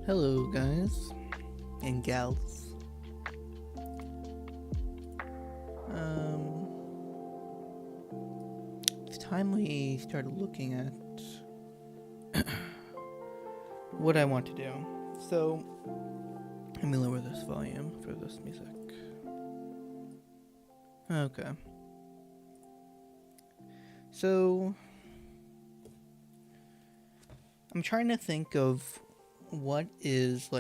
Hello, guys and gals. It's time we started looking at what I want to do. So, let me lower this volume for this music. Okay. So, I'm trying to think of what is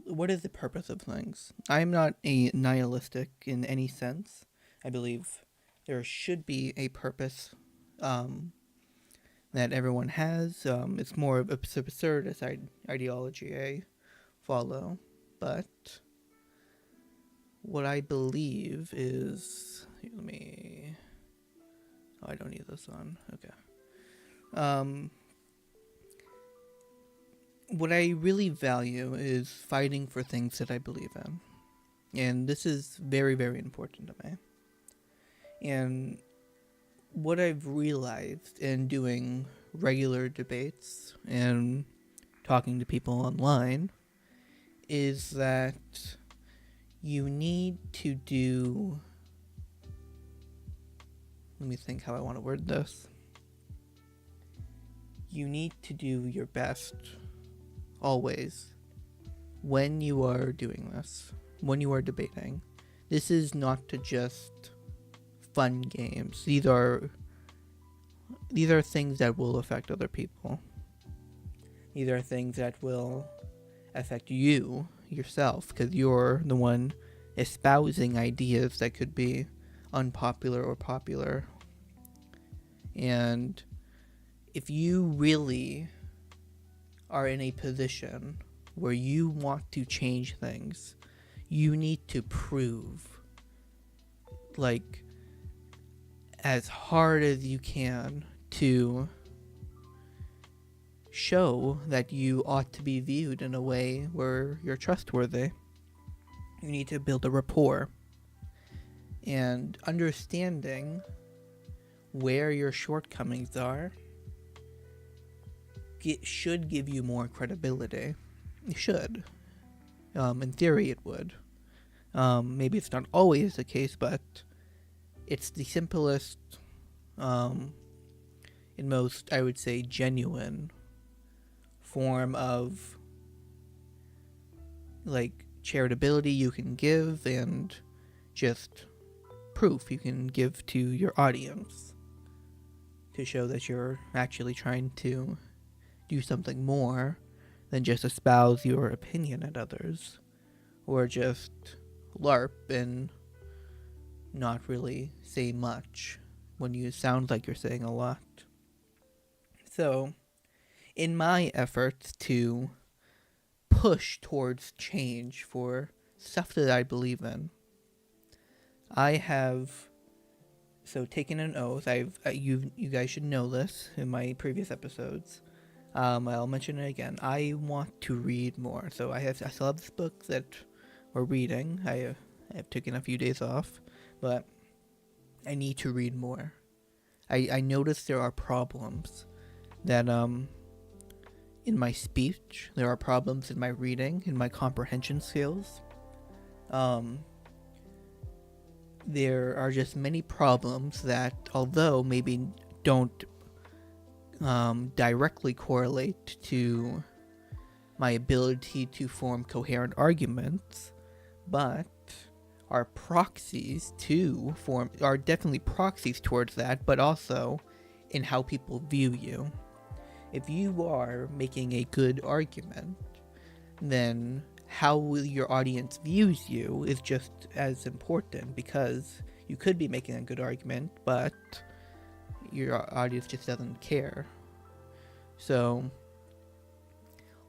what is the purpose of things? I'm not a nihilistic in any sense. I believe there should be a purpose that everyone has. It's more of absurdist ideology I follow. But what I believe is... Oh, I don't need this on. Okay. What I really value is fighting for things that I believe in. And this is very, very important to me. And what I've realized in doing regular debates and talking to people online is that you need to do... Let me think how I want to word this. You need to do your best always when you are doing this, when you are debating. This is not to just fun games. These are things that will affect other people. These are things that will affect you yourself, because you're the one espousing ideas that could be unpopular or popular. And if you really are in a position where you want to change things, you need to prove, as hard as you can, to show that you ought to be viewed in a way where you're trustworthy. You need to build a rapport. And understanding where your shortcomings are should give you more credibility. It should. In theory, it would. Maybe it's not always the case, but it's the simplest, and most, I would say, genuine form of, charitability you can give, and just proof you can give to your audience to show that you're actually trying to do something more than just espouse your opinion at others, or just LARP and not really say much when you sound like you're saying a lot. So, in my efforts to push towards change for stuff that I believe in, I have taken an oath. You guys should know this in my previous episodes. I'll mention it again. I want to read more, so I still have this book that we're reading. I have taken a few days off, but I need to read more. I noticed there are problems that in my speech. There are problems in my reading, in my comprehension skills. There are just many problems that, although maybe don't directly correlate to my ability to form coherent arguments, but are proxies to form, are definitely proxies towards that, but also in how people view you. If you are making a good argument, then how your audience views you is just as important, because you could be making a good argument, but your audience just doesn't care. So,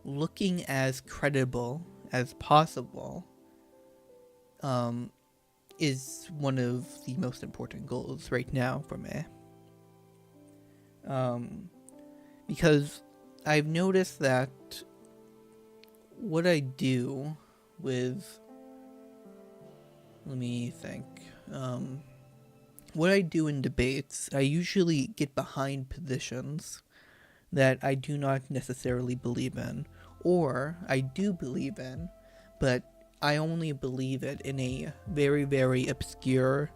looking as credible as possible is one of the most important goals right now for me. Because I've noticed that what I do with, let me think, what I do in debates, I usually get behind positions that I do not necessarily believe in, or I do believe in, but I only believe it in a very, very obscure,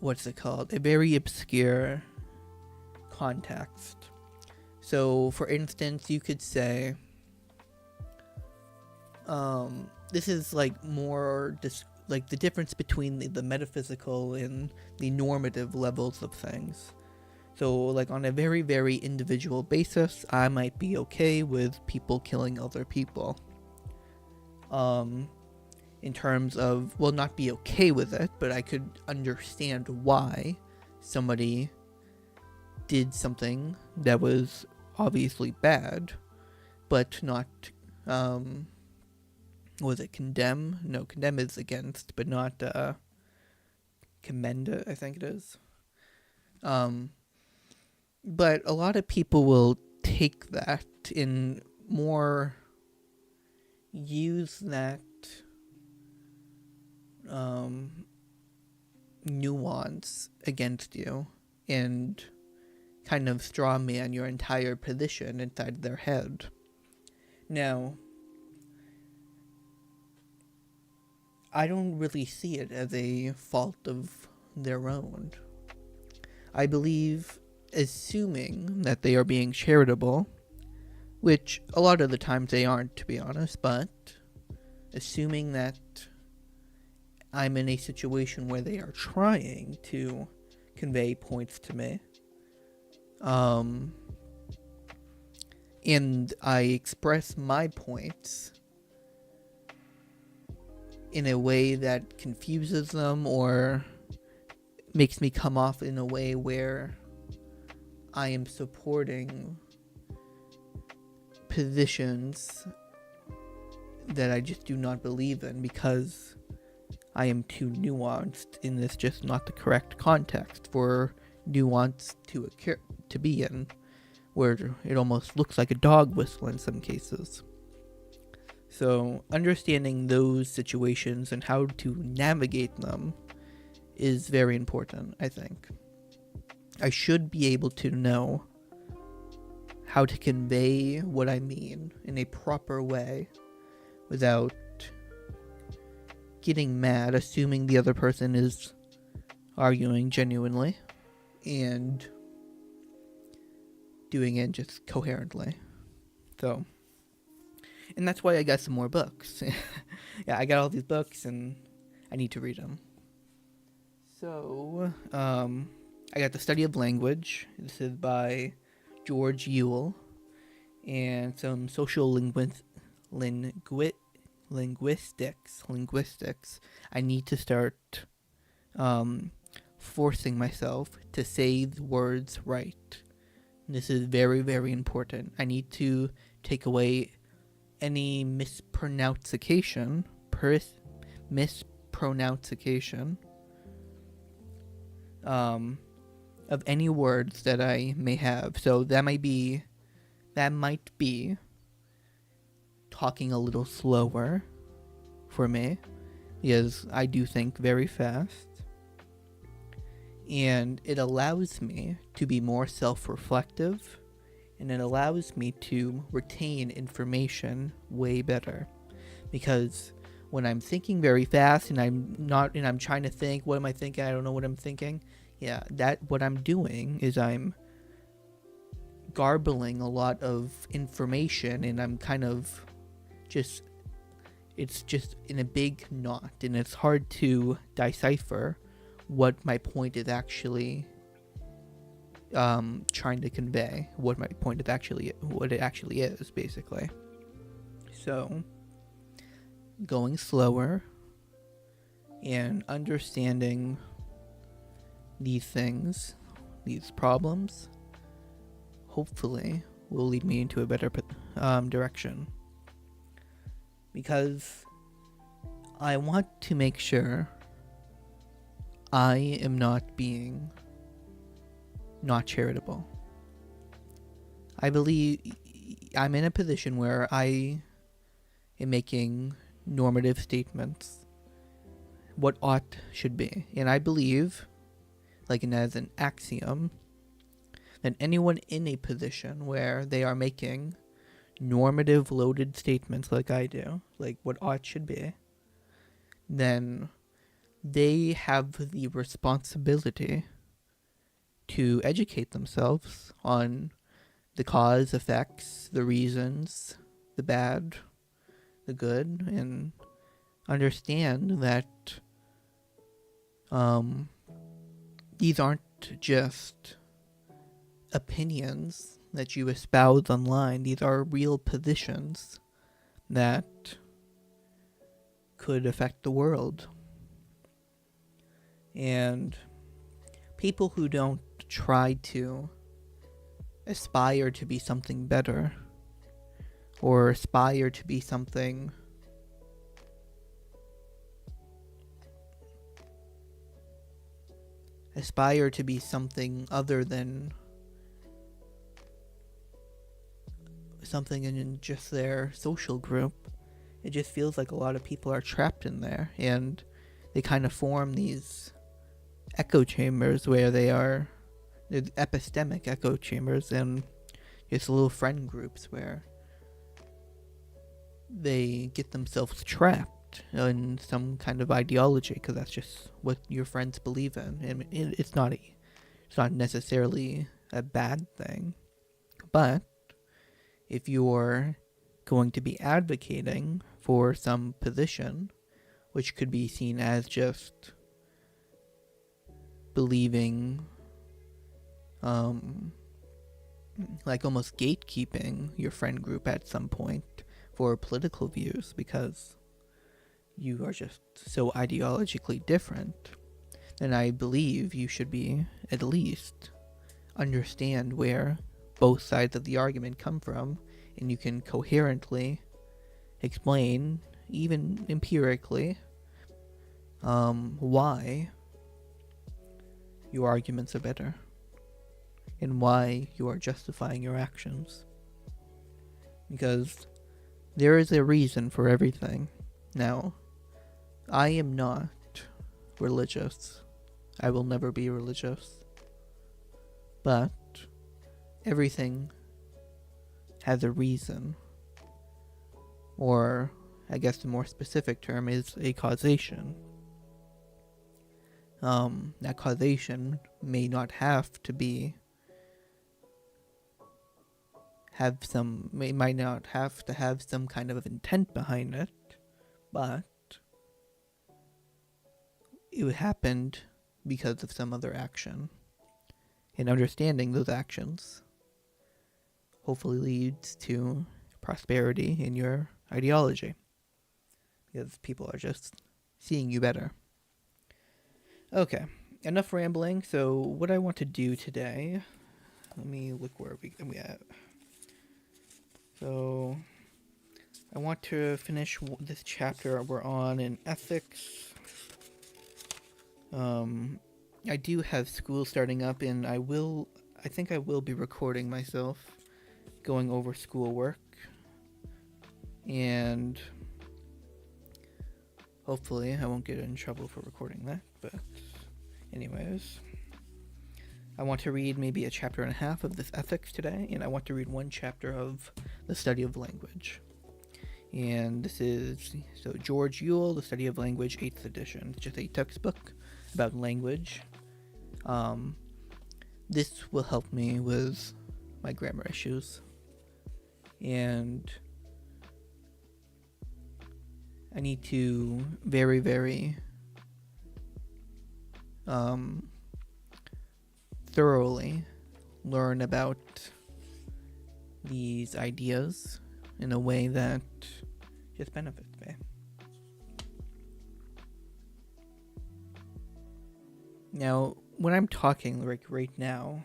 a very obscure context. So, for instance, you could say, this is like more like the difference between the metaphysical and the normative levels of things. So, like, on a very, very individual basis, I might be okay with people killing other people. In terms of, well, not be okay with it, but I could understand why somebody did something that was obviously bad, but not, was it condemn? No, condemn is against, but not, commend it, I think it is. But a lot of people will take that and more use that nuance against you and kind of straw man your entire position inside their head. Now, I don't really see it as a fault of their own. I believe, assuming that they are being charitable, which a lot of the times they aren't, to be honest, but assuming that I'm in a situation where they are trying to convey points to me, and I express my points in a way that confuses them or makes me come off in a way where I am supporting positions that I just do not believe in because I am too nuanced in this just not the correct context for nuance to be in, where it almost looks like a dog whistle in some cases. So understanding those situations and how to navigate them is very important, I think. I should be able to know how to convey what I mean in a proper way without getting mad, assuming the other person is arguing genuinely, and doing it just coherently. So, and that's why I got some more books. Yeah, I got all these books and I need to read them. So, I got The Study of Language. This is by George Ewell, and some social linguistics. I need to start forcing myself to say the words right. This is very, very important. I need to take away any mispronunciation, of any words that I may have. So that might be talking a little slower for me, because I do think very fast. And it allows me to be more self-reflective, and it allows me to retain information way better. Because when I'm thinking very fast and I'm trying to think, what am I thinking? I don't know what I'm thinking. Yeah, what I'm doing is I'm garbling a lot of information, and I'm kind of it's just in a big knot, and it's hard to decipher what my point is actually trying to convey, what it actually is, basically. So going slower and understanding these things, these problems, hopefully will lead me into a better direction. Because I want to make sure I am not being not charitable. I believe I'm in a position where I am making normative statements, what ought should be. And I believe, as an axiom, that anyone in a position where they are making normative loaded statements like I do, like what ought should be, then they have the responsibility to educate themselves on the cause, effects, the reasons, the bad, the good, and understand that these aren't just opinions that you espouse online. These are real positions that could affect the world. And people who don't try to aspire to be something better, or aspire to be something other than something in just their social group, it just feels like a lot of people are trapped in there, and they kind of form these echo chambers where they're epistemic echo chambers, and just little friend groups where they get themselves trapped in some kind of ideology, because that's just what your friends believe in, and it's not necessarily a bad thing. But if you're going to be advocating for some position, which could be seen as just believing, almost gatekeeping your friend group at some point for political views because you are just so ideologically different, then I believe you should be at least understand where both sides of the argument come from, and you can coherently explain, even empirically, why your arguments are better and why you are justifying your actions. Because there is a reason for everything. Now, I am not religious. I will never be religious. But everything has a reason. Or, I guess the more specific term is a causation. That causation may not have to might not have to have some kind of intent behind it, but it happened because of some other action. And understanding those actions hopefully leads to prosperity in your ideology, because people are just seeing you better. Okay, enough rambling. So what I want to do today, let me look where we at. So I want to finish this chapter we're on in ethics. I do have school starting up, and I think I will be recording myself going over schoolwork, and hopefully I won't get in trouble for recording that. But anyways, I want to read maybe a chapter and a half of this ethics today, and I want to read one chapter of the study of language. And this is George Yule, The Study of Language, 8th edition. It's just a textbook about language. This will help me with my grammar issues. And I need to very, very thoroughly learn about these ideas in a way that just benefits me. Now, when I'm talking like right now,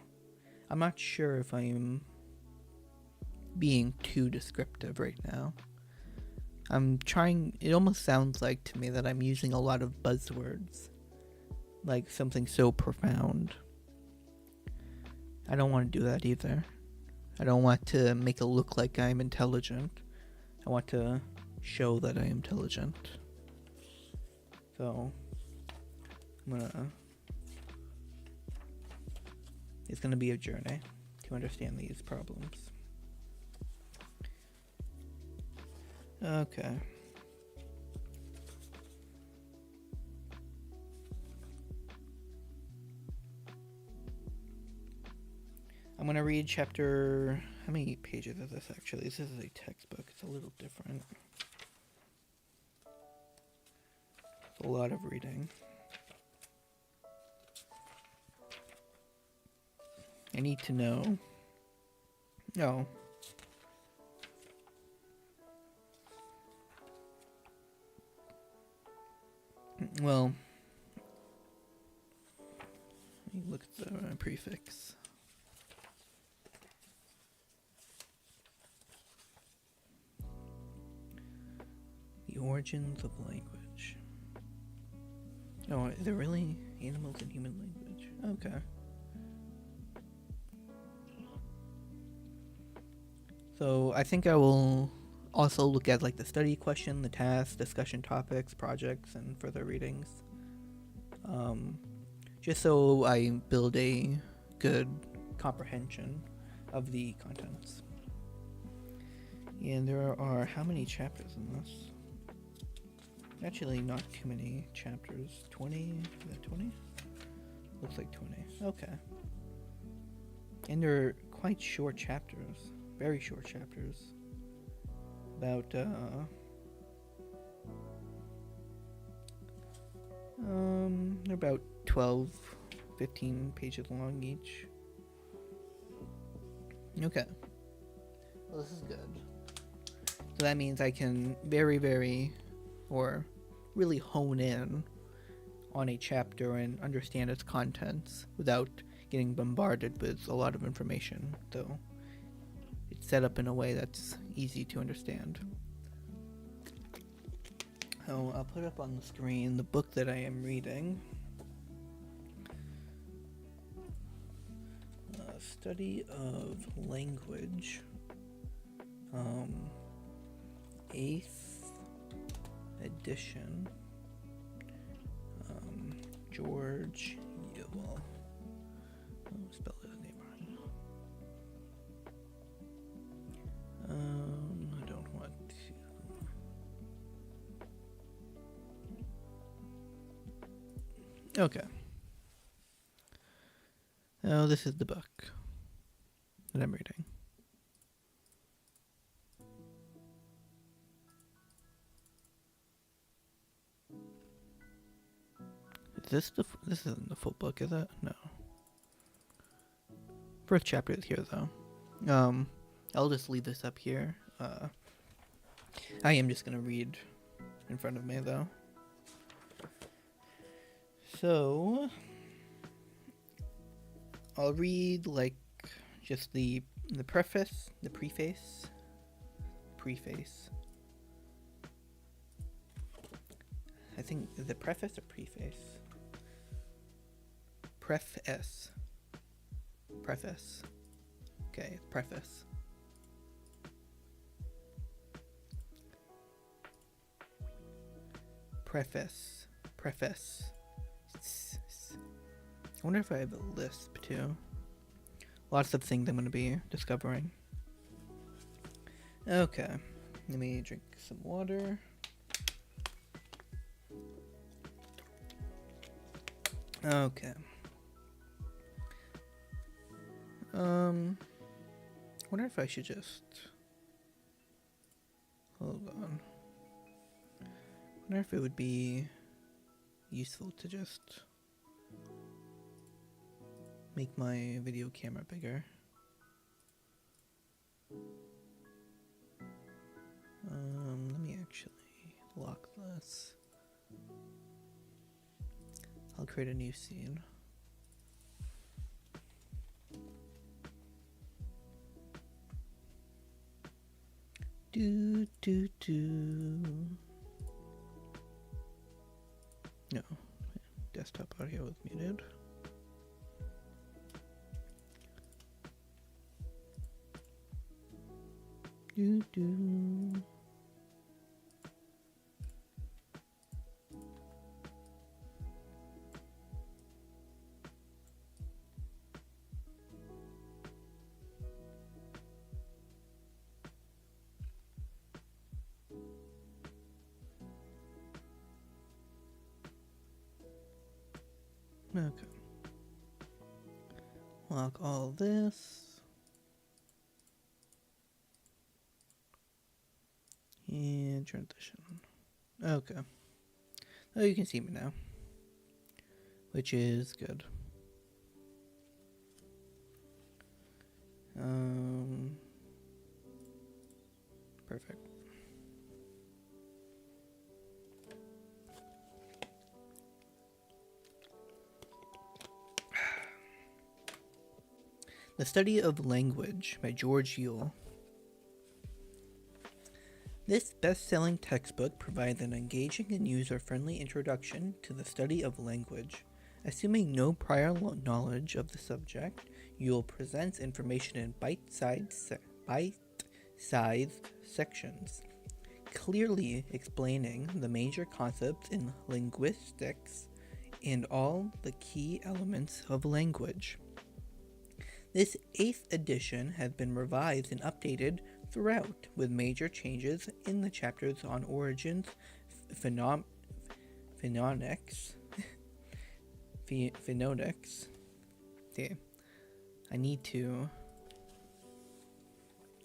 I'm not sure if I'm being too descriptive right now. It almost sounds like to me that I'm using a lot of buzzwords, like something so profound. I don't want to do that either. I don't want to make it look like I'm intelligent. I want to show that I am intelligent. So, it's gonna be a journey to understand these problems. Okay. I'm gonna read chapter... How many pages is this actually? This is a textbook. It's a little different. It's a lot of reading. I need to know... Oh. Well... Let me look at the prefix. The origins of language. Oh, is there really animals and human language? Okay. So I think I will also look at like the study question, the task, discussion topics, projects, and further readings. Just so I build a good comprehension of the contents. And there are how many chapters in this? Actually, not too many chapters. 20? Is that 20? Looks like 20. Okay. And they're quite short chapters. Very short chapters. About, they're about 12, 15 pages long each. Okay. Well, this is good. So that means I can really hone in on a chapter and understand its contents without getting bombarded with a lot of information. So it's set up in a way that's easy to understand. So I'll put up on the screen the book that I am reading. Study of Language. 8th edition. George Yule. I'll spell his name right. I don't want to. Okay. Oh, this is the book that I'm reading. This isn't the full book, is it? No. First chapter is here, though. I'll just leave this up here. I am just gonna read in front of me, though. So I'll read like just the preface. I think the preface or preface. Preface. Okay, preface. Preface. I wonder if I have a lisp too. Lots of things I'm going to be discovering. Okay, let me drink some water. Okay. Wonder if I should just hold on. Wonder if it would be useful to just make my video camera bigger. Let me actually lock this. I'll create a new scene. No, desktop audio is muted. Okay. Lock all this. And transition. Okay. Oh, you can see me now. Which is good. Perfect. The Study of Language by George Yule. This best-selling textbook provides an engaging and user-friendly introduction to the study of language. Assuming no prior knowledge of the subject, Yule presents information in bite-sized sections, clearly explaining the major concepts in linguistics and all the key elements of language. This 8th edition has been revised and updated throughout, with major changes in the chapters on origins, phonetics. Okay, I need to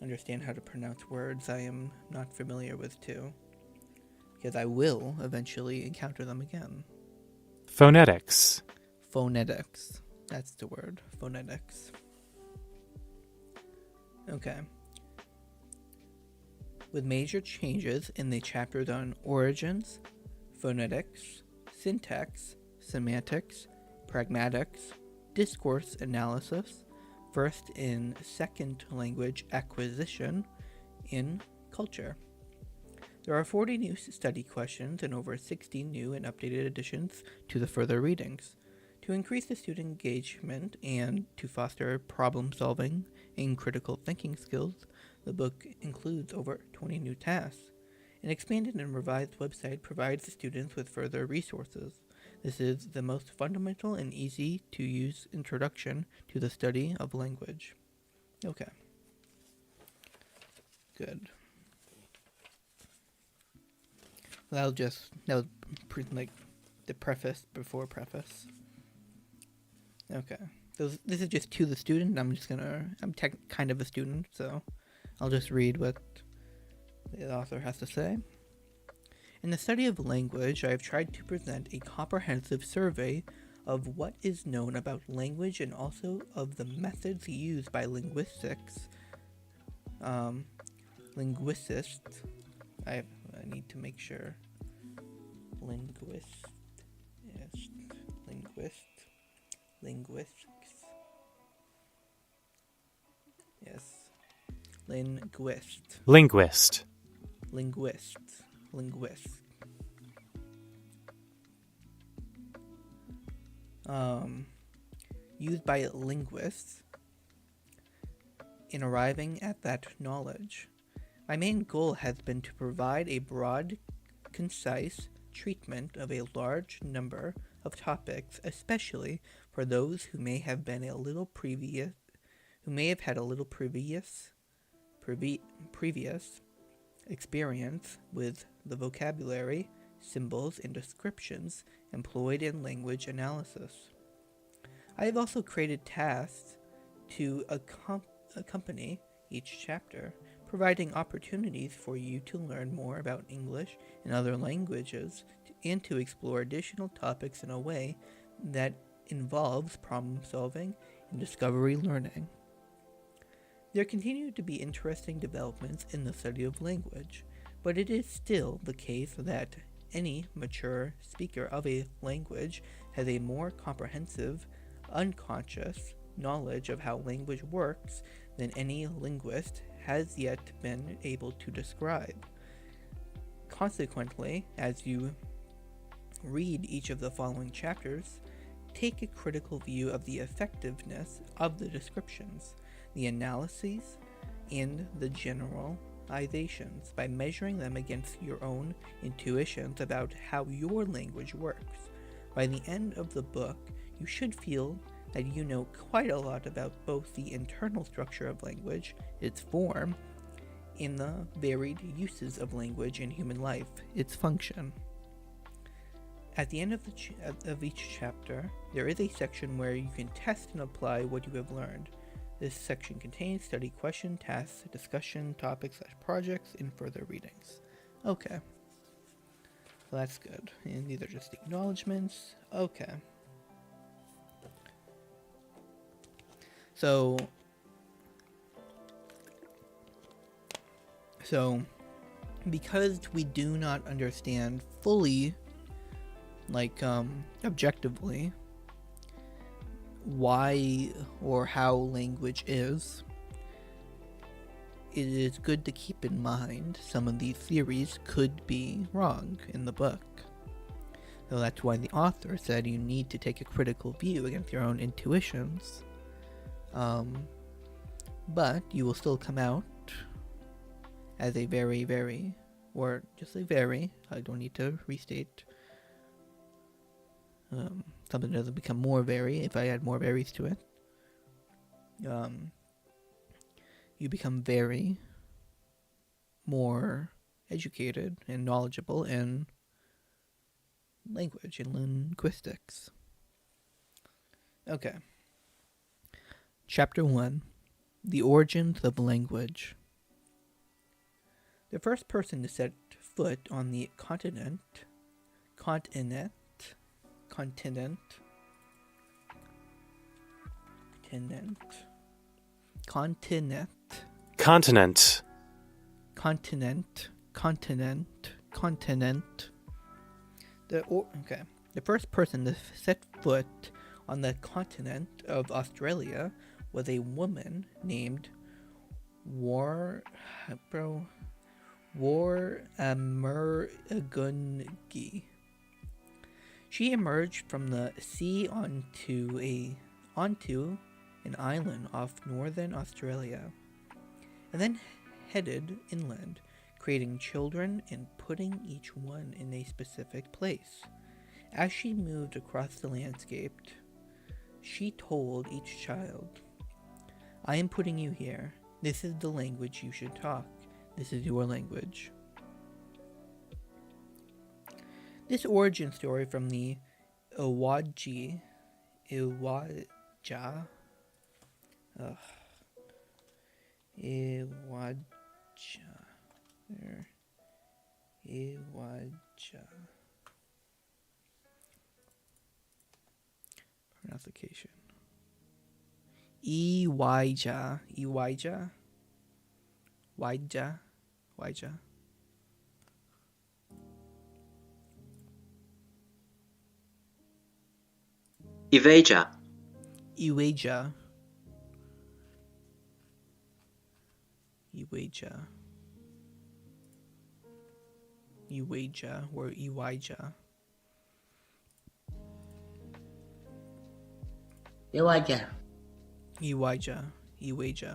understand how to pronounce words I am not familiar with too, because I will eventually encounter them again. Phonetics. That's the word. Phonetics. Okay. With major changes in the chapters on origins, phonetics, syntax, semantics, pragmatics, discourse analysis, first and second language acquisition, in culture. There are 40 new study questions and over 60 new and updated additions to the further readings. To increase the student engagement and to foster problem solving and critical thinking skills, the book includes over 20 new tasks. An expanded and revised website provides the students with further resources. This is the most fundamental and easy to use introduction to the study of language. Okay. Good. That was like the preface before preface. Okay. So this is just to the student. I'm kind of a student, so I'll just read what the author has to say. In the study of language, I have tried to present a comprehensive survey of what is known about language and also of the methods used by linguists. I need to make sure. Linguistics. Yes. Linguist. used by linguists in arriving at that knowledge. My main goal has been to provide a broad, concise treatment of a large number of topics, especially for those who may have had a little previous experience with the vocabulary, symbols, and descriptions employed in language analysis. I have also created tasks to accompany each chapter, providing opportunities for you to learn more about English and other languages and to explore additional topics in a way that involves problem solving and discovery learning. There continue to be interesting developments in the study of language, but it is still the case that any mature speaker of a language has a more comprehensive, unconscious knowledge of how language works than any linguist has yet been able to describe. Consequently, as you read each of the following chapters, take a critical view of the effectiveness of the descriptions, the analyses, and the generalizations by measuring them against your own intuitions about how your language works. By the end of the book, you should feel that you know quite a lot about both the internal structure of language, its form, and the varied uses of language in human life, its function. At the end of each chapter, there is a section where you can test and apply what you have learned. This section contains study question, tasks, discussion, topics, projects, and further readings. Okay. So that's good. And these are just acknowledgements. Okay. So because we do not understand fully, objectively, why or how language is, it is good to keep in mind some of these theories could be wrong in the book. So that's why the author said you need to take a critical view against your own intuitions. But you will still come out as a very, very, or just a very, I don't need to restate, something doesn't become more very if I add more varies to it. You become very more educated and knowledgeable in language and linguistics. Okay. Chapter 1. The Origins of Language. The first person to set foot on the continent, The first person to set foot on the continent of Australia was a woman named Warramungi. She emerged from the sea onto an island off northern Australia, and then headed inland, creating children and putting each one in a specific place. As she moved across the landscape, she told each child, "I am putting you here. This is the language you should talk. This is your language." This origin story from the Iwaja, pronunciation. Iwaja. Or Iwaja. Elijah. Elijah, Elijah.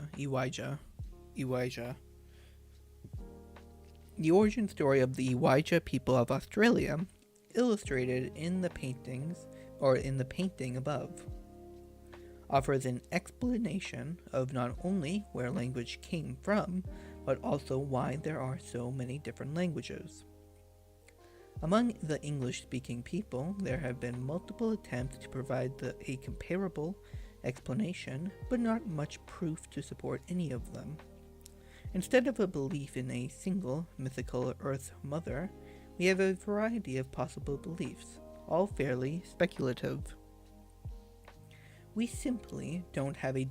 The origin story of the Elijah people of Australia, illustrated in the paintings or in the painting above, offers an explanation of not only where language came from, but also why there are so many different languages. Among the English-speaking people, there have been multiple attempts to provide a comparable explanation, but not much proof to support any of them. Instead of a belief in a single mythical Earth Mother, we have a variety of possible beliefs, all fairly speculative. We simply don't have a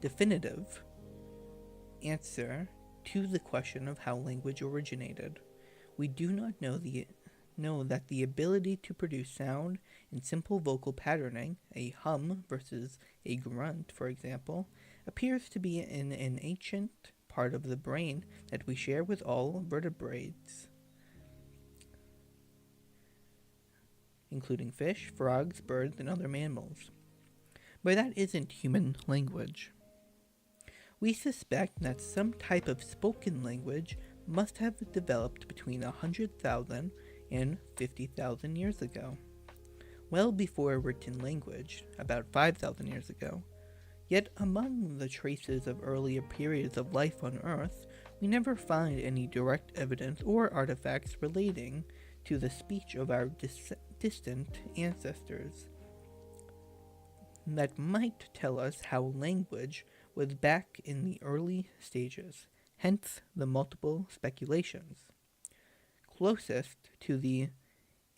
definitive answer to the question of how language originated. We do not know that the ability to produce sound in simple vocal patterning, a hum versus a grunt, for example, appears to be in an ancient part of the brain that we share with all vertebrates, including fish, frogs, birds, and other mammals. But that isn't human language. We suspect that some type of spoken language must have developed between 100,000 and 50,000 years ago, well before written language, about 5,000 years ago. Yet among the traces of earlier periods of life on Earth, we never find any direct evidence or artifacts relating to the speech of our distant ancestors that might tell us how language was back in the early stages, hence the multiple speculations. Closest to the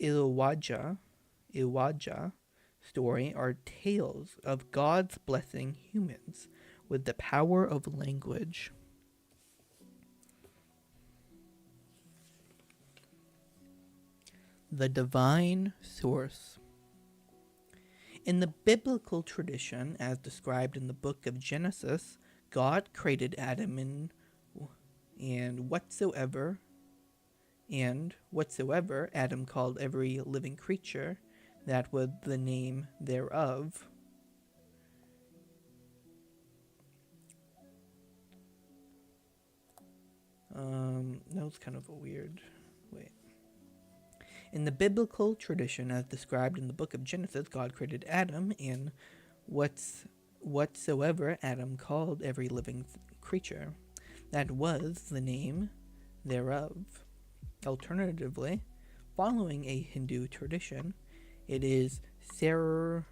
Elijah story are tales of gods blessing humans with the power of language. The divine source. In the biblical tradition, as described in the book of Genesis, God created Adam and whatsoever Adam called every living creature, that was the name thereof. That was kind of a weird. Wait. In the biblical tradition, as described in the book of Genesis, God created Adam, and whatsoever Adam called every living creature, that was the name thereof. Alternatively, following a Hindu tradition, it is Saravati.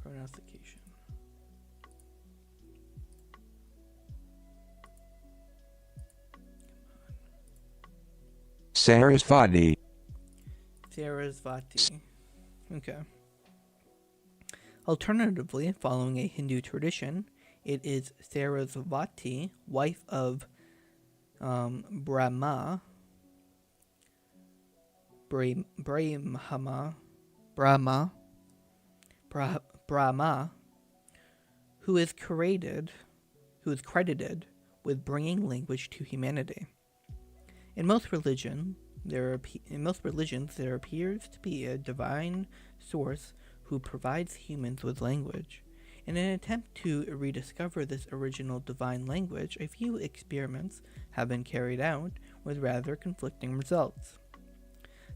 Pronunciation. Sarasvati. Okay. Alternatively, following a Hindu tradition, it is Sarasvati, wife of Brahma, who is credited with bringing language to humanity. In most religions, there appears to be a divine source who provides humans with language. In an attempt to rediscover this original divine language, a few experiments have been carried out with rather conflicting results.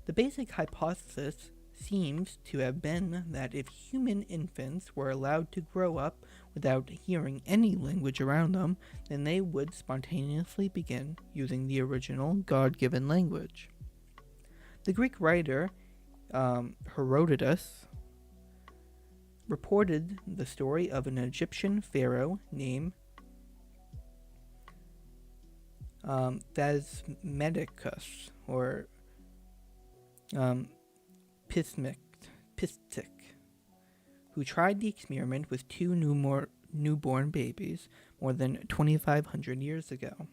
The basic hypothesis seems to have been that if human infants were allowed to grow up without hearing any language around them, then they would spontaneously begin using the original God-given language. The Greek writer Herodotus reported the story of an Egyptian pharaoh named Thasmedicus, or Pistic, who tried the experiment with two newborn babies more than 2,500 years ago.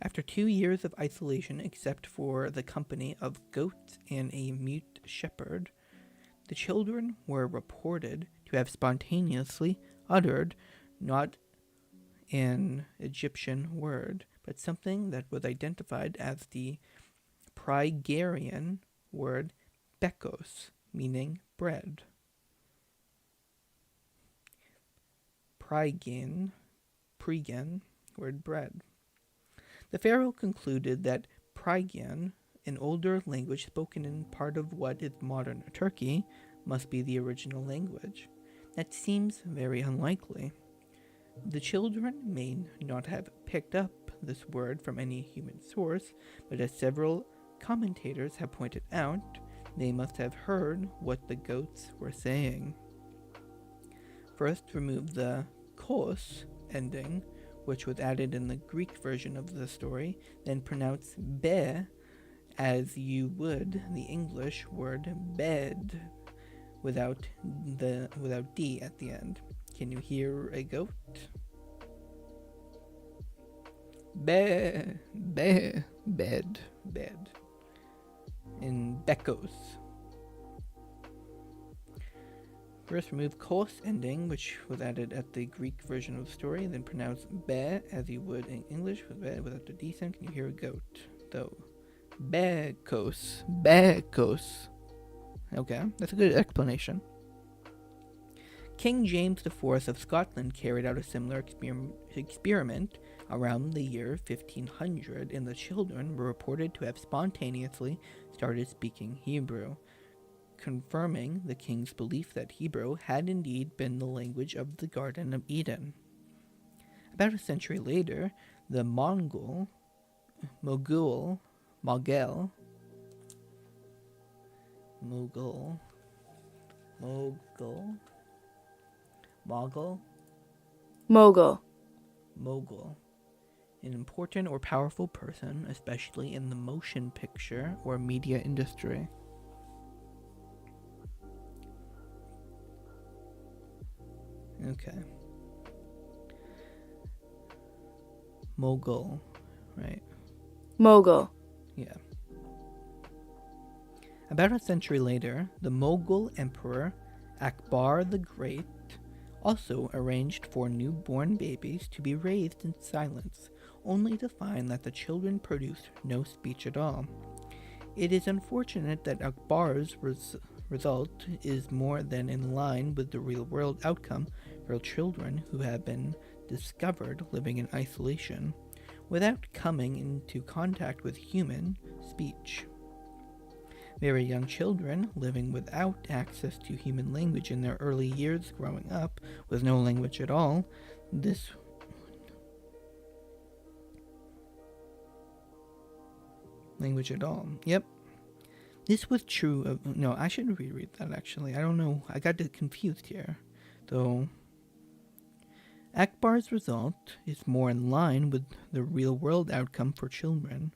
After 2 years of isolation, except for the company of goats and a mute shepherd, the children were reported to have spontaneously uttered not an Egyptian word, but something that was identified as the Prygarian word bekos, meaning bread. Pregen, word bread. The pharaoh concluded that Phrygian, an older language spoken in part of what is modern Turkey, must be the original language. That seems very unlikely. The children may not have picked up this word from any human source, but as several commentators have pointed out, they must have heard what the goats were saying. First, remove the kos ending, which was added in the Greek version of the story, then pronounce be as you would the English word bed without d at the end. Can you hear a goat? Be, bed. In bekos. First, remove kos ending, which was added at the Greek version of the story, then pronounce be as you would in English with be without the d sound. Can you hear a goat? Though. Bekos. Okay, that's a good explanation. King James IV of Scotland carried out a similar experiment around the year 1500, and the children were reported to have spontaneously started speaking Hebrew, confirming the king's belief that Hebrew had indeed been the language of the Garden of Eden. About a century later, the Mogul, an important or powerful person, especially in the motion picture or media industry. Okay. Mogul, right? Mogul. Yeah. About a century later, the Mughal Emperor Akbar the Great also arranged for newborn babies to be raised in silence, only to find that the children produced no speech at all. It is unfortunate that Akbar's result is more than in line with the real-world outcome for children who have been discovered living in isolation, without coming into contact with human speech. Very young children living without access to human language in their early years growing up with no language at all, Yep. This was true of... No, I should reread that, actually. I don't know. I got confused here. Though... Akbar's result is more in line with the real-world outcome for children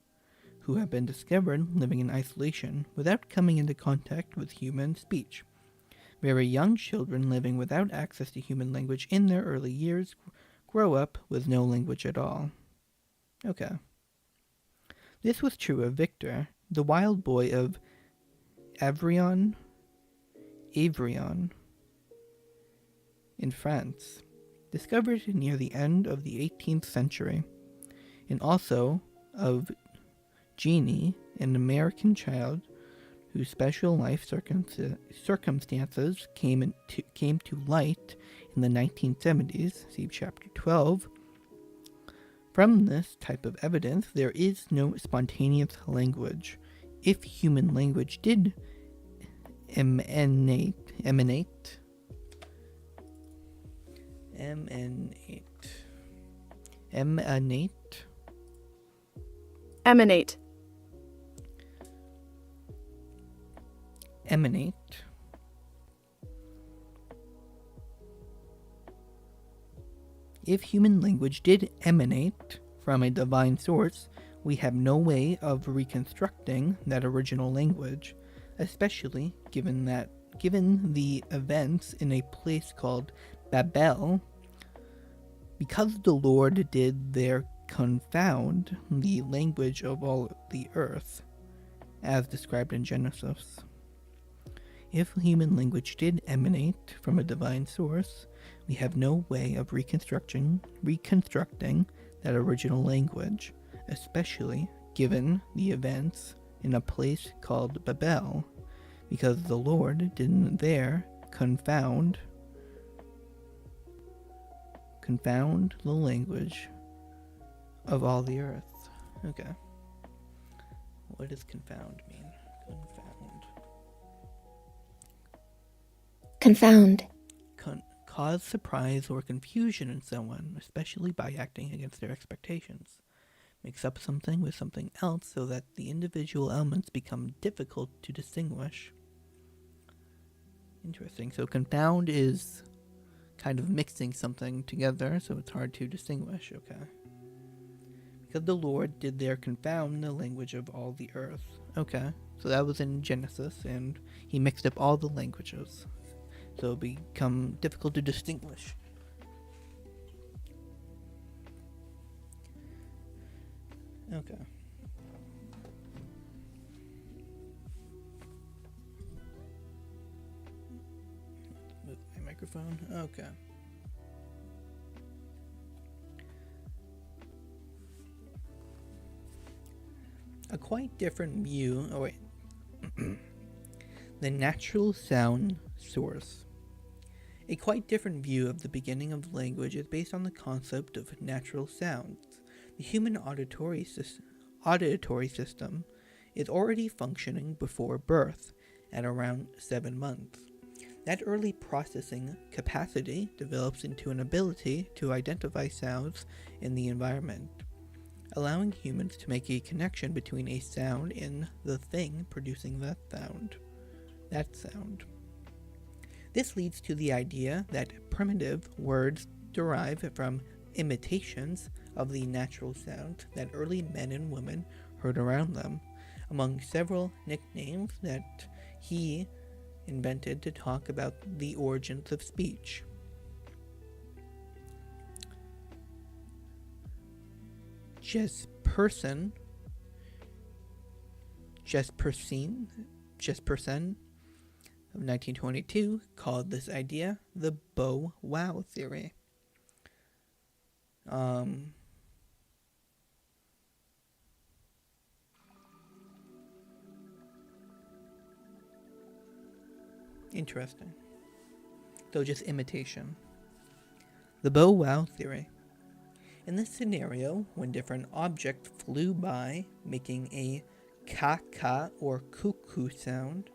who have been discovered living in isolation without coming into contact with human speech. Very young children living without access to human language in their early years grow up with no language at all. Okay. This was true of Victor, the wild boy of Avrion, in France, discovered near the end of the 18th century, and also of Jeannie, an American child whose special life circumstances came to light in the 1970s, see Chapter 12. From this type of evidence, there is no spontaneous language. If human language did emanate If human language did emanate from a divine source, we have no way of reconstructing that original language, especially given the events in a place called Babel. Because the Lord did their confound the language of all the earth, as described in Genesis. If human language did emanate from a divine source, we have no way of reconstructing that original language, especially given the events in a place called Babel, because the Lord didn't there confound the language of all the earth. Okay. What does confound mean? Confound. Cause surprise or confusion in someone, especially by acting against their expectations. Mix up something with something else so that the individual elements become difficult to distinguish. Interesting. So confound is kind of mixing something together, so it's hard to distinguish. Okay. Because the Lord did there confound the language of all the earth. Okay. So that was in Genesis, and he mixed up all the languages. So it'll become difficult to distinguish. Okay. Move my microphone. Okay. A quite different view. Oh, wait. The natural sound source. A quite different view of the beginning of language is based on the concept of natural sounds. The human auditory system is already functioning before birth, at around 7 months. That early processing capacity develops into an ability to identify sounds in the environment, allowing humans to make a connection between a sound and the thing producing that sound. This leads to the idea that primitive words derive from imitations of the natural sounds that early men and women heard around them, among several nicknames that he invented to talk about the origins of speech. Jespersen of 1922 called this idea the bow-wow theory. Interesting. So just imitation. The bow-wow theory. In this scenario, when different objects flew by, making a ka-ka or cuckoo sound,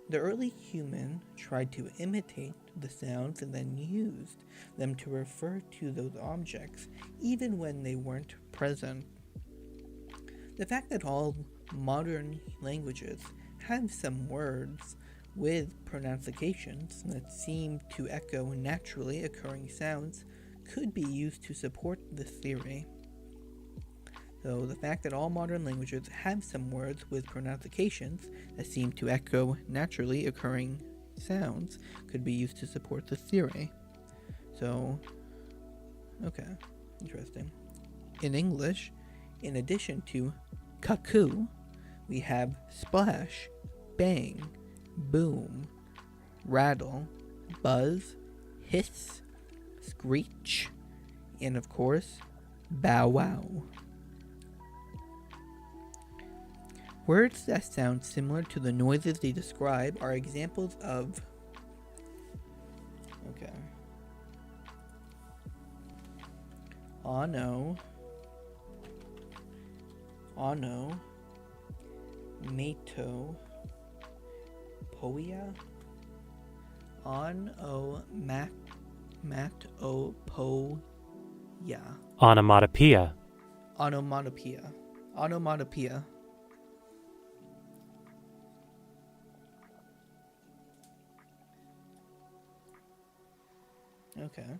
the early human tried to imitate the sounds and then used them to refer to those objects, even when they weren't present. The fact that all modern languages have some words with pronunciations that seem to echo naturally occurring sounds could be used to support this theory. So the fact that all modern languages have some words with pronunciations that seem to echo naturally occurring sounds could be used to support this theory. So, okay, interesting. In English, in addition to cuckoo, we have splash, bang, boom, rattle, buzz, hiss, screech, and of course, bow wow. Words that sound similar to the noises they describe are examples of... Okay. Ono, mato, poia, matopoia. Onomatopoeia. Onomatopoeia. Okay.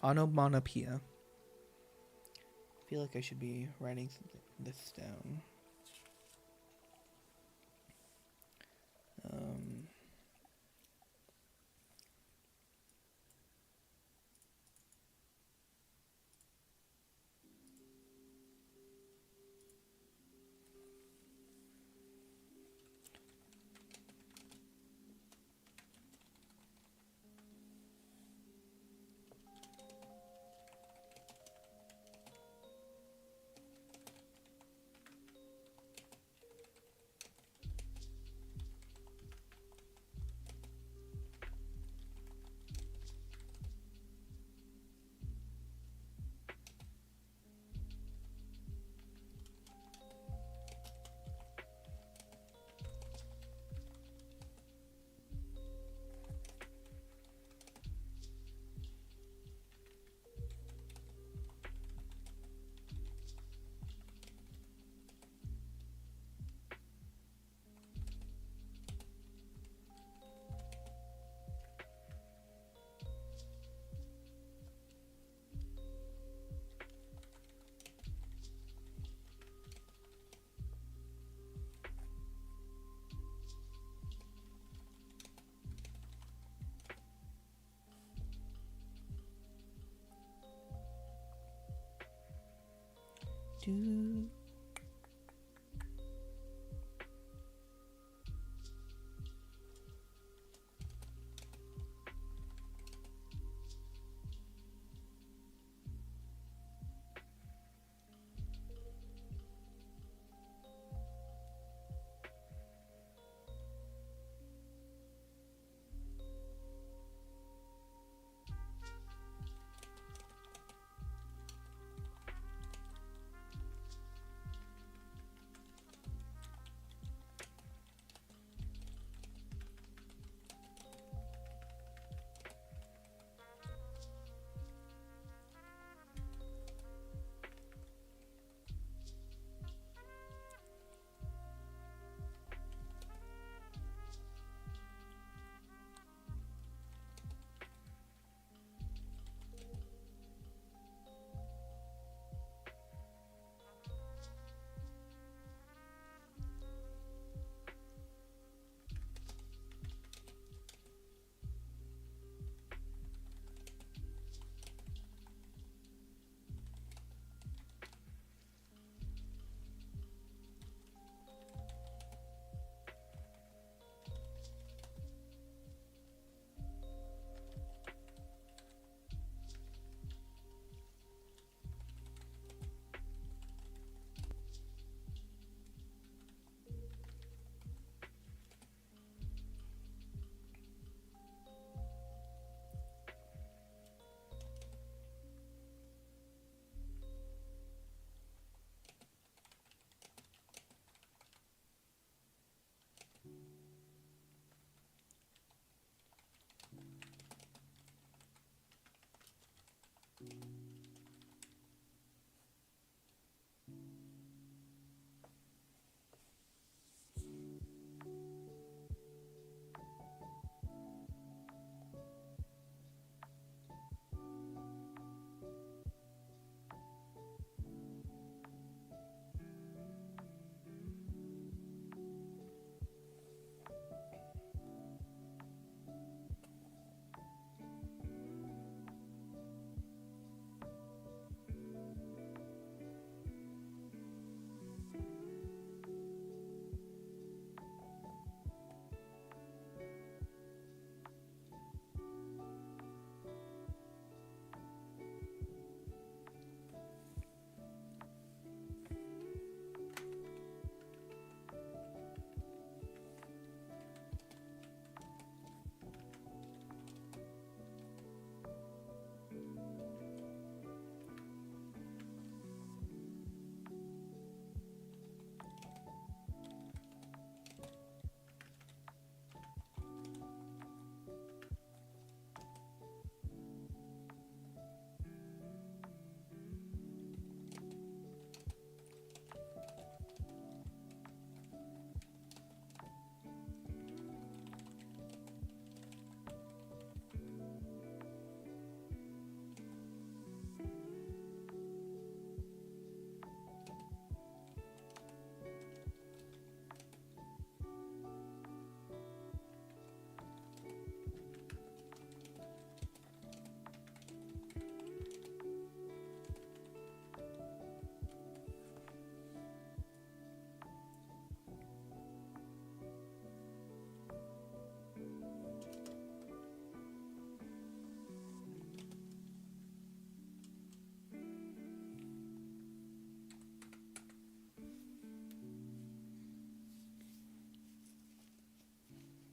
Onomatopoeia. I feel like I should be writing this down. do.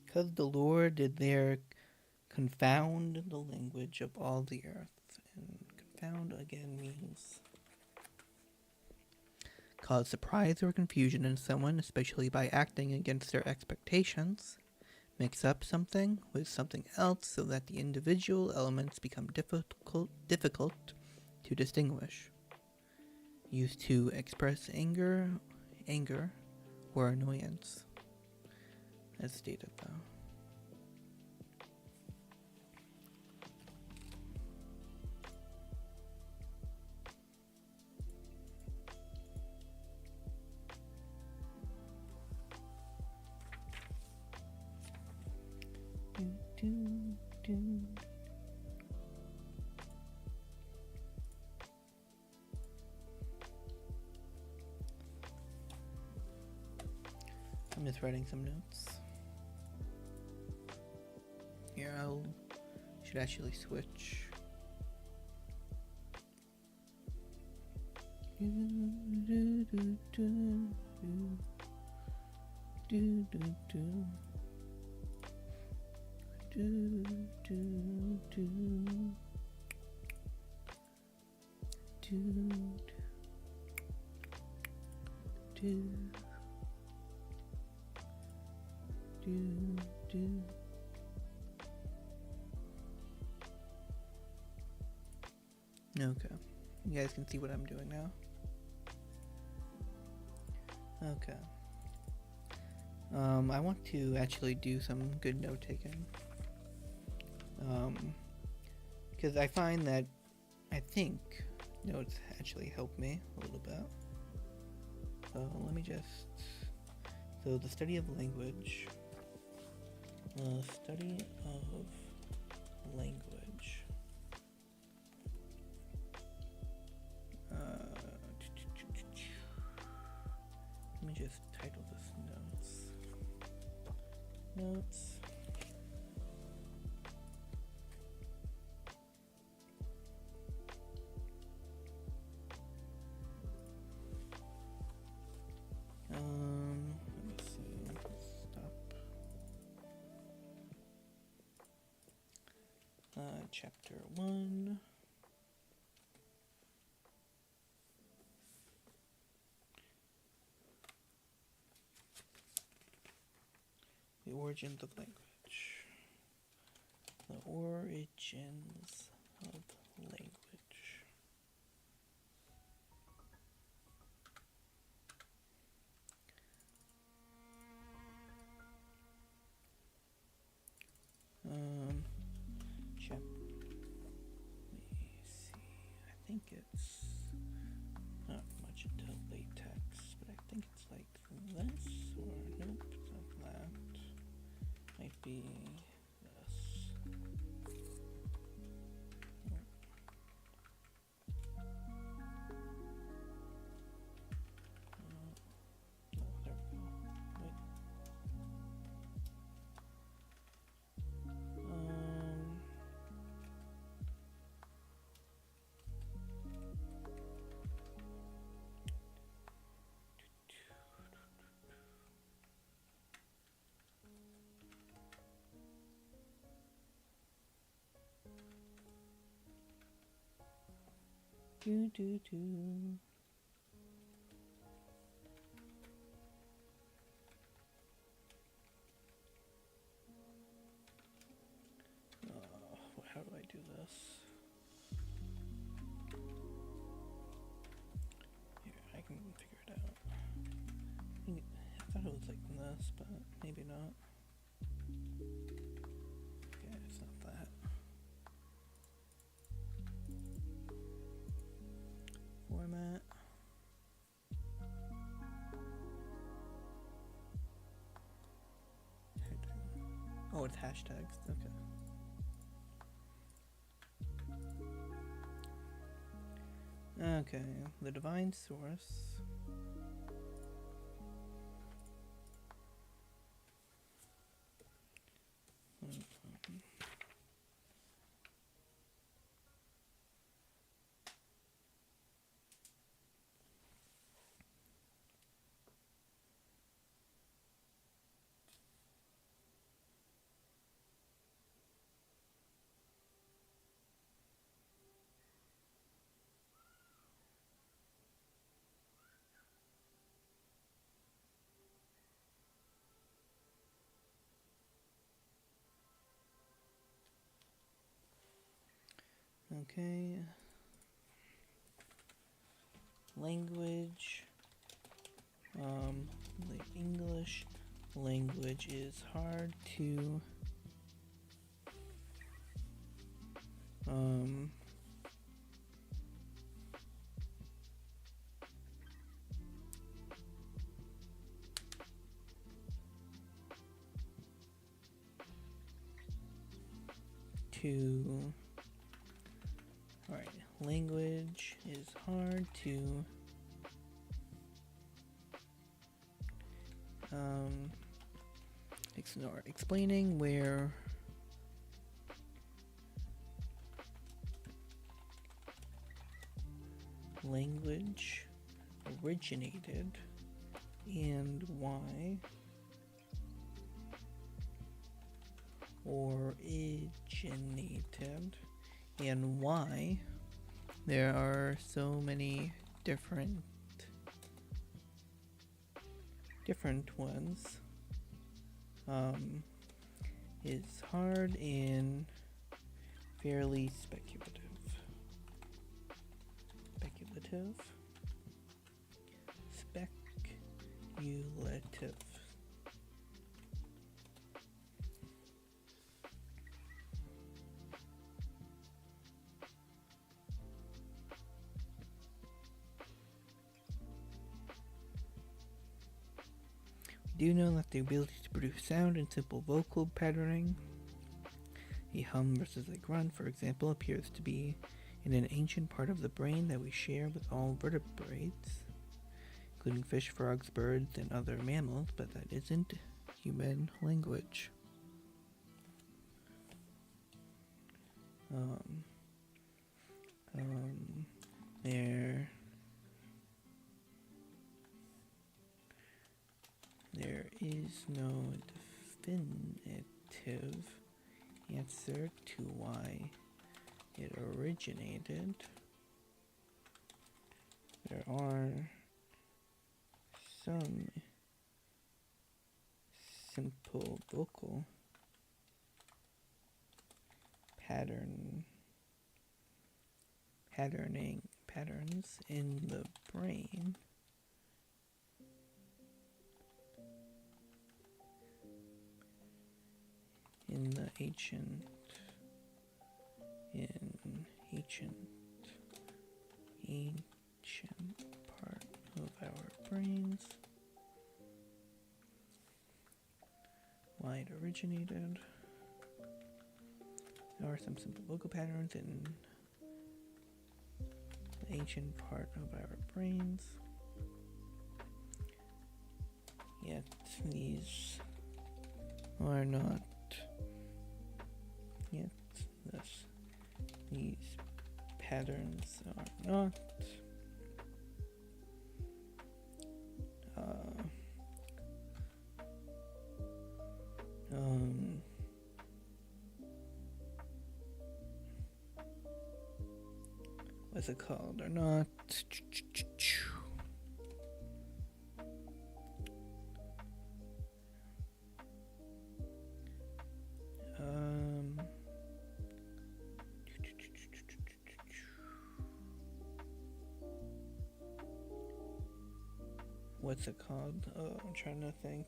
Because the Lord did there confound the language of all the earth. And confound again means cause surprise or confusion in someone, especially by acting against their expectations. Mix up something with something else so that the individual elements become difficult to distinguish. Used to express anger, or annoyance, as stated though. Do. just writing some notes. Here, should actually switch. Okay, you guys can see what I'm doing now. Okay. I want to actually do some good note taking. Because I find that I think notes actually help me a little bit. So let me just. So the study of language. Study of language. Let me just title this notes. Notes. Let me see. Stop. Chapter 1. The origins of language. The origins of language. Let me see. I think it's not much into latex, but I think it's like this, or nope, it's not that. Might be this. Oh, there we go. Wait. Do do do. How do I do this? Here, I can figure it out. I thought it was like this, but maybe not. Okay, it's not that. Format. Oh, it's hashtags. Okay. Okay, the divine source. Okay. Language. The English language is hard to alright, language is hard to explaining where language originated and why there are so many different ones is hard and fairly speculative. We do know that the ability to produce sound in simple vocal patterning, a hum versus a grunt, for example, appears to be in an ancient part of the brain that we share with all vertebrates, including fish, frogs, birds, and other mammals, but that isn't human language. There is no definitive answer to why it originated. There are some simple vocal patterns in the brain in the ancient part of our brains. Why it originated. There are some simple vocal patterns in the ancient part of our brains. Yet these are not. These patterns are not what's it called? Are not what's it called? Oh, I'm trying to think.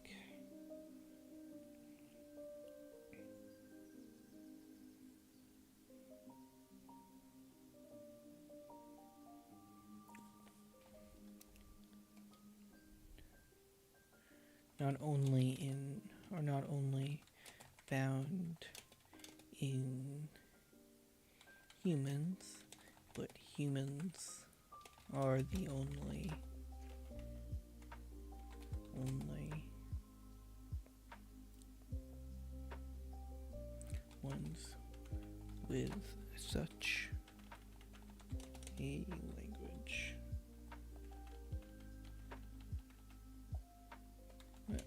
Not only found in humans, but humans are the only ones with such a language. That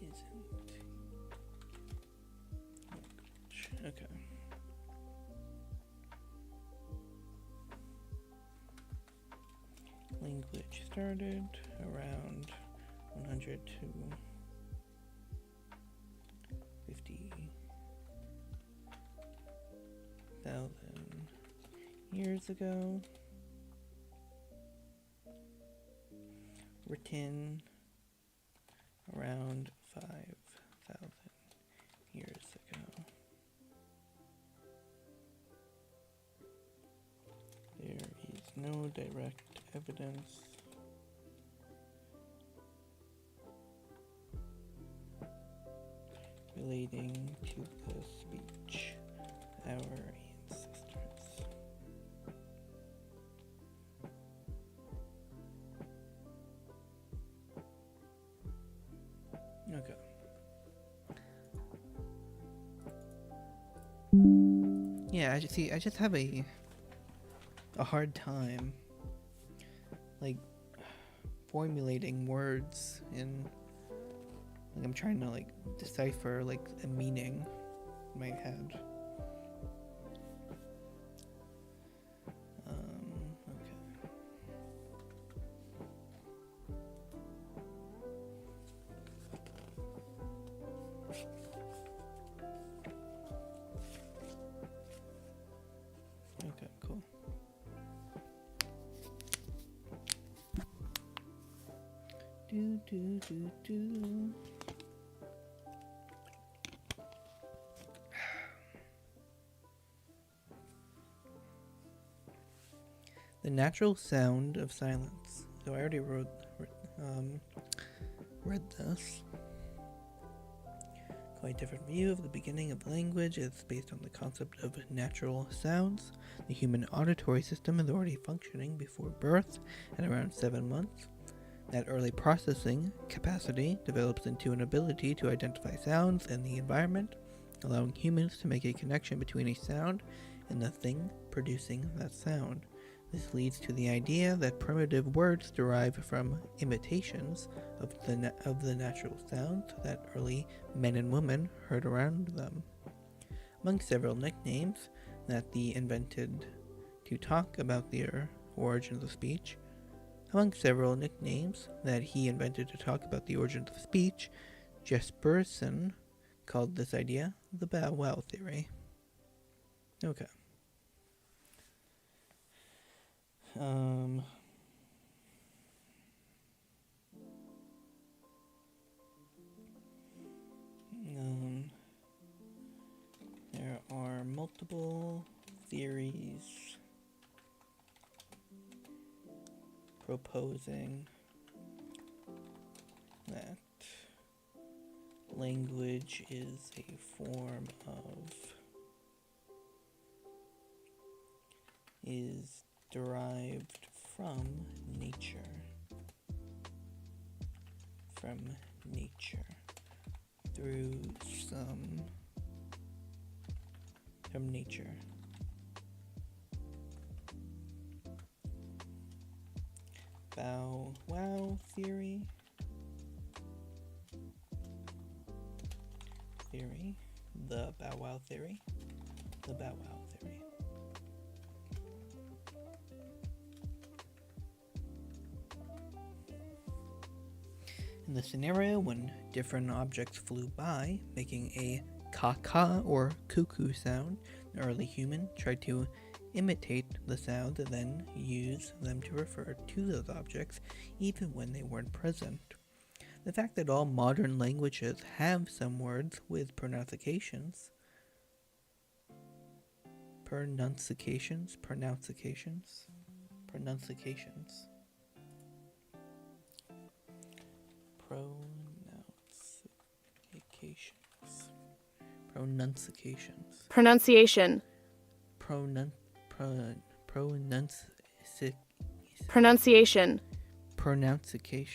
isn't language. Okay. Language started around 100 to 50,000 years ago. Written around 5,000 years ago. There is no direct evidence relating to the speech our ancestors. Yeah, I just have a hard time, like, formulating words in, like, I'm trying to, like, decipher, like, a meaning in my head. Okay. Okay, cool. Do do do do. The natural sound of silence. So I already read this. Quite different view of the beginning of language is based on the concept of natural sounds. The human auditory system is already functioning before birth at around 7 months. That early processing capacity develops into an ability to identify sounds in the environment, allowing humans to make a connection between a sound and the thing producing that sound. This leads to the idea that primitive words derive from imitations of the natural sounds that early men and women heard around them. Among several nicknames that he invented to talk about the origins of speech, Jesperson called this idea the Bow Wow theory. Okay. There are multiple theories proposing that language is a form of, is derived from nature. Through some, from nature. Bow Wow theory. The Bow Wow theory. In the scenario when different objects flew by, making a caw-caw or cuckoo sound, the early human tried to imitate the sound and then use them to refer to those objects even when they weren't present. The fact that all modern languages have some words with pronunciations Pronunciation.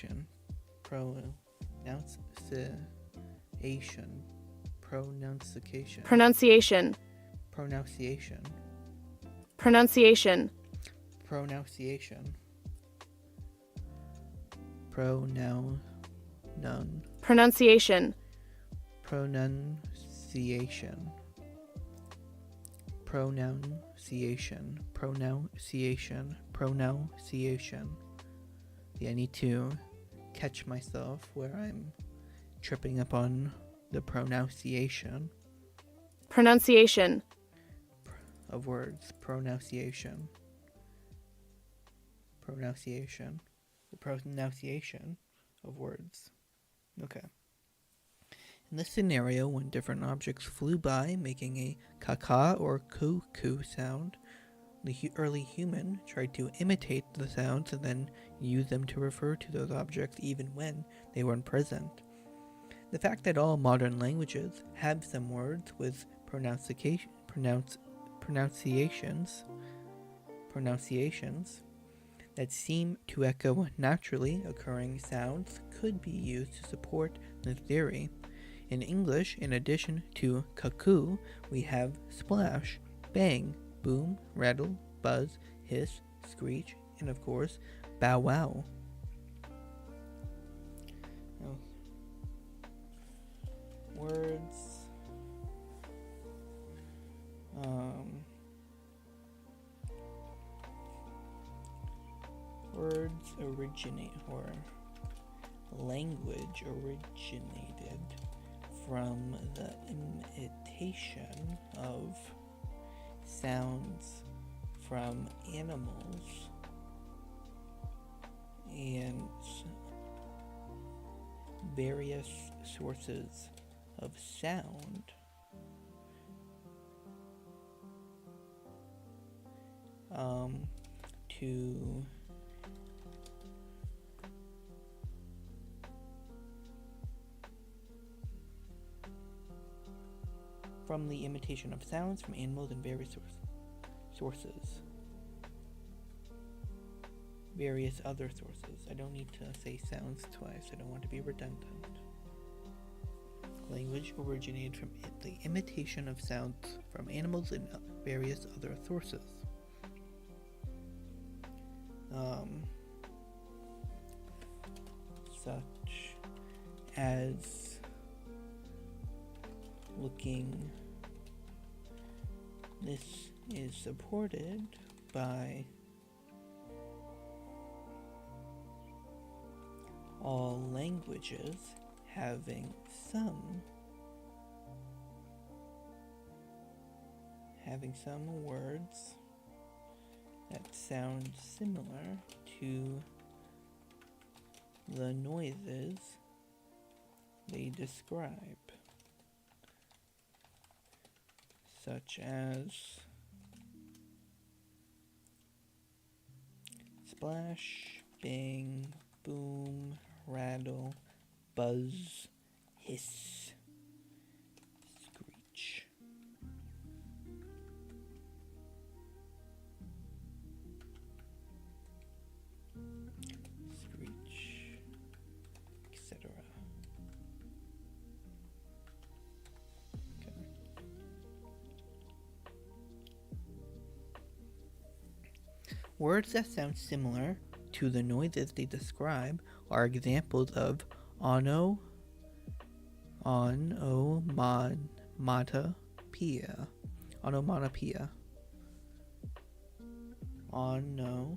Pronunciation. Pronunciation. Pronunciation. Pronunciation. Yeah, I need to catch myself where I'm tripping up on the pronunciation of words. The pronunciation of words. Okay. In this scenario, when different objects flew by, making a caw-caw or cuckoo sound, the early human tried to imitate the sounds and then use them to refer to those objects even when they weren't present. The fact that all modern languages have some words with pronunciations that seem to echo naturally occurring sounds could be used to support the theory. In English, in addition to cuckoo, we have splash, bang, boom, rattle, buzz, hiss, screech, and of course, bow wow. Now, words. Words originate, or language originated from the imitation of sounds from animals and various sources of sound to from the imitation of sounds from animals and various sources. Various other sources. I don't need to say sounds twice. I don't want to be redundant. Language originated from the imitation of sounds from animals and various other sources. Such as looking. This is supported by all languages having some words that sound similar to the noises they describe, such as splash, bang, boom, rattle, buzz, hiss, screech. Screech, etc. Okay. Words that sound similar to the noises they describe are examples of onomatopoeia. Onomatopoeia. Onomatopoeia. Onomatopoeia.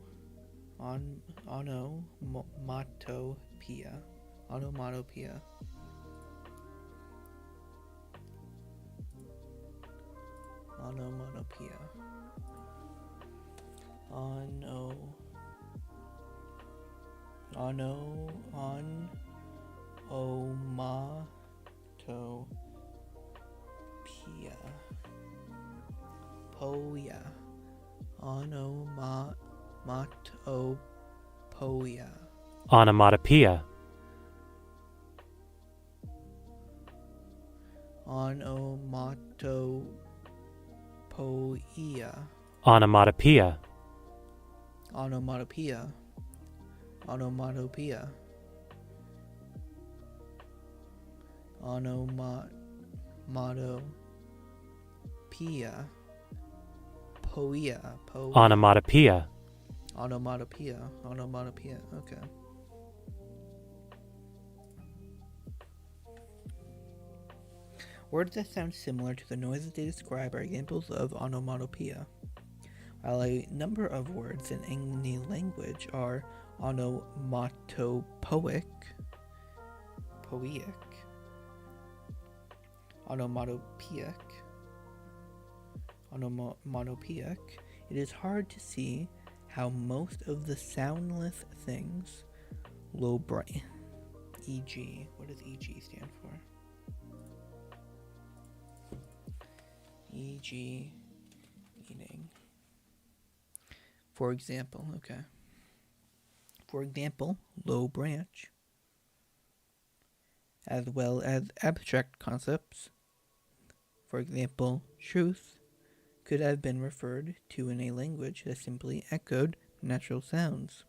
Onomatopoeia. Poia. Onomatopoeia. Onomatopoeia. Onomatopoeia. Onomatopoeia. Onomatopoeia. Onomatopoeia. Onomatopoeia. Poia. Onomatopoeia. Onomatopoeia. Onomatopoeia. Okay. Words that sound similar to the noises they describe are examples of onomatopoeia. While a number of words in any language are onomatopoeic, onomatopoeic, it is hard to see how most of the soundless things, low brain, e.g., what does e.g. stand for? E.g. meaning. For example, okay. For example, low branch, as well as abstract concepts. For example, truth could have been referred to in a language that simply echoed natural sounds.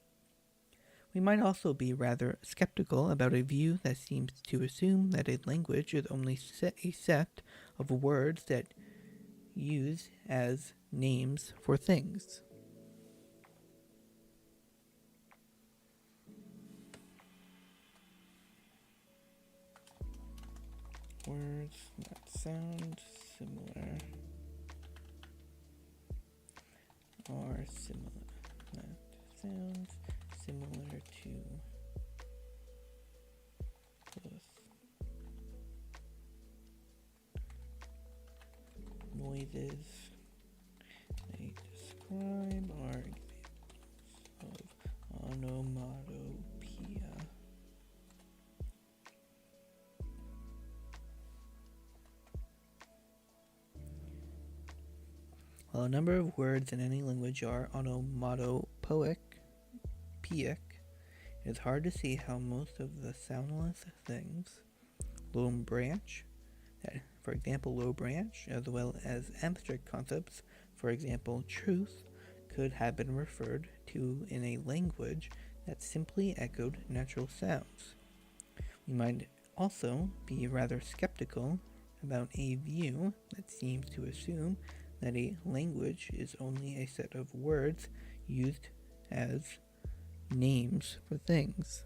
We might also be rather skeptical about a view that seems to assume that a language is only a set of words that use as names for things. Words that sound similar are similar. That sounds similar to both. Noises they describe are examples of onomatopoeia. While a number of words in any language are onomatopoeic, it is hard to see how most of the soundless things, low branch, for example low branch, as well as abstract concepts, for example truth, could have been referred to in a language that simply echoed natural sounds. We might also be rather skeptical about a view that seems to assume that a language is only a set of words used as names for things.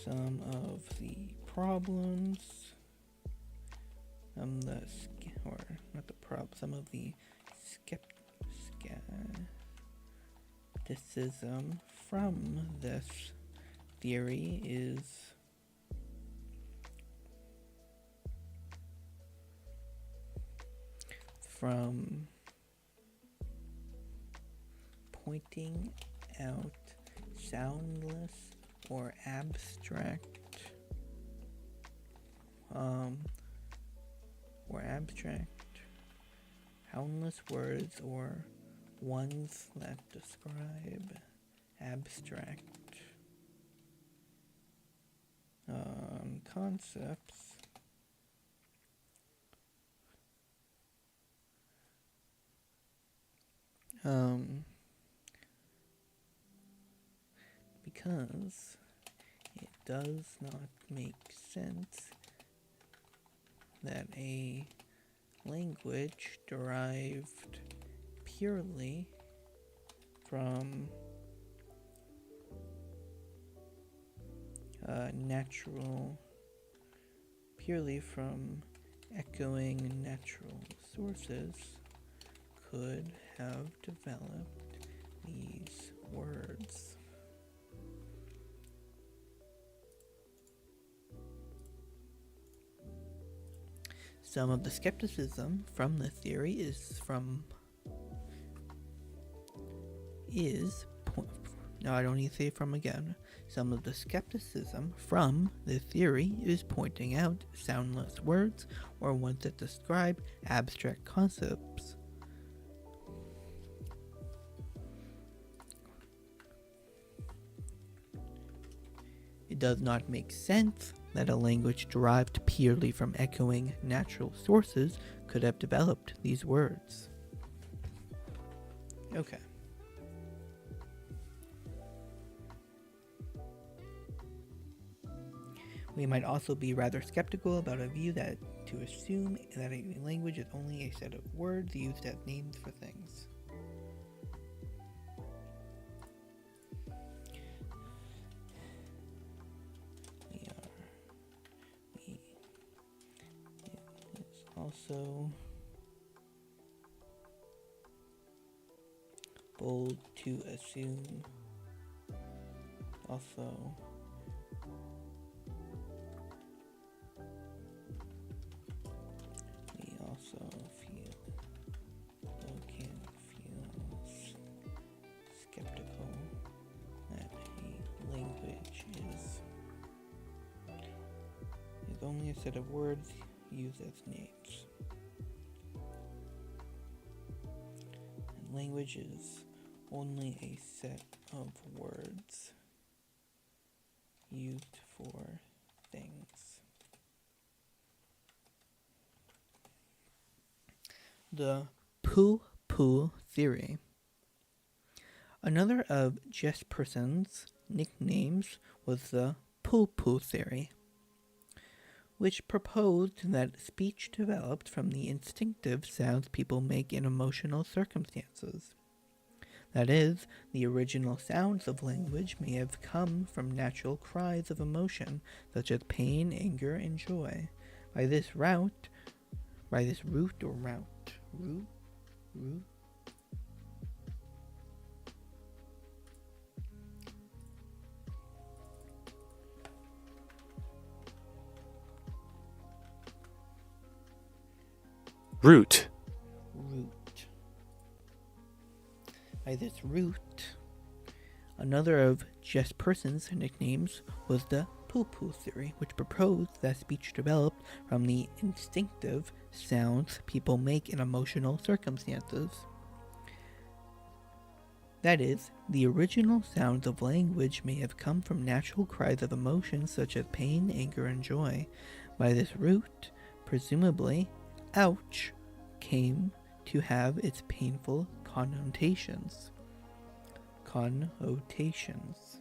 Some of the problems, some of the skepticism from this theory is from pointing out soundless or abstract soundless words or ones that describe abstract concepts because it does not make sense that a language derived purely from echoing natural sources could have developed these words. Some of the skepticism from the theory is no, I don't need to say from again. Some of the skepticism from the theory is pointing out soundless words or ones that describe abstract concepts. It does not make sense that a language derived purely from echoing natural sources could have developed these words. Okay. We might also be rather skeptical about a view that to assume that a language is only a set of words used as names for things. It's also bold to assume feels skeptical that a language is only a set of words used as names. And language is only a set of words used for things. The poo-poo theory. Another of Jesperson's nicknames was the poo-poo theory, which proposed that speech developed from the instinctive sounds people make in emotional circumstances. That is, the original sounds of language may have come from natural cries of emotion, such as pain, anger, and joy. By this root, Root. By this root, another of Jesperson's nicknames was the poo-poo theory, which proposed that speech developed from the instinctive sounds people make in emotional circumstances. That is, the original sounds of language may have come from natural cries of emotion such as pain, anger, and joy. By this root, presumably, ouch came to have its painful connotations. Connotations.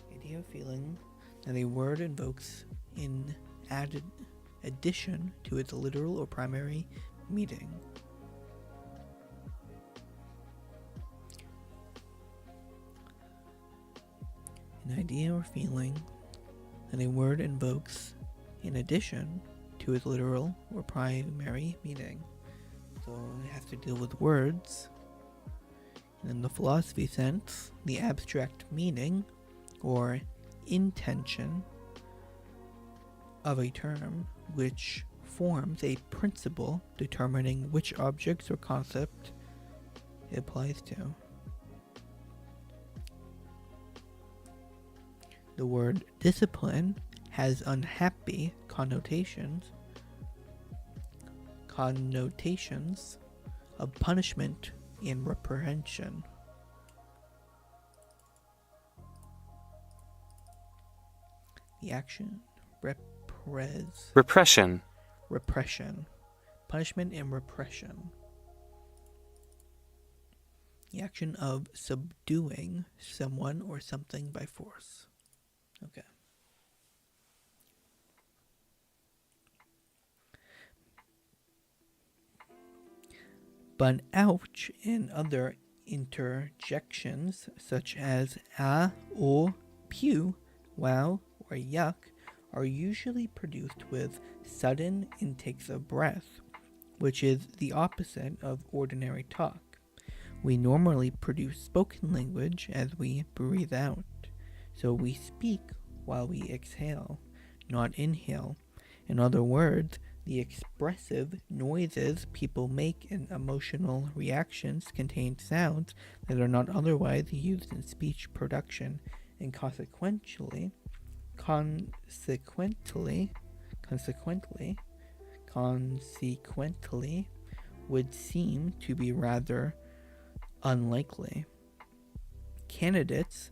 The idea of feeling that a word invokes in addition to its literal or primary meaning. An idea or feeling that a word invokes in addition to its literal or primary meaning. So it has to deal with words. And in the philosophy sense, the abstract meaning or intention of a term which forms a principle determining which objects or concept it applies to. The word discipline has unhappy connotations of punishment and reprehension. The action Repression. Punishment and repression. The action of subduing someone or something by force. Okay. But ouch and other interjections such as or, pew, wow, or yuck are usually produced with sudden intakes of breath, which is the opposite of ordinary talk. We normally produce spoken language as we breathe out. So we speak while we exhale, not inhale. In other words, the expressive noises people make in emotional reactions contain sounds that are not otherwise used in speech production, and consequently would seem to be rather unlikely candidates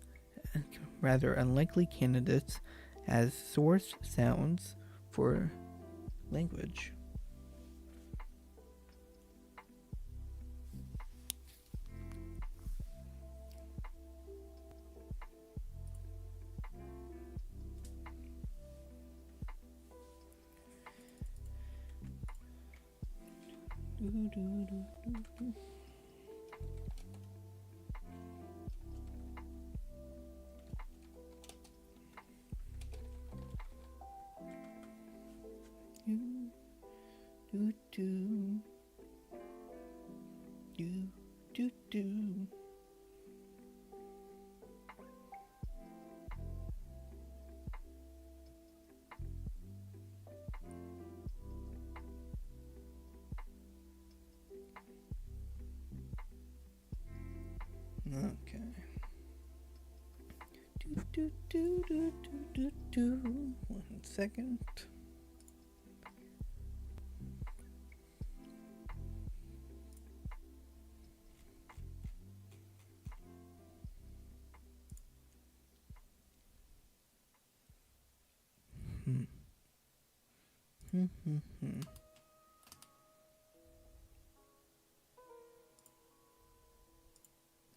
as source sounds for language. Okay. 1 second.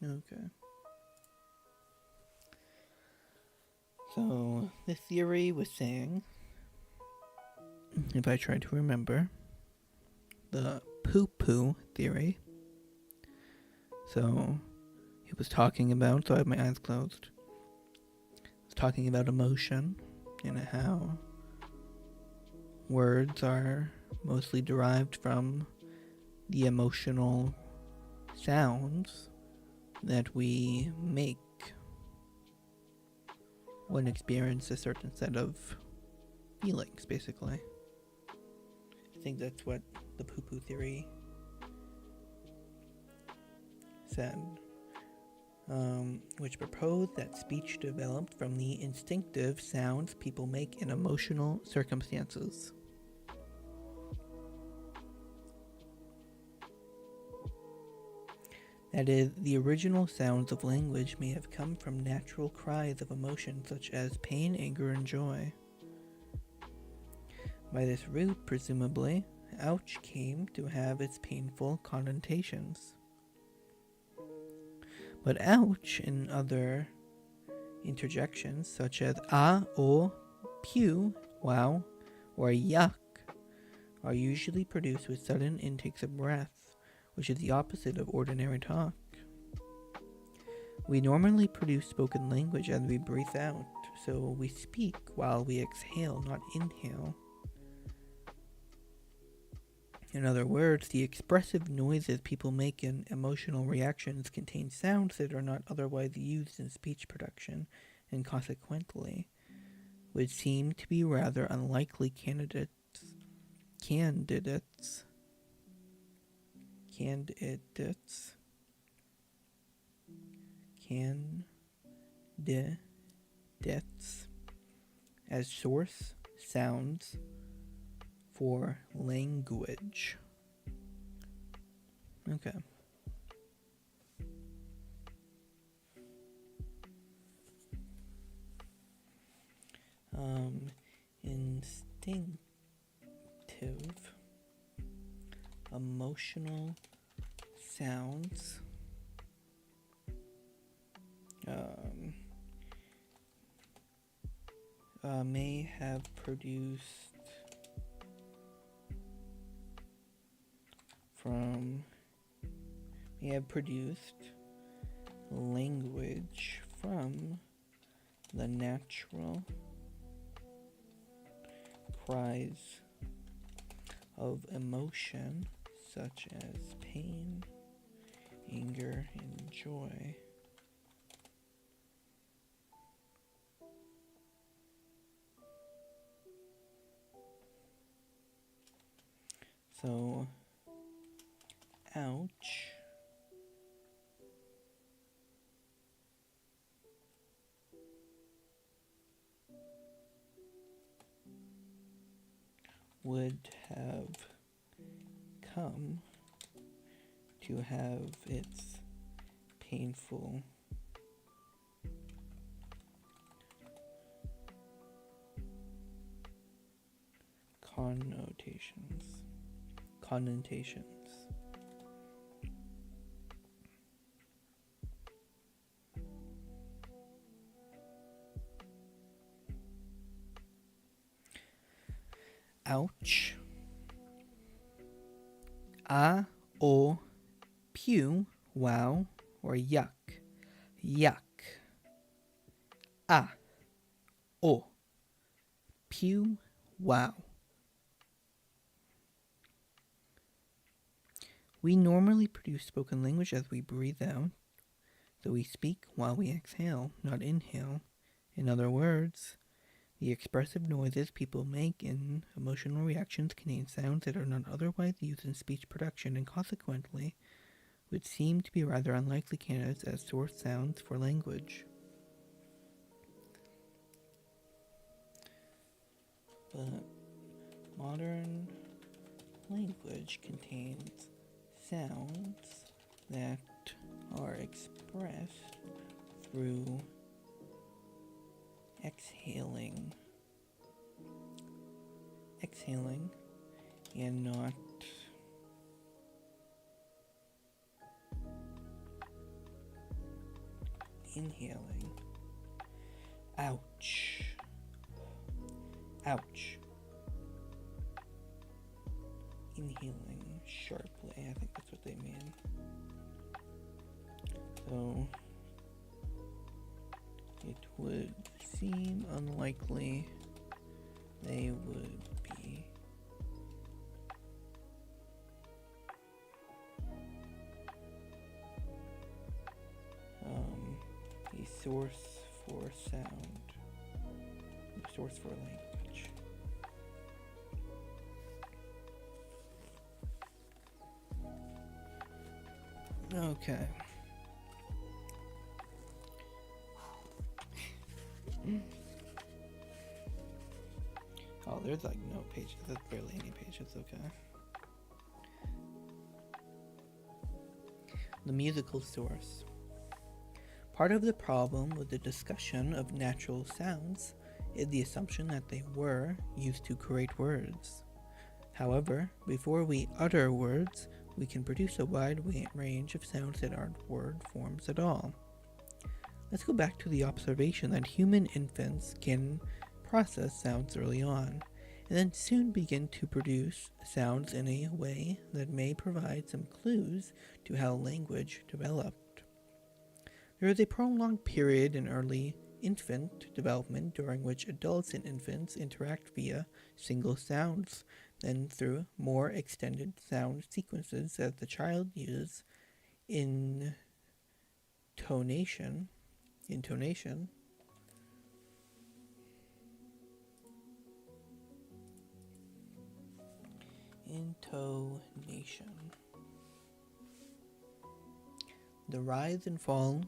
Okay. So, the theory was saying, if I try to remember, the poo-poo theory. So, he was talking about, so I have my eyes closed, was talking about emotion and how words are mostly derived from the emotional sounds that we make when experience a certain set of feelings, basically. I think that's what the poo-poo theory said, which proposed that speech developed from the instinctive sounds people make in emotional circumstances. That is, the original sounds of language may have come from natural cries of emotion such as pain, anger, and joy. By this route, presumably, ouch came to have its painful connotations. But ouch and other interjections such as ah, oh, pew, wow, or yuck are usually produced with sudden intakes of breath, which is the opposite of ordinary talk. We normally produce spoken language as we breathe out, so we speak while we exhale, not inhale. In other words, the expressive noises people make in emotional reactions contain sounds that are not otherwise used in speech production, and consequently would seem to be rather unlikely candidates as source sounds for language. Okay. Instinctive, emotional sounds may have produced language from the natural cries of emotion such as pain, anger, and joy. So, ouch would have come to have its painful connotations. Ouch. Ah, oh, pew, wow, or yuck. Yuck. Ah, oh, pew, wow. We normally produce spoken language as we breathe out, so we speak while we exhale, not inhale. In other words, the expressive noises people make in emotional reactions contain sounds that are not otherwise used in speech production, and consequently would seem to be rather unlikely candidates as source sounds for language. But modern language contains sounds that are expressed through exhaling exhaling and not inhaling. Ouch. Ouch. Inhaling sharply. I think that's what they mean. So it would seem unlikely they would be a source for sound, a source for language. Okay. Oh, there's like no pages. There's barely any pages. Okay. The musical source. Part of the problem with the discussion of natural sounds is the assumption that they were used to create words. However, before we utter words, we can produce a wide range of sounds that aren't word forms at all. Let's go back to the observation that human infants can process sounds early on, and then soon begin to produce sounds in a way that may provide some clues to how language developed. There is a prolonged period in early infant development during which adults and infants interact via single sounds, then through more extended sound sequences as the child uses intonation, the rise and fall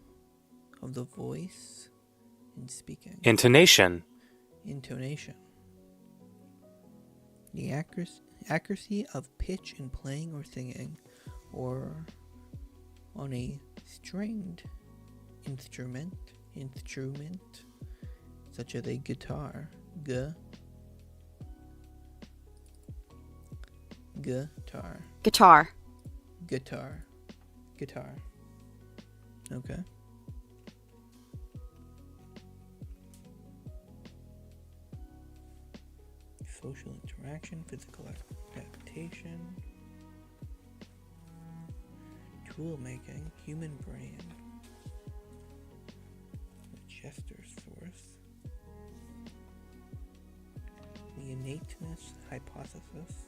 of the voice in speaking. Intonation. The accuracy of pitch in playing or singing, or on a stringed instrument, such as a guitar. Guitar. Okay. Social interaction, physical adaptation, tool making, human brain, the gesture source, the innateness hypothesis,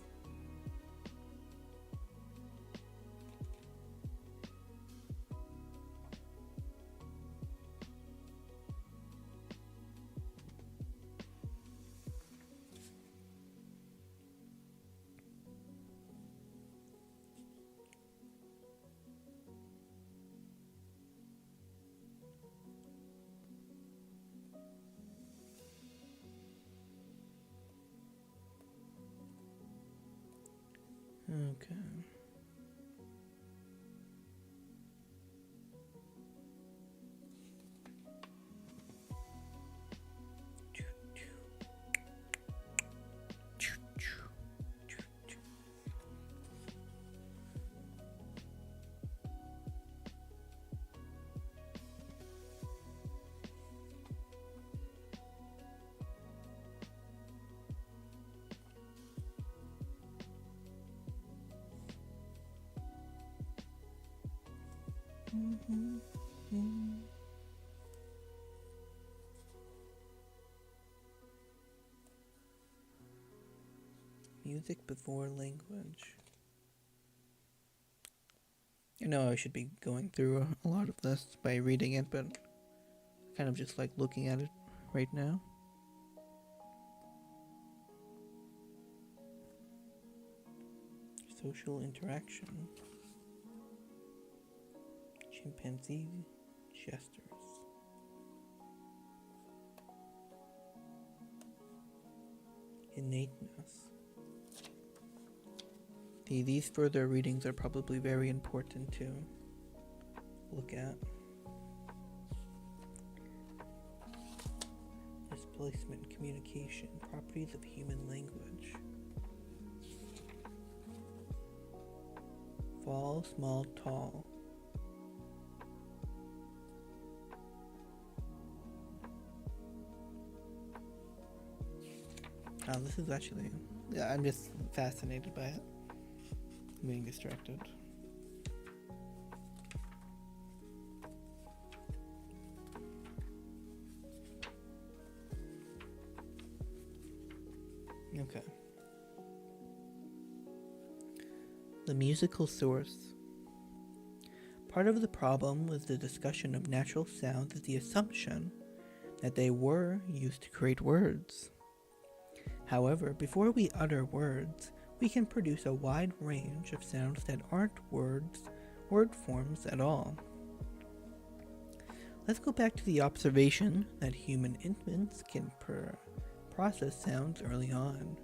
okay. Music before language. I know I should be going through a lot of this by reading it, but kind of just like looking at it right now. Social interaction. Chimpanzee gestures. Innateness. These further readings are probably very important to look at. Displacement, communication, properties of human language. fall, small, tall. Oh, this is actually... Yeah, I'm just fascinated by it. I'm being distracted. Okay. The musical source. Part of the problem with the discussion of natural sounds is the assumption that they were used to create words. However, before we utter words, we can produce a wide range of sounds that aren't word forms at all. Let's go back to the observation that human infants can process sounds early on,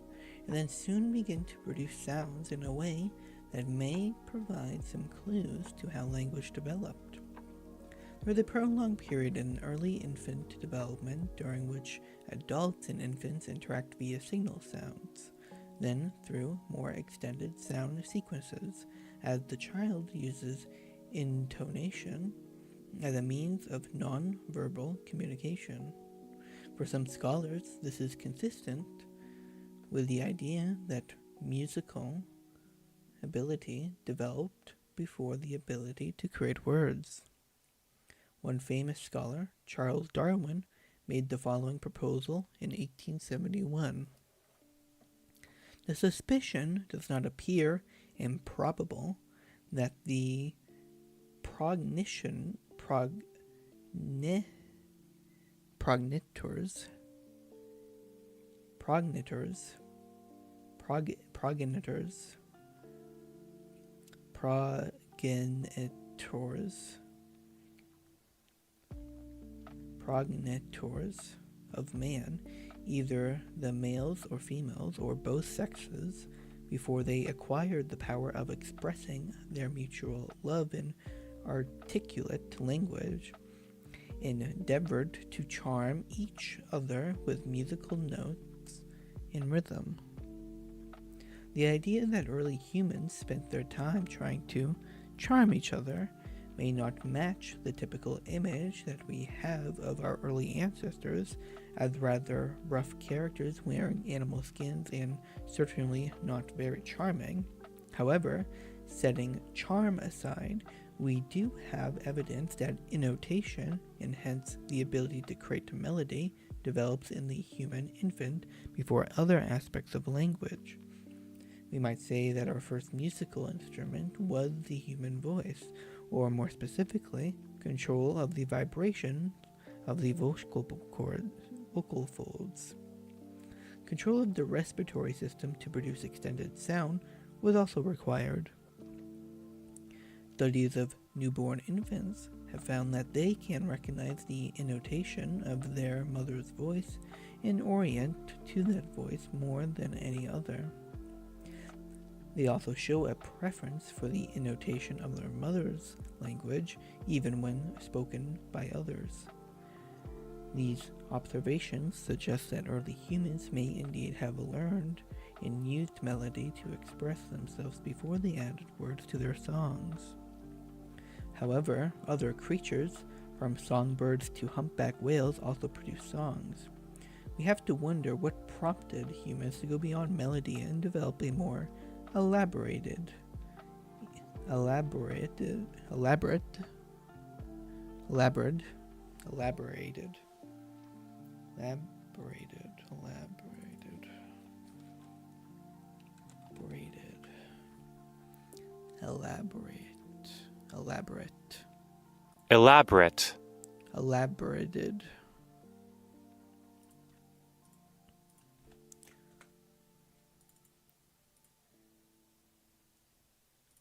and then soon begin to produce sounds in a way that may provide some clues to how language developed. There is a prolonged period in early infant development during which adults and infants interact via signal sounds, then through more extended sound sequences, as the child uses intonation as a means of non-verbal communication. For some scholars, this is consistent with the idea that musical ability developed before the ability to create words. One famous scholar, Charles Darwin, made the following proposal in 1871. The suspicion does not appear improbable that the progenitors of man, either the males or females or both sexes, before they acquired the power of expressing their mutual love in articulate language, endeavored to charm each other with musical notes in rhythm. The idea that early humans spent their time trying to charm each other may not match the typical image that we have of our early ancestors as rather rough characters wearing animal skins and certainly not very charming. However, setting charm aside, we do have evidence that intonation, and hence the ability to create melody, develops in the human infant before other aspects of language. We might say that our first musical instrument was the human voice, or more specifically, control of the vibration of the vocal folds. Control of the respiratory system to produce extended sound was also required. Studies of newborn infants have found that they can recognize the intonation of their mother's voice and orient to that voice more than any other. They also show a preference for the intonation of their mother's language, even when spoken by others. These observations suggest that early humans may indeed have learned and used melody to express themselves before they added words to their songs. However, other creatures, from songbirds to humpback whales, also produce songs. We have to wonder what prompted humans to go beyond melody and develop a more elaborated elaborated Elaborate. Elaborate.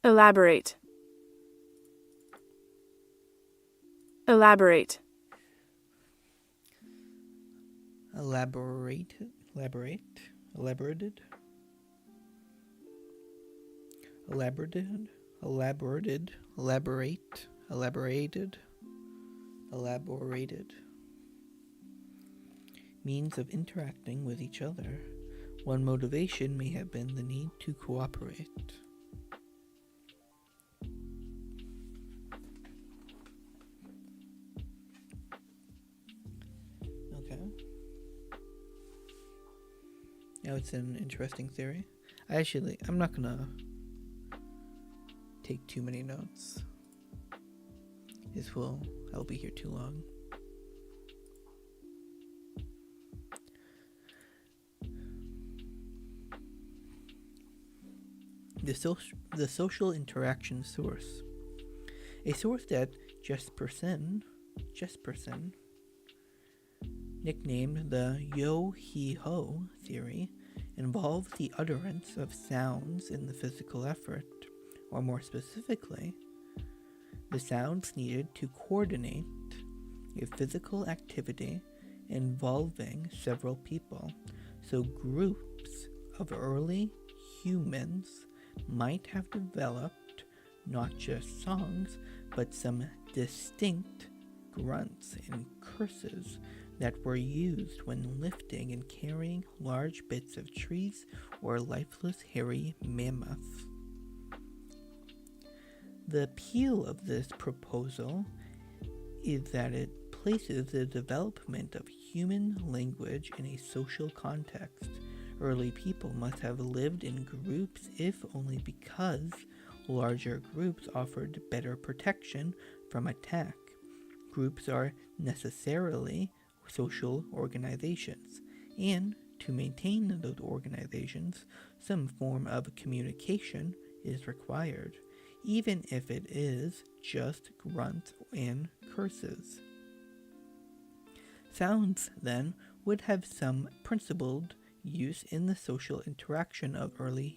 elaborated elaborated elaborated elaborated elaborate elaborated elaborated means of interacting with each other. One motivation may have been the need to cooperate. It's an interesting theory. I'm not gonna take too many notes. I'll be here too long. The social interaction source. A source that Jesperson, nicknamed the yo-he-ho theory, involves the utterance of sounds in the physical effort, or more specifically, the sounds needed to coordinate a physical activity involving several people. So groups of early humans might have developed not just songs, but some distinct grunts and curses that were used when lifting and carrying large bits of trees or lifeless hairy mammoths. The appeal of this proposal is that it places the development of human language in a social context. Early people must have lived in groups, if only because larger groups offered better protection from attack. Groups are necessarily social organizations, and to maintain those organizations, some form of communication is required, even if it is just grunts and curses. Sounds, then, would have some principled use in the social interaction of early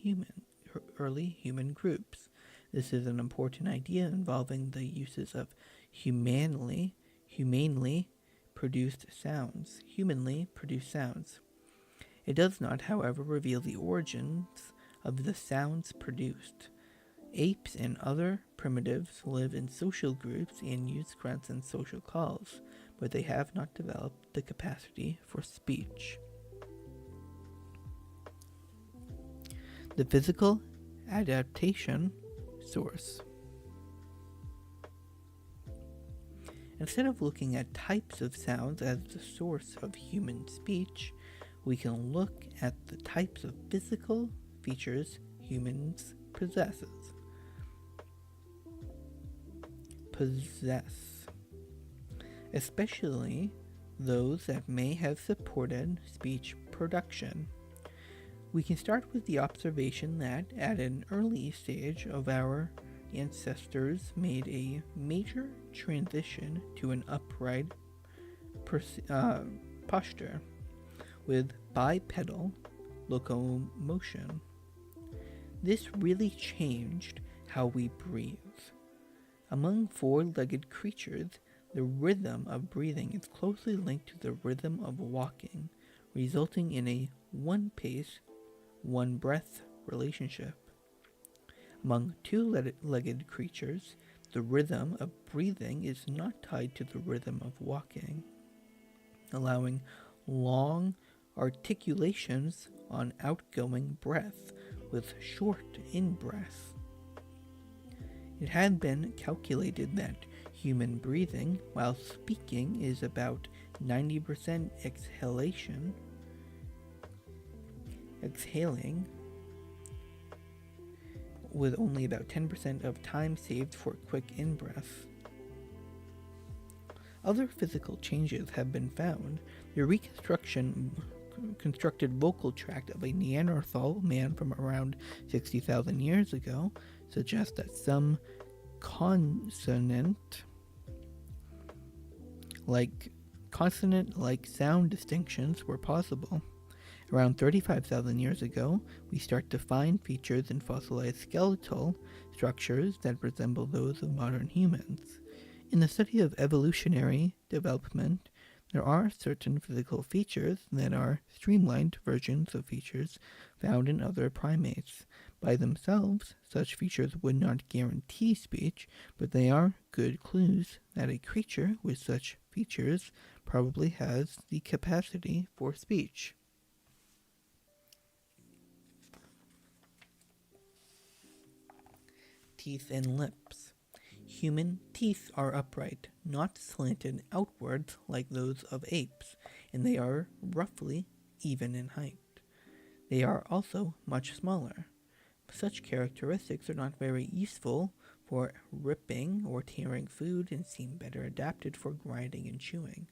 human groups. This is an important idea involving the uses of humanly produced sounds. It does not, however, reveal the origins of the sounds produced. Apes and other primitives live in social groups and use grunts and social calls, but they have not developed the capacity for speech. The physical adaptation source. Instead of looking at types of sounds as the source of human speech, we can look at the types of physical features humans possess, especially those that may have supported speech production. We can start with the observation that at an early stage of our ancestors made a major transition to an upright posture with bipedal locomotion. This really changed how we breathe. Among four-legged creatures, the rhythm of breathing is closely linked to the rhythm of walking, resulting in a one-pace, one-breath relationship. Among two-legged creatures, the rhythm of breathing is not tied to the rhythm of walking, allowing long articulations on outgoing breath with short in-breath. It had been calculated that human breathing while speaking is about 90% exhaling, with only about 10% of time saved for quick in-breath. Other physical changes have been found. The reconstructed vocal tract of a Neanderthal man from around 60,000 years ago suggests that some consonant-like sound distinctions were possible. Around 35,000 years ago, we start to find features in fossilized skeletal structures that resemble those of modern humans. In the study of evolutionary development, there are certain physical features that are streamlined versions of features found in other primates. By themselves, such features would not guarantee speech, but they are good clues that a creature with such features probably has the capacity for speech. Teeth and lips. Human teeth are upright, not slanted outwards like those of apes, and they are roughly even in height. They are also much smaller. Such characteristics are not very useful for ripping or tearing food and seem better adapted for grinding and chewing.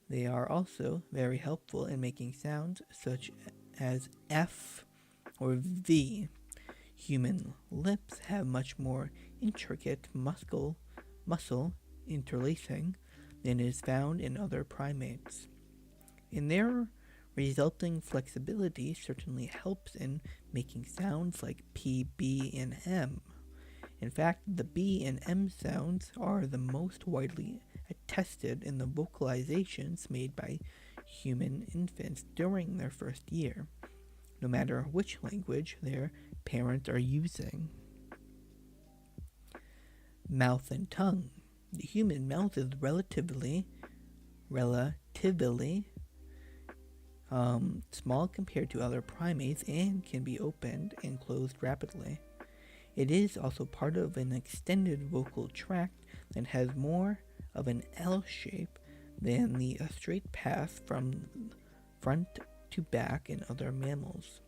They are also very helpful in making sounds such as F or V. Human lips have much more intricate muscle interlacing than is found in other primates. And their resulting flexibility certainly helps in making sounds like P, B, and M. In fact, the B and M sounds are the most widely attested in the vocalizations made by human infants during their first year, no matter which language their parents are using. Mouth and tongue. The human mouth is relatively small compared to other primates and can be opened and closed rapidly. It is also part of an extended vocal tract that has more of an L shape than the straight path from front to back in other mammals.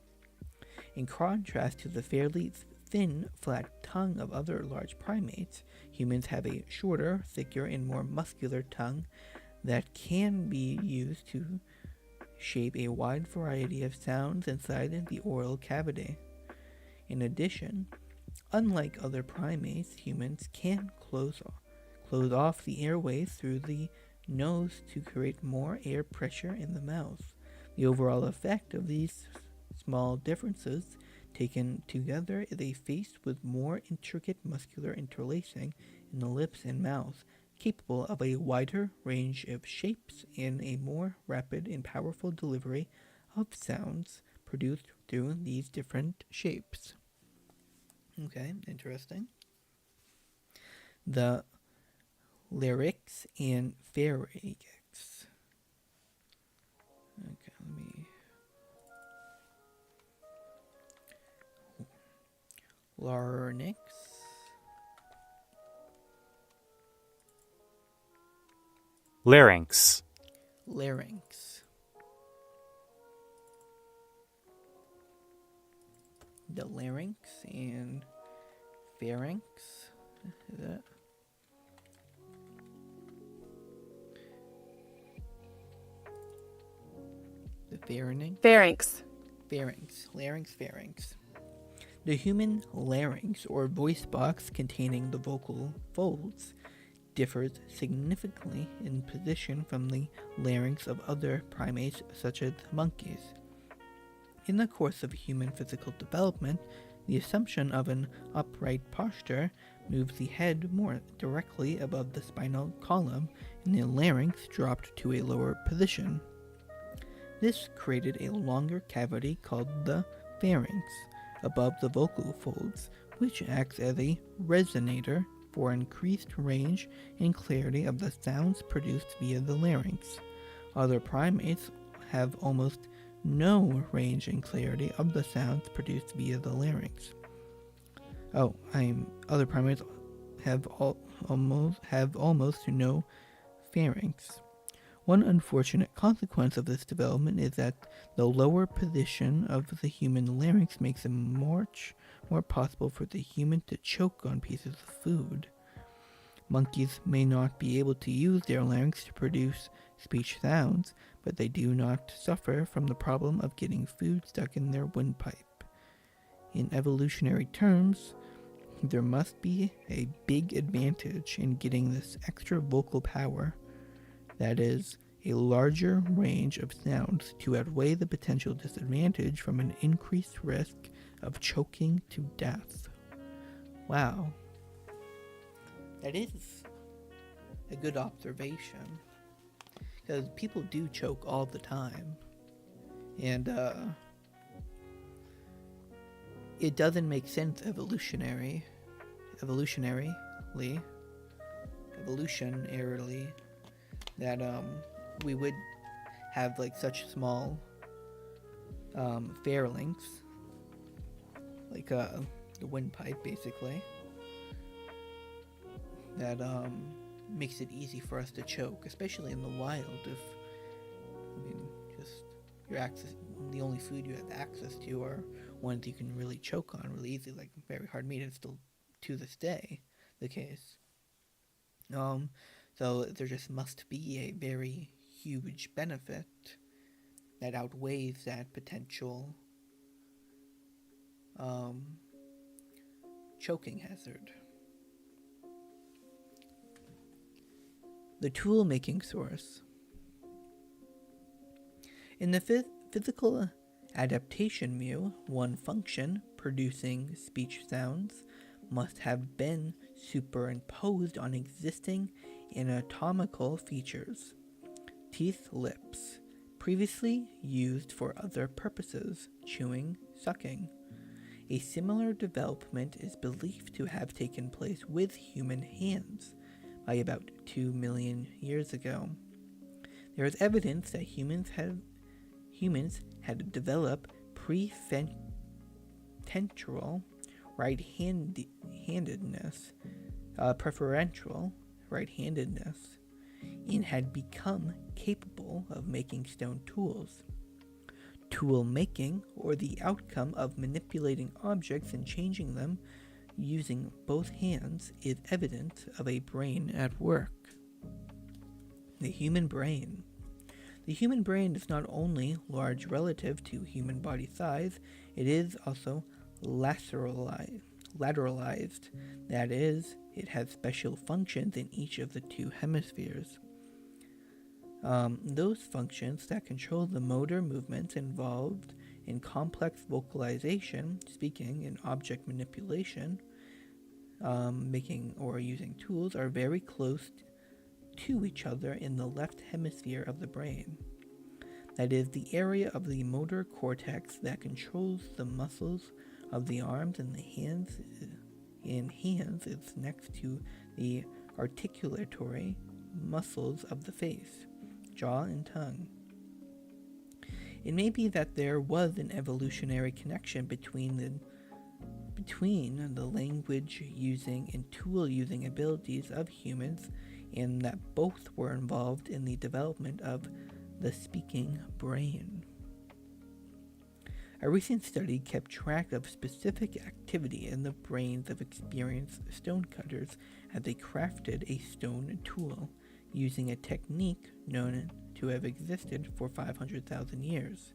In contrast to the fairly thin, flat tongue of other large primates, humans have a shorter, thicker, and more muscular tongue that can be used to shape a wide variety of sounds inside the oral cavity. In addition, unlike other primates, humans can close off the airways through the nose to create more air pressure in the mouth. The overall effect of these small differences taken together is a face with more intricate muscular interlacing in the lips and mouth, capable of a wider range of shapes and a more rapid and powerful delivery of sounds produced through these different shapes. Okay, interesting. The larynx and pharynx. Okay, let me. Larynx. Larynx. Larynx. The larynx and pharynx. Is that? The pharynx? Pharynx. Pharynx. Larynx, pharynx. The human larynx, or voice box containing the vocal folds, differs significantly in position from the larynx of other primates such as monkeys. In the course of human physical development, the assumption of an upright posture moves the head more directly above the spinal column, and the larynx dropped to a lower position. This created a longer cavity called the pharynx above the vocal folds, which acts as a resonator for increased range and clarity of the sounds produced via the larynx. Other primates have almost no range and clarity of the sounds produced via the larynx. Other primates have almost no pharynx. One unfortunate consequence of this development is that the lower position of the human larynx makes it much more possible for the human to choke on pieces of food. Monkeys may not be able to use their larynx to produce speech sounds, but they do not suffer from the problem of getting food stuck in their windpipe. In evolutionary terms, there must be a big advantage in getting this extra vocal power, that is, a larger range of sounds, to outweigh the potential disadvantage from an increased risk of choking to death. Wow. That is a good observation, because people do choke all the time, and it doesn't make sense evolutionarily, that we would have like such small pharynx, like the windpipe basically, that makes it easy for us to choke, especially in the wild. Just the only food you have access to are ones you can really choke on really easily, like very hard meat. It's still to this day the case. So there just must be a very huge benefit that outweighs that potential choking hazard. The tool making source. In the physical adaptation view, one function, producing speech sounds, must have been superimposed on existing anatomical features. Teeth, lips, previously used for other purposes, chewing, sucking. A similar development is believed to have taken place with human hands by about 2 million years ago. There is evidence that humans had developed preferential right-handedness, preferential right-handedness, and had become capable of making stone tools. Tool making, or the outcome of manipulating objects and changing them using both hands, is evidence of a brain at work. The human brain. The human brain is not only large relative to human body size, it is also lateralized. That is, it has special functions in each of the two hemispheres. Those functions that control the motor movements involved in complex vocalization, speaking, and object manipulation, making or using tools, are very close to each other in the left hemisphere of the brain. That is, the area of the motor cortex that controls the muscles of the arms and the hands is next to the articulatory muscles of the face, jaw, and tongue. It may be that there was an evolutionary connection between the language using and tool using abilities of humans, and that both were involved in the development of the speaking brain. A recent study kept track of specific activity in the brains of experienced stonecutters as they crafted a stone tool using a technique known to have existed for 500,000 years.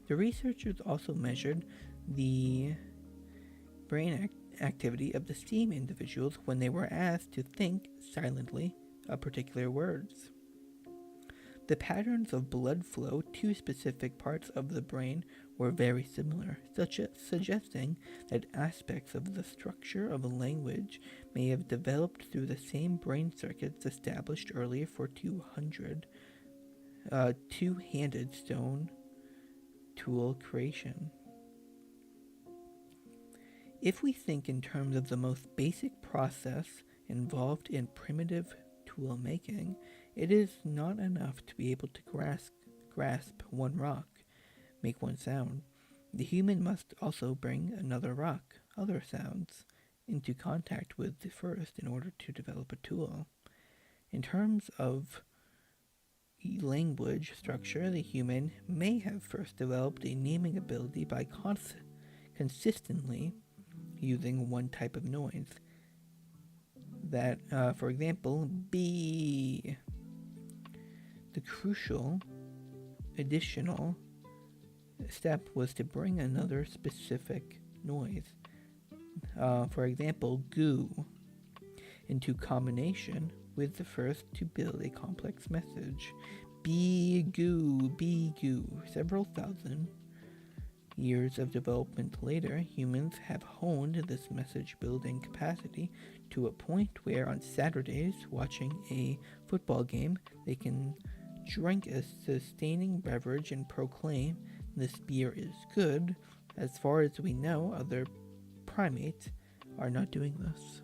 The researchers also measured the brain activity of the same individuals when they were asked to think silently of particular words. The patterns of blood flow to specific parts of the brain were very similar, suggesting that aspects of the structure of a language may have developed through the same brain circuits established earlier for two-handed stone tool creation. If we think in terms of the most basic process involved in primitive tool making, it is not enough to be able to grasp one rock, make one sound. The human must also bring another rock, other sounds, into contact with the first in order to develop a tool. In terms of language structure, the human may have first developed a naming ability by consistently using one type of noise. That, for example, B. The crucial additional step was to bring another specific noise, for example, goo, into combination with the first to build a complex message. Be goo. Several thousand years of development later, humans have honed this message building capacity to a point where on Saturdays, watching a football game, they can drink a sustaining beverage and proclaim, "This beer is good." As far as we know, other primates are not doing this.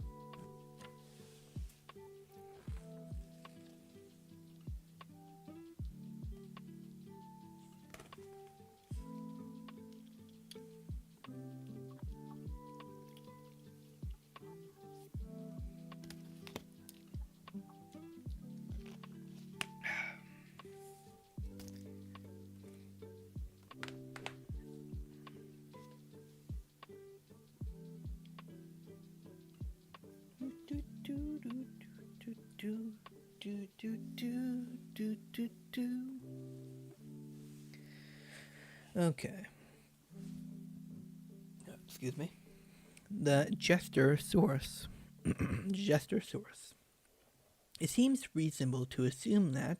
Okay. Excuse me. The gesture source. Gesture source. It seems reasonable to assume that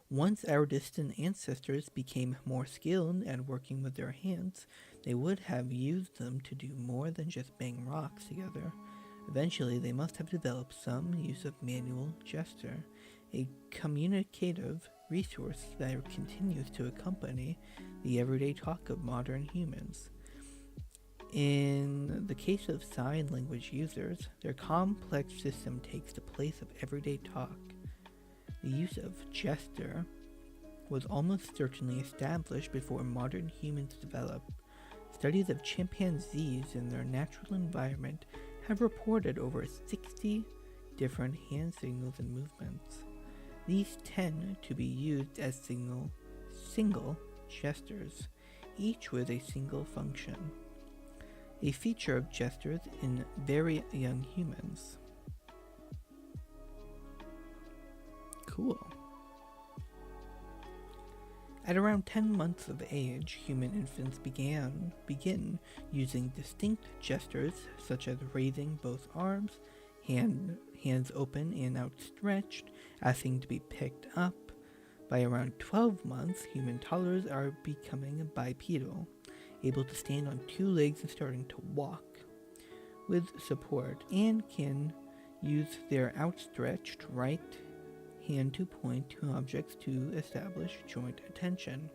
once our distant ancestors became more skilled at working with their hands, they would have used them to do more than just bang rocks together. Eventually, they must have developed some use of manual gesture, a communicative resource that continues to accompany the everyday talk of modern humans. In the case of sign language users, their complex system takes the place of everyday talk. The use of gesture was almost certainly established before modern humans developed. Studies of chimpanzees in their natural environment have reported over 60 different hand signals and movements. These tend to be used as single gestures, each with a single function, a feature of gestures in very young humans. Cool. At around 10 months of age, human infants begin using distinct gestures such as raising both arms, hands open and outstretched, asking to be picked up. By around 12 months, human toddlers are becoming bipedal, able to stand on two legs and starting to walk with support, and can use their outstretched right hand to point to objects to establish joint attention.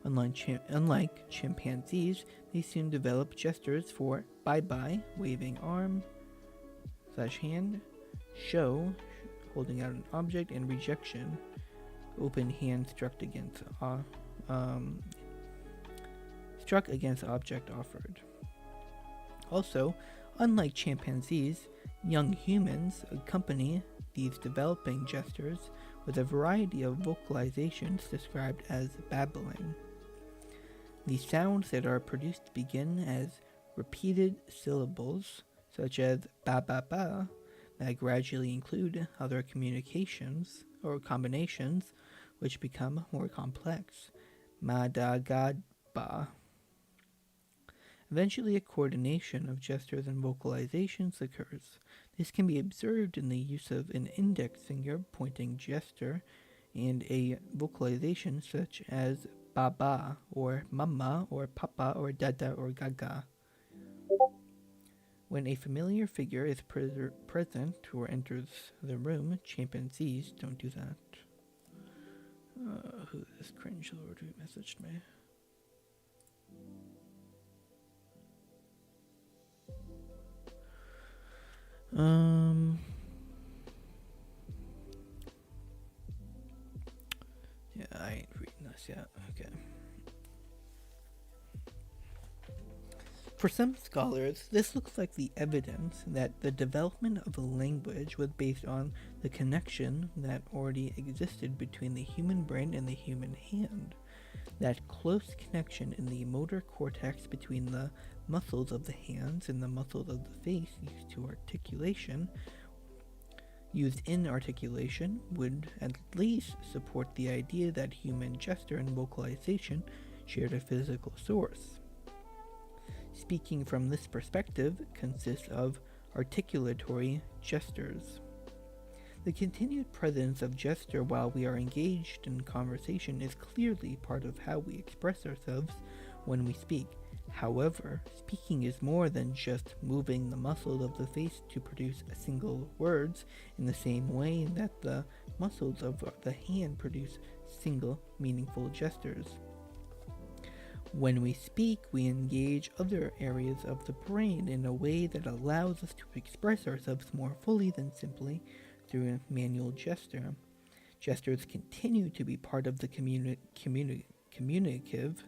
Unlike chimpanzees, they soon develop gestures for bye-bye, waving arm / hand, show, holding out an object, and rejection, open hand struck against object offered. Also, unlike chimpanzees, young humans accompany these developing gestures with a variety of vocalizations described as babbling. The sounds that are produced begin as repeated syllables, such as ba ba ba, that gradually include other communications or combinations which become more complex. Ma da ga ba. Eventually, a coordination of gestures and vocalizations occurs. This can be observed in the use of an index finger pointing gesture and a vocalization such as baba or mama or papa or dada or gaga. When a familiar figure is present or enters the room, chimpanzees don't do that. Who is cringe lord who messaged me? Yeah, I ain't reading this yet. Okay. For some scholars, this looks like the evidence that the development of a language was based on the connection that already existed between the human brain and the human hand. That close connection in the motor cortex between the muscles of the hands and the muscles of the face used in articulation would at least support the idea that human gesture and vocalization shared a physical source. Speaking from this perspective consists of articulatory gestures. The continued presence of gesture while we are engaged in conversation is clearly part of how we express ourselves when we speak. However, speaking is more than just moving the muscles of the face to produce single words in the same way that the muscles of the hand produce single meaningful gestures. When we speak, we engage other areas of the brain in a way that allows us to express ourselves more fully than simply through a manual gesture. Gestures continue to be part of the communicative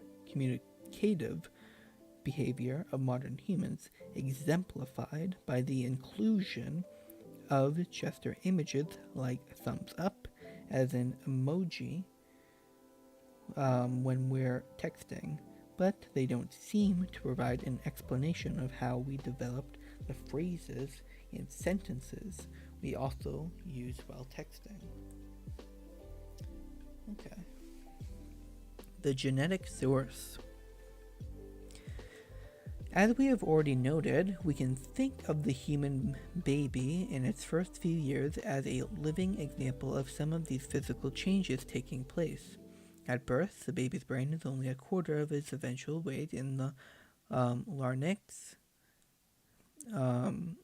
behavior of modern humans, exemplified by the inclusion of gesture images like thumbs up as an emoji when we're texting, but they don't seem to provide an explanation of how we developed the phrases and sentences we also use while texting. Okay. The genetic source. As we have already noted, we can think of the human baby in its first few years as a living example of some of these physical changes taking place. At birth, the baby's brain is only a quarter of its eventual weight, and the larynx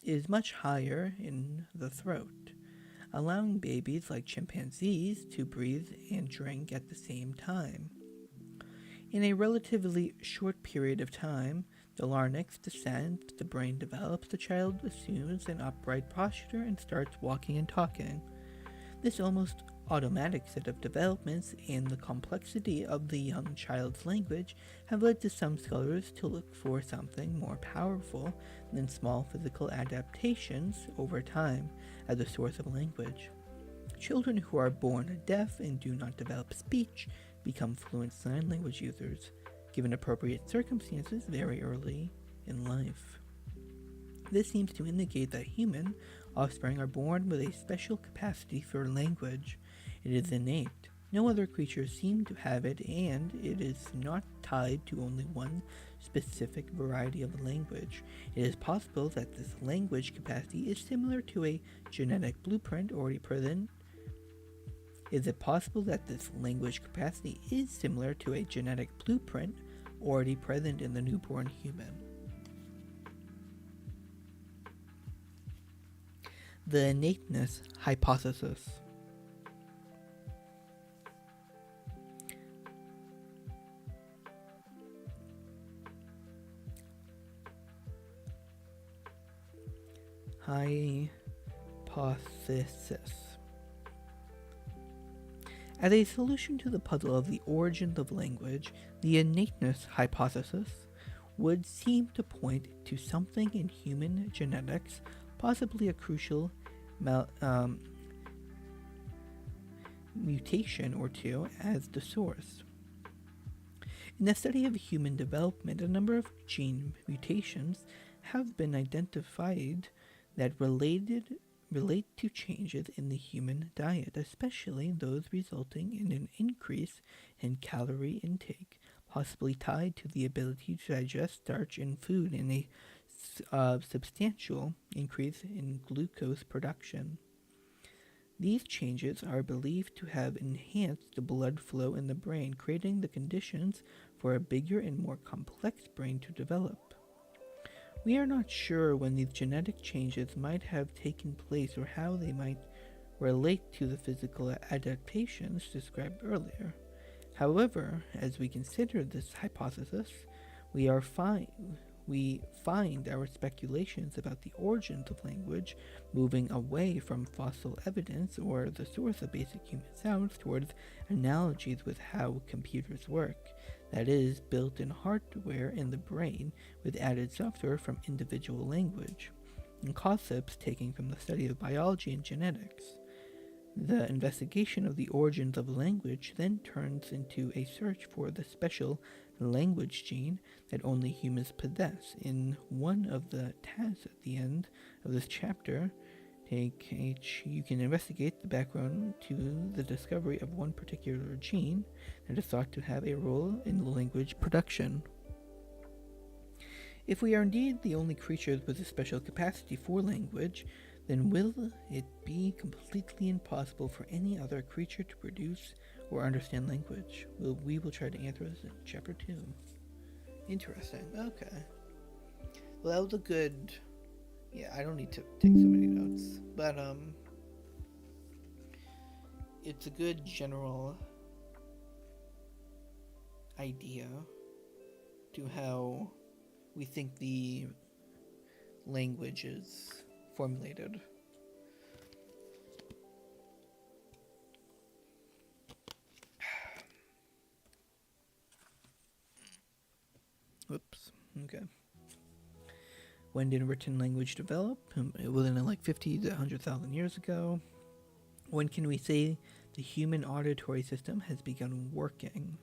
is much higher in the throat, allowing babies like chimpanzees to breathe and drink at the same time. In a relatively short period of time, the larynx descends, the brain develops, the child assumes an upright posture and starts walking and talking. This almost automatic set of developments and the complexity of the young child's language have led to some scholars to look for something more powerful than small physical adaptations over time as a source of language. Children who are born deaf and do not develop speech become fluent sign language users, given appropriate circumstances very early in life. This seems to indicate that human offspring are born with a special capacity for language. It is innate. No other creatures seem to have it, and it is not tied to only one specific variety of language. It is possible that this language capacity is similar to a genetic blueprint already present. Is it possible that this language capacity is similar to a genetic blueprint already present in the newborn human? The innateness hypothesis. Hypothesis. As a solution to the puzzle of the origins of language, the innateness hypothesis would seem to point to something in human genetics, possibly a crucial mutation or two, as the source. In the study of human development, a number of gene mutations have been identified that relate to changes in the human diet, especially those resulting in an increase in calorie intake, possibly tied to the ability to digest starch in food and a substantial increase in glucose production. These changes are believed to have enhanced the blood flow in the brain, creating the conditions for a bigger and more complex brain to develop. We are not sure when these genetic changes might have taken place or how they might relate to the physical adaptations described earlier. However, as we consider this hypothesis, we find our speculations about the origins of language moving away from fossil evidence or the source of basic human sounds towards analogies with how computers work, that is, built in hardware in the brain with added software from individual language, and concepts taken from the study of biology and genetics. The investigation of the origins of language then turns into a search for the special language gene that only humans possess. In one of the tasks at the end of this chapter, you can investigate the background to the discovery of one particular gene that is thought to have a role in language production. If we are indeed the only creatures with a special capacity for language, then will it be completely impossible for any other creature to produce or understand language? We will try to answer this in chapter 2. Interesting. Okay. Well, that was a good... Yeah, I don't need to take so many notes. But, it's a good general idea to how we think the language is formulated. Whoops. Okay. When did written language develop? Within like 50 to 100,000 years ago. When can we say the human auditory system has begun working?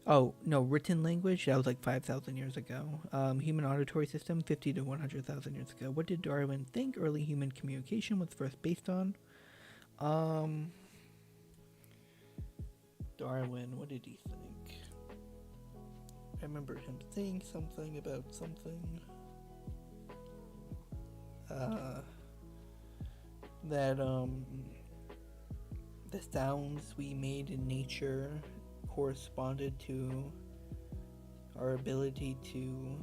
Oh, no, written language, that was like 5,000 years ago. Human auditory system, 50 to 100,000 years ago. What did Darwin think early human communication was first based on? Darwin, what did he think? remember him saying something about something. That the sounds we made in nature corresponded to our ability to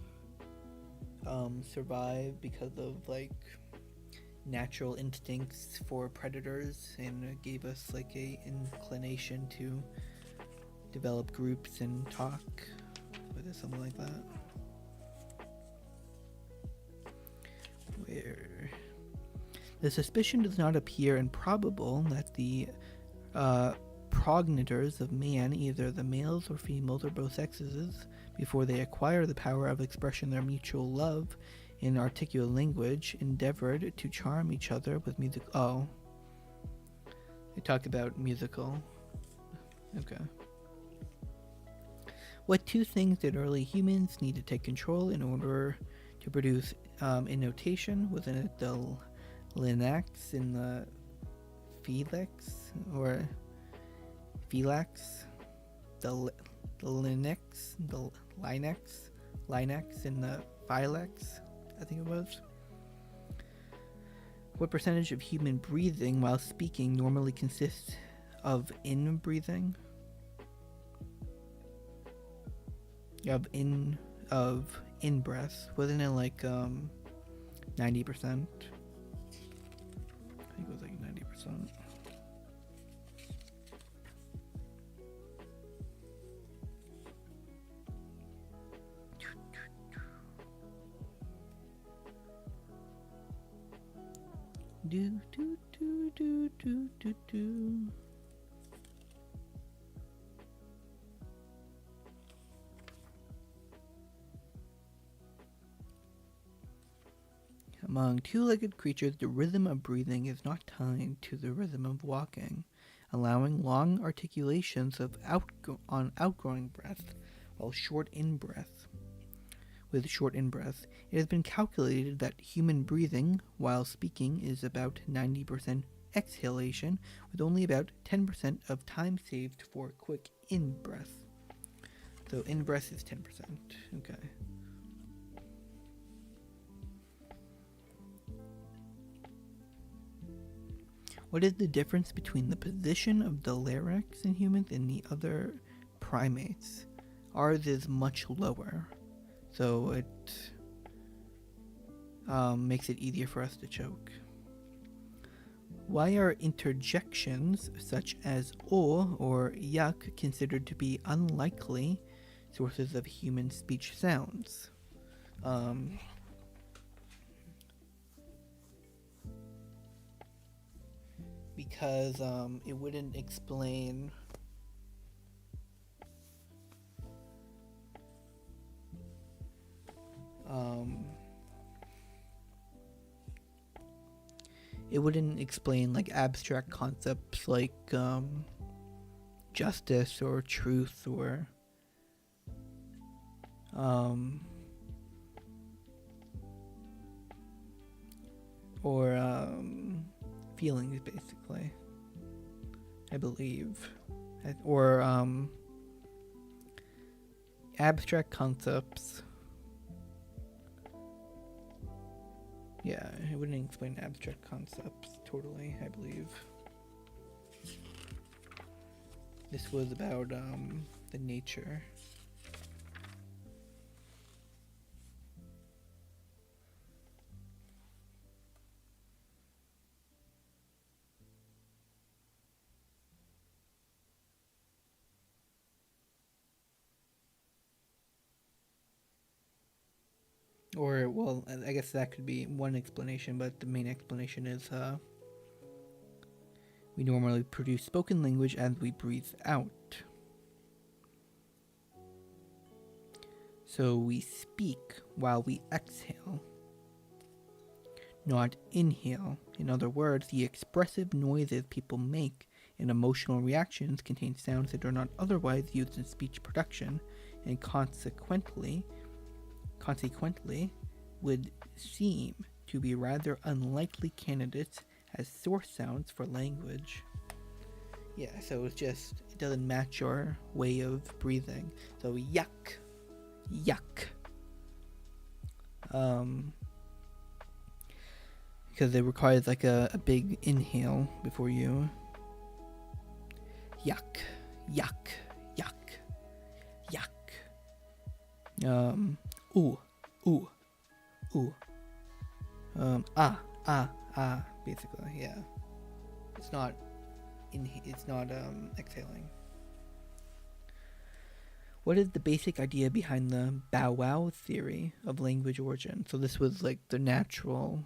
survive because of like natural instincts for predators, and it gave us like a inclination to develop groups and talk, whether something like that. Where the suspicion does not appear improbable that the progenitors of man, either the males or females or both sexes, before they acquire the power of expression their mutual love in articulate language, endeavored to charm each other with music. Oh, they talk about musical. Okay. What two things did early humans need to take control in order to produce innotation within it? The Linux and the Felix, or Felix, the Linux, the Linux and the Philex, I think it was. What percentage of human breathing while speaking normally consists of in-breathing? Of in-breath. Wasn't it like 90%? I think it was like 90%. Do do do do do do do. Among two-legged creatures, the rhythm of breathing is not tied to the rhythm of walking, allowing long articulations of outgoing breath, while short in-breath. With short in-breath, it has been calculated that human breathing while speaking is about 90% exhalation, with only about 10% of time saved for quick in-breath. So in-breath is 10%. Okay. What is the difference between the position of the larynx in humans and the other primates? Ours is much lower, so it makes it easier for us to choke. Why are interjections such as "oh" or "yuck" considered to be unlikely sources of human speech sounds? Because it wouldn't explain like abstract concepts like justice or truth or feelings, basically, I believe, or abstract concepts. Yeah, it wouldn't explain abstract concepts totally, I believe. This was about the nature. Or, well, I guess that could be one explanation, but the main explanation is we normally produce spoken language as we breathe out. So we speak while we exhale, not inhale. In other words, the expressive noises people make and emotional reactions contain sounds that are not otherwise used in speech production, and consequently would seem to be rather unlikely candidates as source sounds for language. Yeah, so it doesn't match your way of breathing. So yuck yuck. Because it requires like a big inhale before you. Yuck, yuck, yuck, yuck. Ooh, ooh, ooh. Basically, yeah. It's not exhaling. What is the basic idea behind the bow wow theory of language origin? So this was like the natural,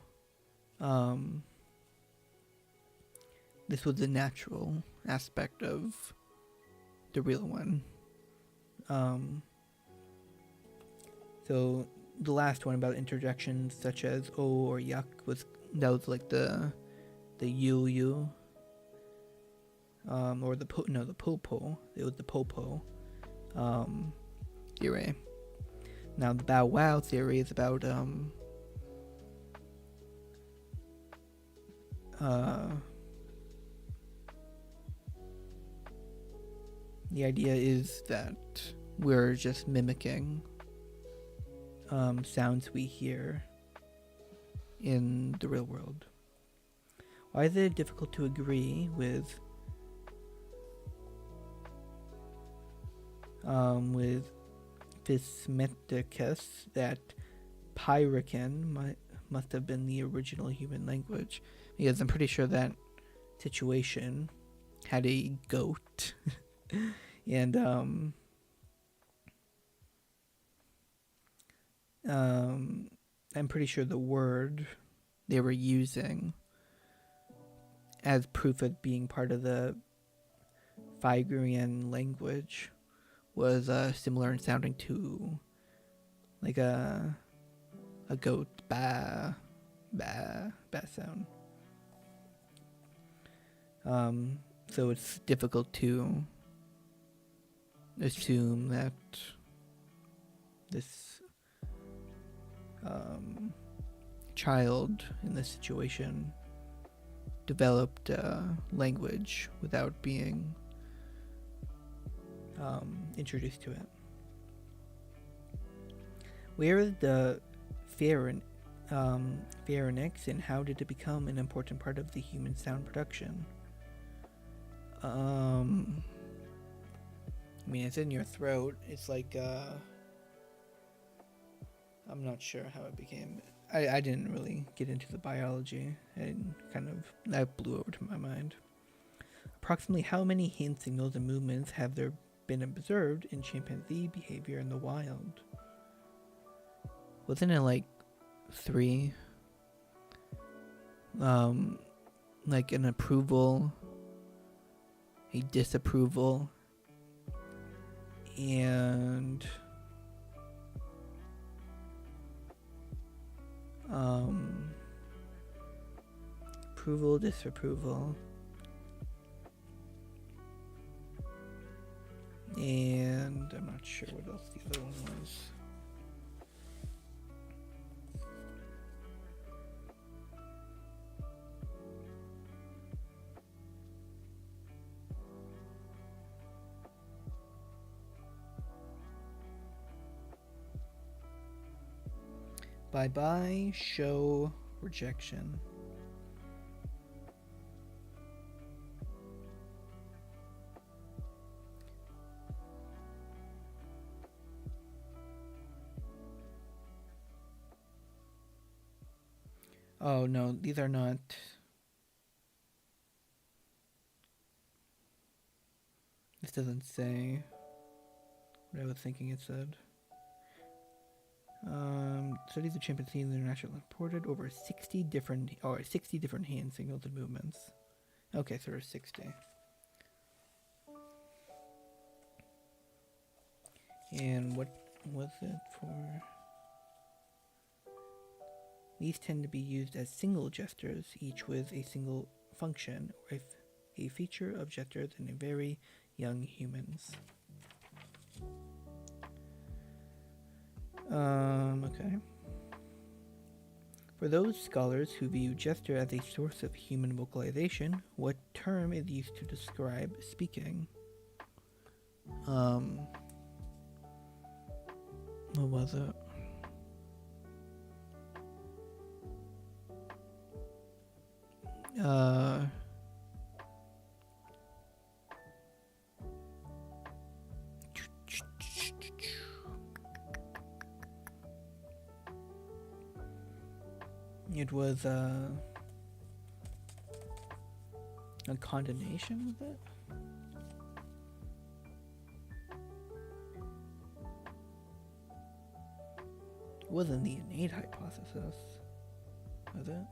this was the natural aspect of the real one. So the last one about interjections such as oh or yuck was like the you, or the popo. It was the popo theory. Now the bow wow theory is about the idea is that we're just mimicking sounds we hear in the real world. Why is it difficult to agree with Thismeticus that Pyrrhicon must have been the original human language? Because I'm pretty sure that situation had a goat and I'm pretty sure the word they were using as proof of being part of the Phrygian language was similar in sounding to like a goat ba sound. So it's difficult to assume that this child in this situation developed language without being introduced to it. Where is the pharynx and how did it become an important part of the human sound production? I mean, it's in your throat. It's like, I'm not sure how it became. I didn't really get into the biology. That blew over to my mind. Approximately how many hand signals and movements have there been observed in chimpanzee behavior in the wild? Wasn't it like 3? Like an approval, a disapproval, and approval, disapproval, and I'm not sure what else the other one was. Bye-bye, show, rejection. Oh no, these are not. This doesn't say what I was thinking it said. Studies of chimpanzees internationally reported over 60 different hand signals and movements. Okay, so there's 60. And what was it for? These tend to be used as single gestures, each with a single function, or a feature of gestures in very young humans. Okay. For those scholars who view gesture as a source of human vocalization, what term is used to describe speaking? What was it? It was a condemnation of it. It wasn't the innate hypothesis, was it?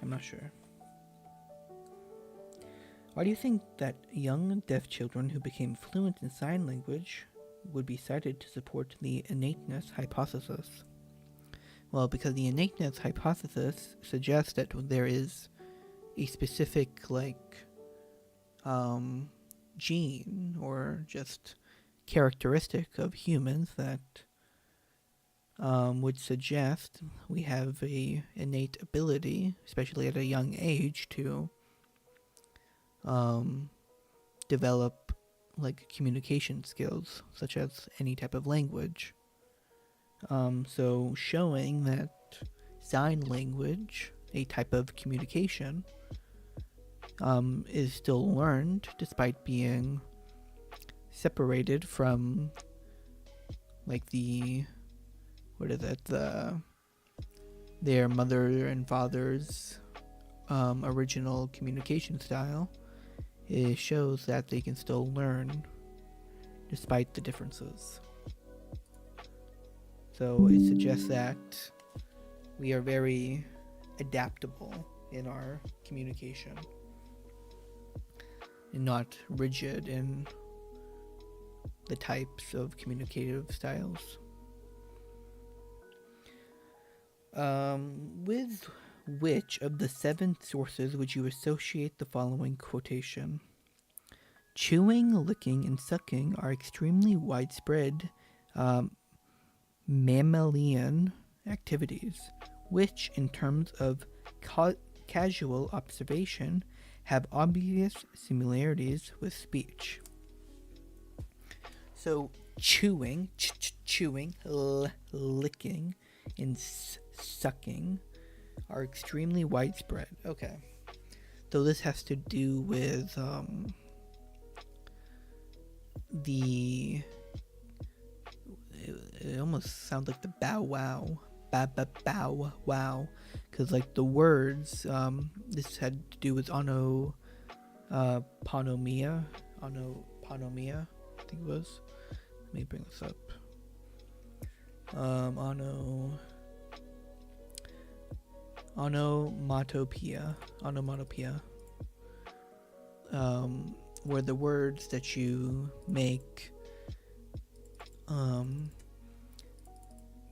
I'm not sure. Why do you think that young deaf children who became fluent in sign language would be cited to support the innateness hypothesis? Well, because the innateness hypothesis suggests that there is a specific, gene or just characteristic of humans that would suggest we have a innate ability, especially at a young age, to develop communication skills, such as any type of language. So showing that sign language, a type of communication, is still learned despite being separated from their mother and father's original communication style. It shows that they can still learn despite the differences. So it suggests that we are very adaptable in our communication and not rigid in the types of communicative styles. With which of the 7 sources would you associate the following quotation? Chewing, licking, and sucking are extremely widespread mammalian activities, which, in terms of casual observation, have obvious similarities with speech. So, chewing, licking, and sucking are extremely widespread. Okay. So this has to do with it almost sounds like the bow wow, bow wow, because the words, this had to do with panomia, I think it was. Let me bring this up. Onomatopoeia, were the words that you make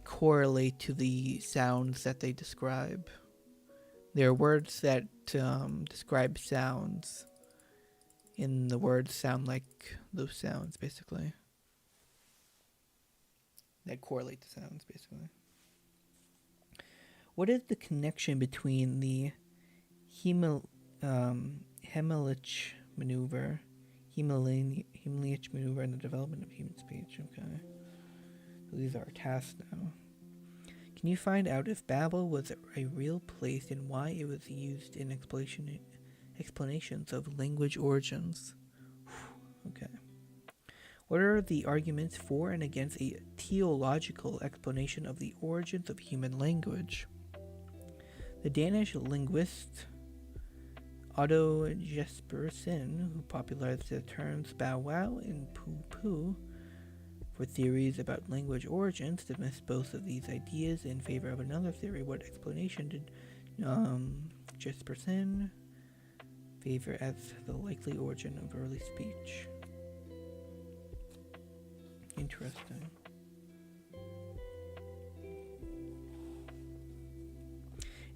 correlate to the sounds that they describe. There are words that describe sounds, and the words sound like those sounds, basically. That correlate to sounds, basically. What is the connection between the Heimlich maneuver, Heimlich maneuver, and the development of human speech? Okay. So these are our tasks now. Can you find out if Babel was a real place and why it was used in explanations of language origins? Okay. What are the arguments for and against a teleological explanation of the origins of human language? The Danish linguist Otto Jespersen, who popularized the terms bow wow and poo poo for theories about language origins, dismissed both of these ideas in favor of another theory. What explanation did Jespersen favor as the likely origin of early speech? Interesting.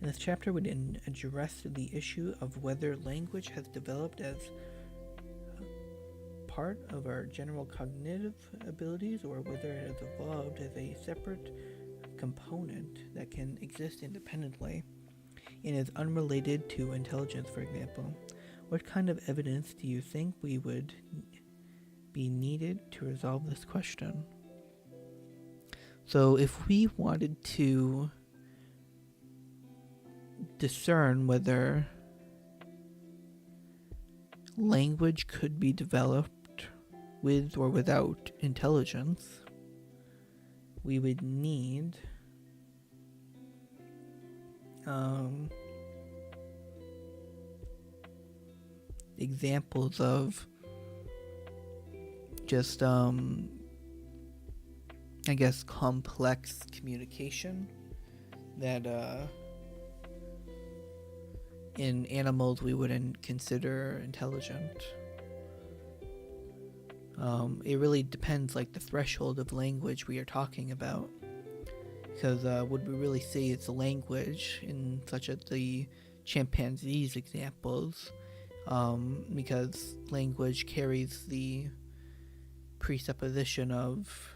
In this chapter, we address the issue of whether language has developed as part of our general cognitive abilities or whether it has evolved as a separate component that can exist independently and is unrelated to intelligence, for example. What kind of evidence do you think we would be needed to resolve this question? So if we wanted to discern whether language could be developed with or without intelligence, we would need examples of just I guess complex communication that in animals we wouldn't consider intelligent. It really depends, like, the threshold of language we are talking about, because would we really say it's a language in such as the chimpanzees examples, because language carries the presupposition of,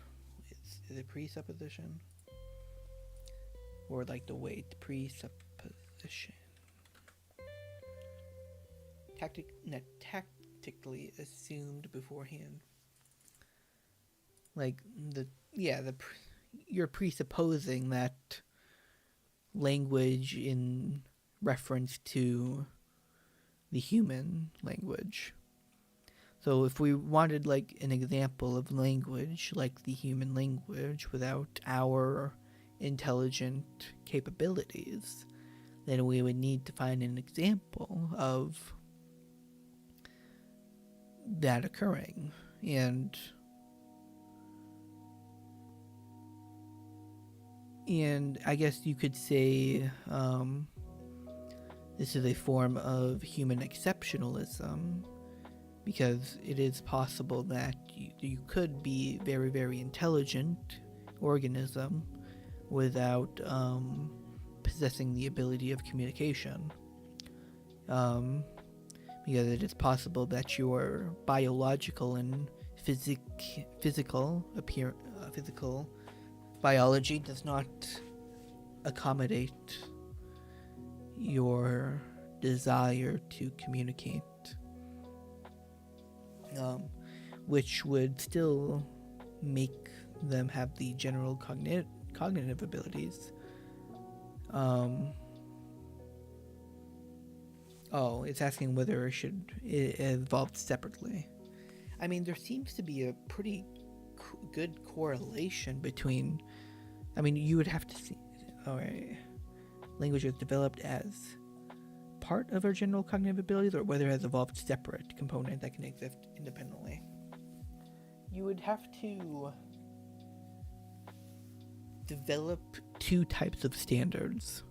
is it presupposition? Or like the weight, presupposition. Tactically assumed beforehand. Like you're presupposing that language in reference to the human language. So if we wanted like an example of language like the human language without our intelligent capabilities, then we would need to find an example of that occurring. And I guess you could say this is a form of human exceptionalism, because it is possible that you could be very, very intelligent organism without possessing the ability of communication. Because it is possible that your biological and physical biology does not accommodate your desire to communicate, which would still make them have the general cognitive abilities. It's asking whether it evolve separately. I mean, there seems to be a pretty good correlation between, you would have to see, alright, language is developed as part of our general cognitive abilities, or whether it has evolved separate component that can exist independently. You would have to develop two types of standards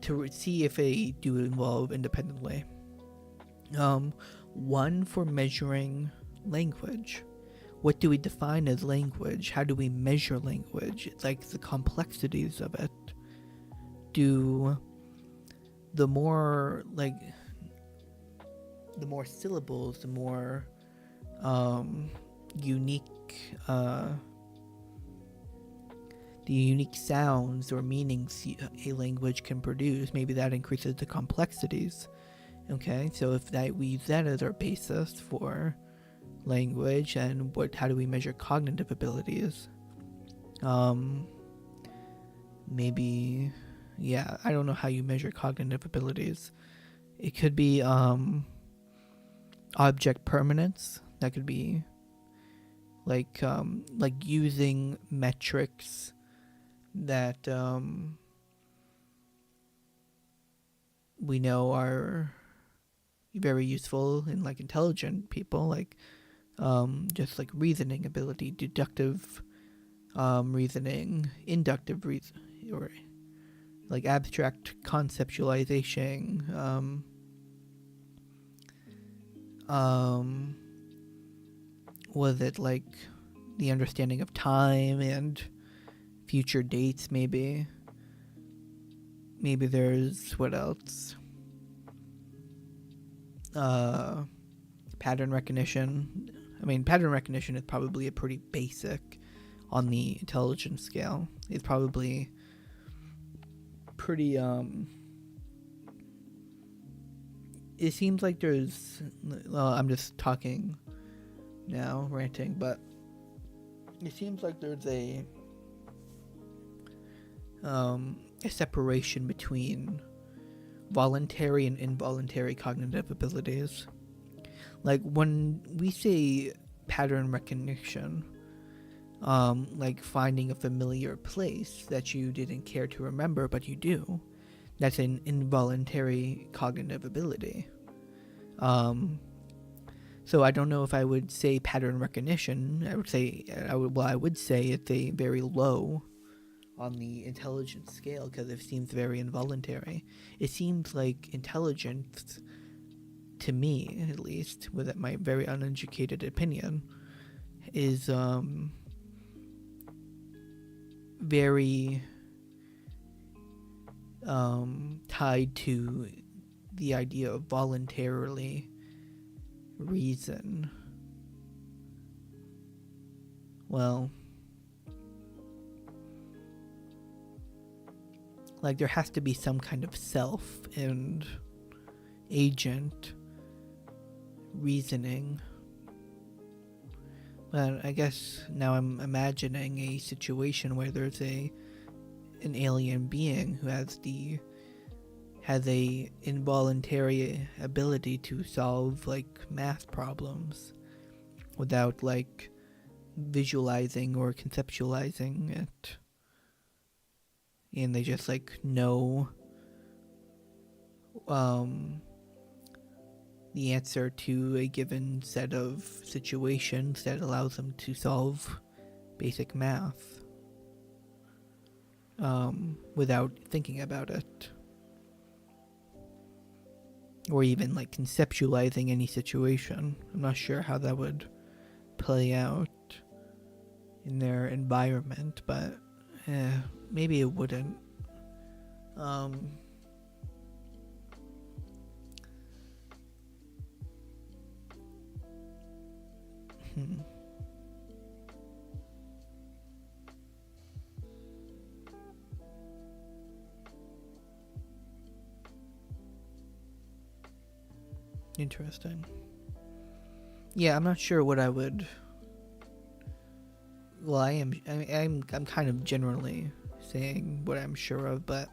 to see if they do evolve independently. One for measuring language. What do we define as language? How do we measure language? It's like the complexities of it. The more syllables, the more unique the unique sounds or meanings a language can produce, maybe that increases the complexities. Okay, so if we use that as our basis for language, and how do we measure cognitive abilities? Maybe, I don't know how you measure cognitive abilities. It could be object permanence, That could be like using metrics that we know are very useful in like intelligent people, like just like reasoning ability, deductive reasoning, inductive reason, or like abstract conceptualization, was it like the understanding of time and future dates, maybe there's what else, pattern recognition. I mean, pattern recognition is probably a pretty basic on the intelligence scale. It's probably pretty it seems like there's, well, I'm just talking now, ranting, but it seems like there's a separation between voluntary and involuntary cognitive abilities. Like when we say pattern recognition, like finding a familiar place that you didn't care to remember but you do, that's an involuntary cognitive ability. So I don't know if I would say pattern recognition. I would say it's a very low on the intelligence scale because it seems very involuntary. It seems like intelligence, to me at least, with my very uneducated opinion, is very tied to the idea of voluntarily reason. Well, like there has to be some kind of self and agent reasoning. But I guess now I'm imagining a situation where there's an alien being who has a involuntary ability to solve like math problems without like visualizing or conceptualizing it, and they just like know the answer to a given set of situations that allows them to solve basic math without thinking about it, or even like conceptualizing any situation. I'm not sure how that would play out in their environment, but maybe it wouldn't. Interesting. Yeah, I'm not sure what I would. Well, I'm kind of generally saying what I'm sure of, but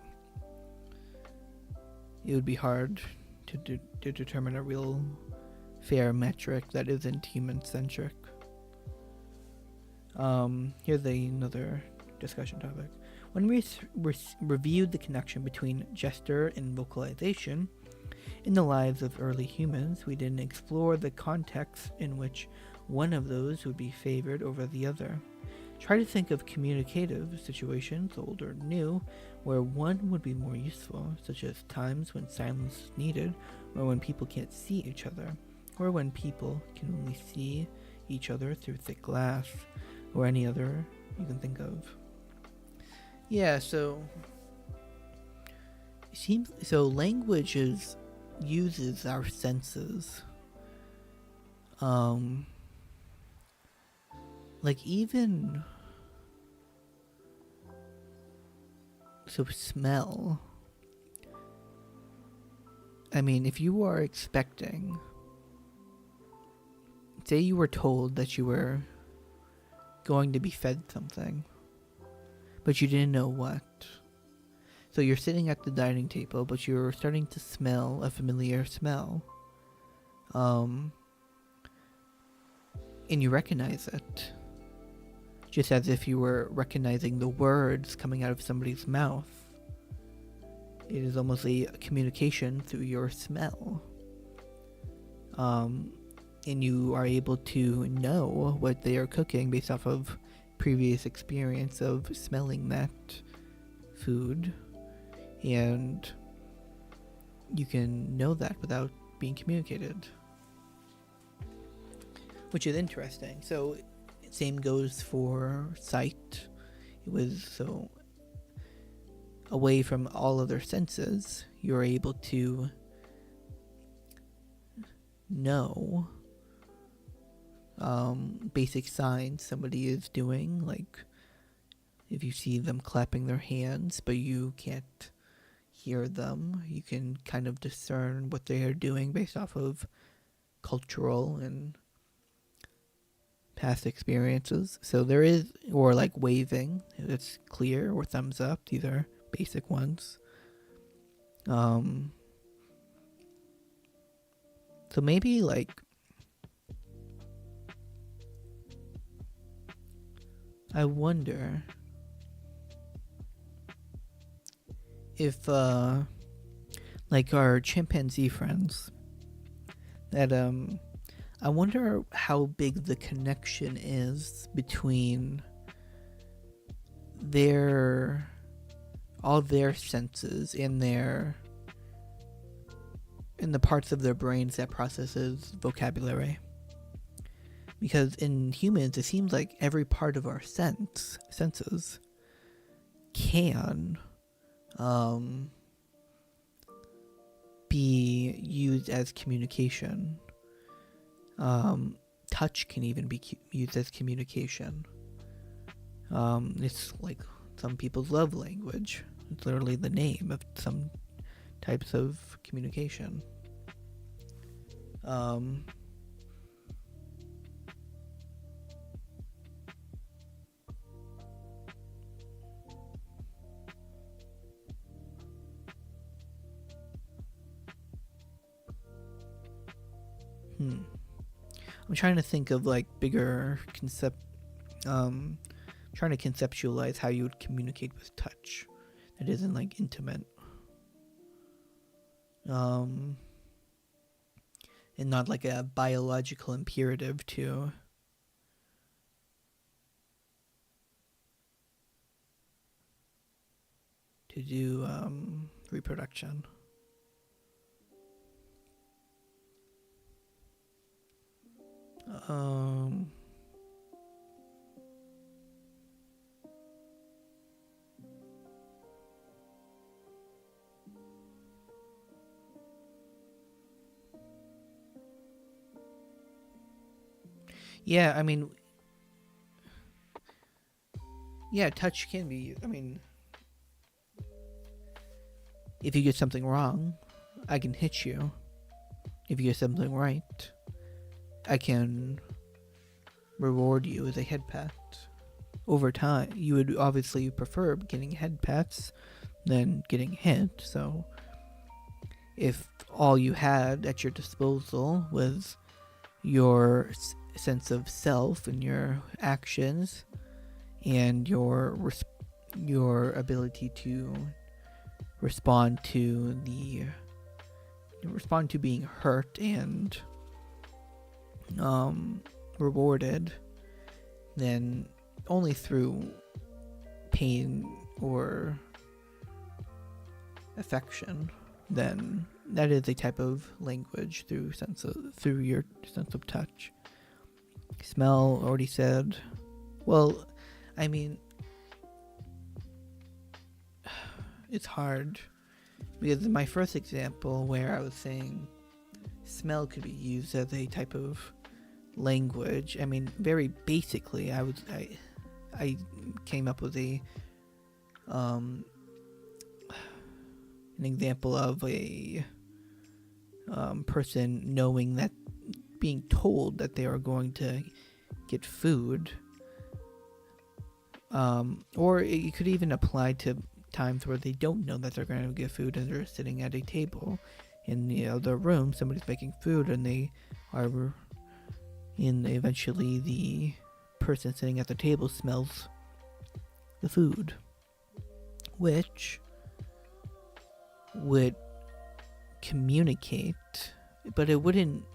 it would be hard to determine a real fair metric that isn't human-centric. Here's another discussion topic. When we reviewed the connection between gesture and vocalization in the lives of early humans, we didn't explore the context in which one of those would be favored over the other. Try to think of communicative situations, old or new, where one would be more useful, such as times when silence is needed, or when people can't see each other, or when people can only see each other through thick glass, or any other you can think of. Yeah, so language uses our senses. Like even so smell. I mean, if you are expecting, say you were told that you were going to be fed something, but you didn't know what. So you're sitting at the dining table, but you're starting to smell a familiar smell. and you recognize it, just as if you were recognizing the words coming out of somebody's mouth. It is almost a communication through your smell. And you are able to know what they are cooking based off of previous experience of smelling that food. And you can know that without being communicated, which is interesting. So same goes for sight. It was so away from all other senses, you're able to know basic signs somebody is doing, like if you see them clapping their hands but you can't hear them, you can kind of discern what they are doing based off of cultural and past experiences. So there is, or like waving, it's clear, or thumbs up. These are basic ones. So maybe like I wonder if like our chimpanzee friends, that I wonder how big the connection is between all their senses in the parts of their brains that processes vocabulary. Because in humans, it seems like every part of our senses can be used as communication. Touch can even be used as communication. It's like some people's love language. It's literally the name of some types of communication. I'm trying to think of like bigger trying to conceptualize how you would communicate with touch that isn't like intimate. And not like a biological imperative to do reproduction. Yeah, I mean, yeah, touch can be, I mean, if you get something wrong, I can hit you. If you get something right, I can reward you with a head pat. Over time, you would obviously prefer getting head pats than getting hit, so if all you had at your disposal was your sense of self and your actions and your ability to respond to being hurt and rewarded, then only through pain or affection, then that is a type of language through your sense of touch. Smell, already said. Well, I mean, it's hard because in my first example where I was saying smell could be used as a type of language, I mean, very basically, I came up with an example of a person knowing that, being told that they are going to get food, or it could even apply to times where they don't know that they're going to get food and they're sitting at a table in the other room, somebody's making food and they are, And eventually the person sitting at the table smells the food, which would communicate, but it wouldn't.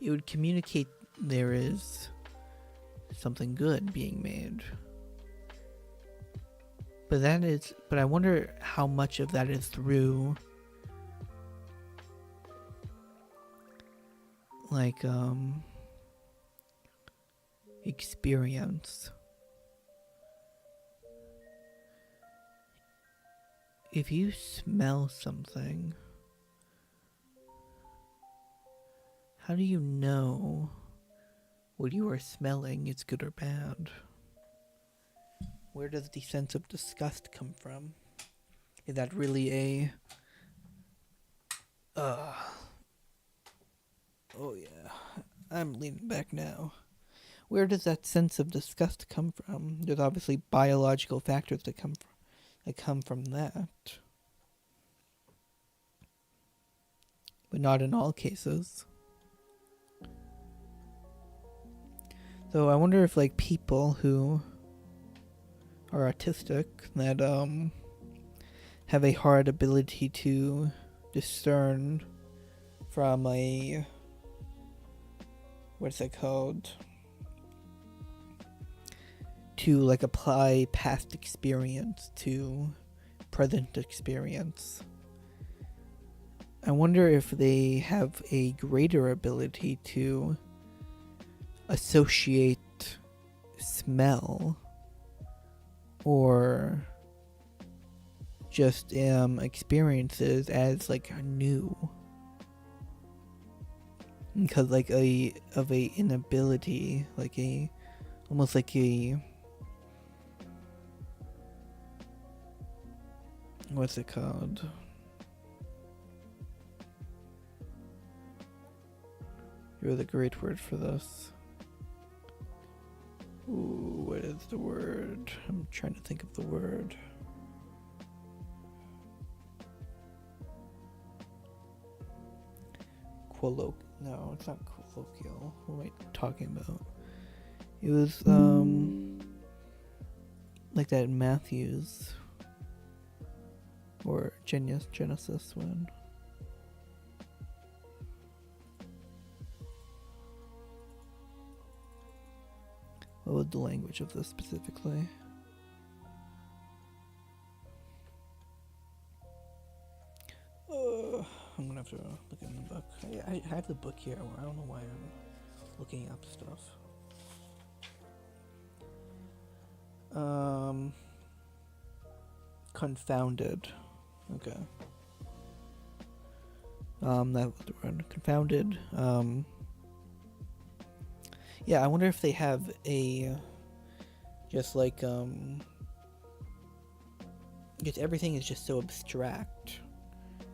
It would communicate there is something good being made. But I wonder how much of that is through like experience. If you smell something, how do you know what you are smelling is good or bad? Where does the sense of disgust come from? Is that really a... Oh yeah, I'm leaning back now. Where does that sense of disgust come from? There's obviously biological factors that come from that. But not in all cases. So I wonder if like people who are autistic that have a hard ability to discern from a, what's it called, to like apply past experience to present experience. I wonder if they have a greater ability to associate smell or just experiences as like new, because like a inability, like a almost like a, what's it called? You're the great word for this. Ooh, what is the word? I'm trying to think of the word. No, it's not colloquial. What am I talking about? It was like that in Matthews or Genesis one. What was the language of this specifically? I'm gonna have to look in the book. I have the book here. I don't know why I'm looking up stuff. Confounded. Okay. That was the word. Confounded. Yeah, I wonder if they have a, just like, because everything is just so abstract.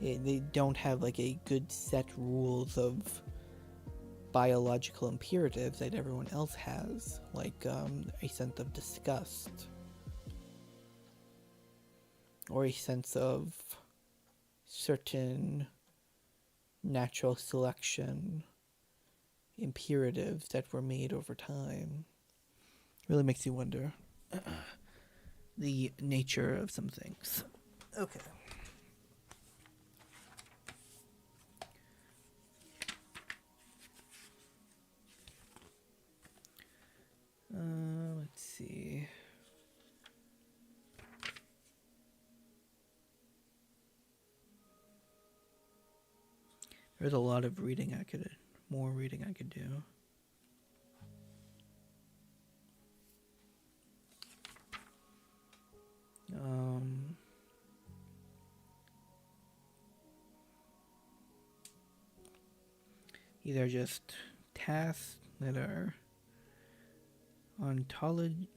They don't have like a good set rules of biological imperatives that everyone else has, like a sense of disgust or a sense of certain natural selection imperatives that were made over time. Really makes you wonder the nature of some things. Okay. Let's see. There's a lot of reading more reading I could do. Either just tasks that are ontogeny,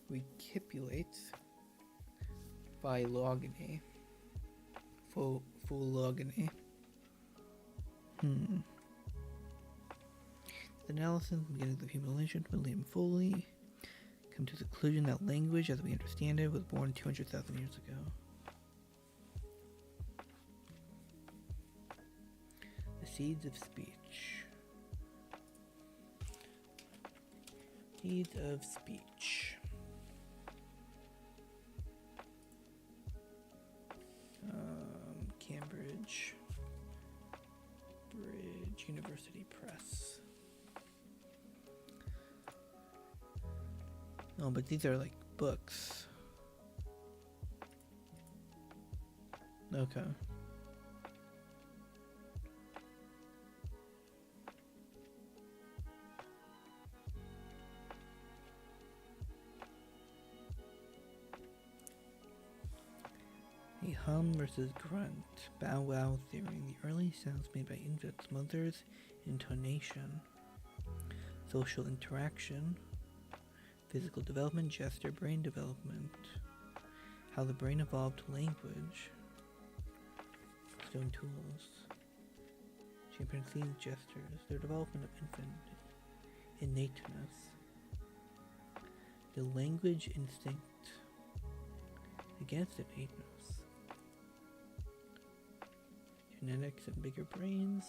recapitulates, phylogeny, phylogeny. The analysis, beginning of human relations, William Foley, come to the conclusion that language, as we understand it, was born 200,000 years ago. The seeds of speech. Seeds of speech. Cambridge Bridge University Press. No, but these are like books. Okay. A hum versus grunt. Bow wow theory. The early sounds made by infants, mothers, intonation, social interaction, physical development, gesture, brain development, how the brain evolved language, stone tools, chimpanzee gestures, their development of infant innateness, the language instinct against innateness. Genetics and bigger brains.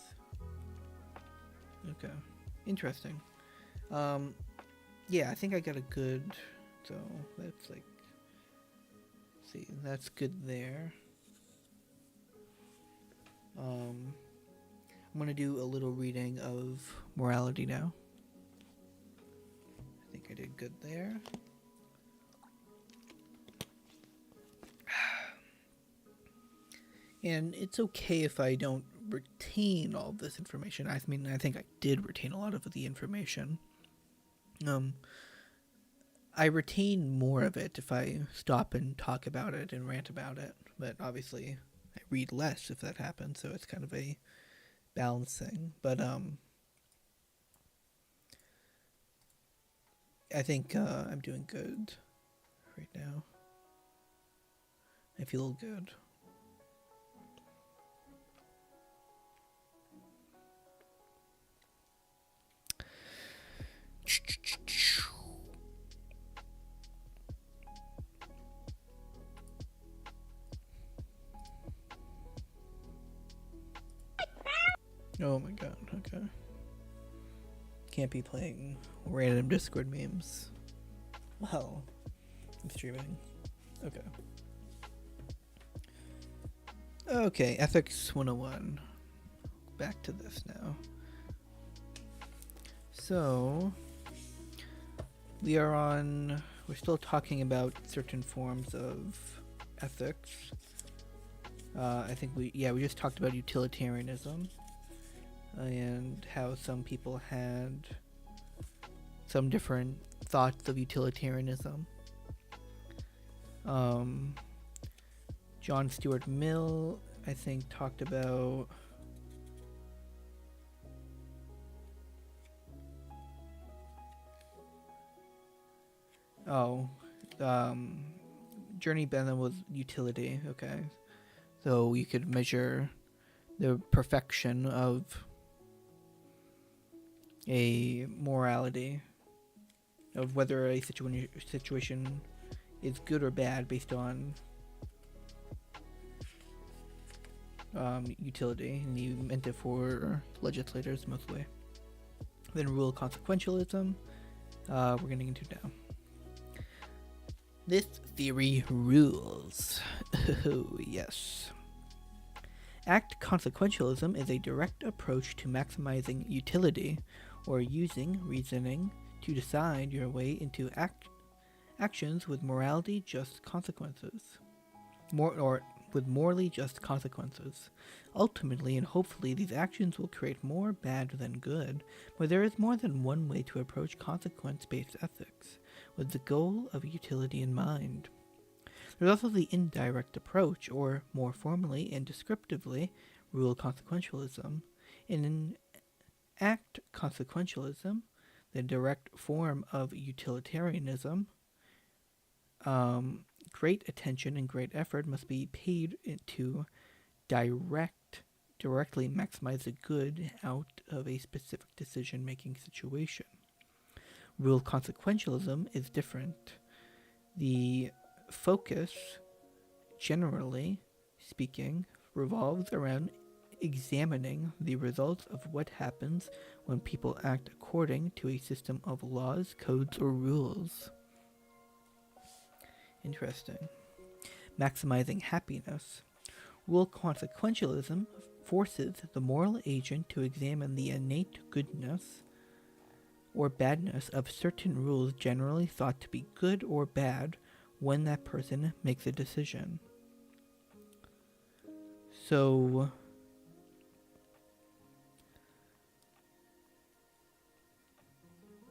Okay. Interesting. Yeah, I think I got a good, so that's like, see, that's good there. I'm gonna do a little reading of morality now. I think I did good there. And it's okay if I don't retain all of this information. I mean, I think I did retain a lot of the information. I retain more of it if I stop and talk about it and rant about it. But obviously, I read less if that happens, so it's kind of a balancing. But I think I'm doing good right now. I feel good. Oh my god, okay. Can't be playing random Discord memes. Well, I'm streaming. Okay. Okay, Ethics 101. Back to this now. So, we're still talking about certain forms of ethics. I think we just talked about utilitarianism and how some people had some different thoughts of utilitarianism. John Stuart Mill, I think, talked about Journey Bentham was utility, okay. So you could measure the perfection of a morality, of whether a situation is good or bad based on utility, and you meant it for legislators mostly. Then rule consequentialism, we're getting into now. This theory rules. Oh, yes. Act consequentialism is a direct approach to maximizing utility, or using reasoning to decide your way into actions with morally just consequences. With morally just consequences. Ultimately and hopefully these actions will create more bad than good, but there is more than one way to approach consequence-based ethics, with the goal of utility in mind. There's also the indirect approach, or more formally and descriptively, rule consequentialism. In act consequentialism, the direct form of utilitarianism, great attention and great effort must be paid to direct directly maximize the good out of a specific decision-making situation. Rule consequentialism is different. The focus, generally speaking, revolves around examining the results of what happens when people act according to a system of laws, codes, or rules. Interesting. Maximizing happiness. Rule consequentialism forces the moral agent to examine the innate goodness or badness of certain rules generally thought to be good or bad when that person makes a decision. So,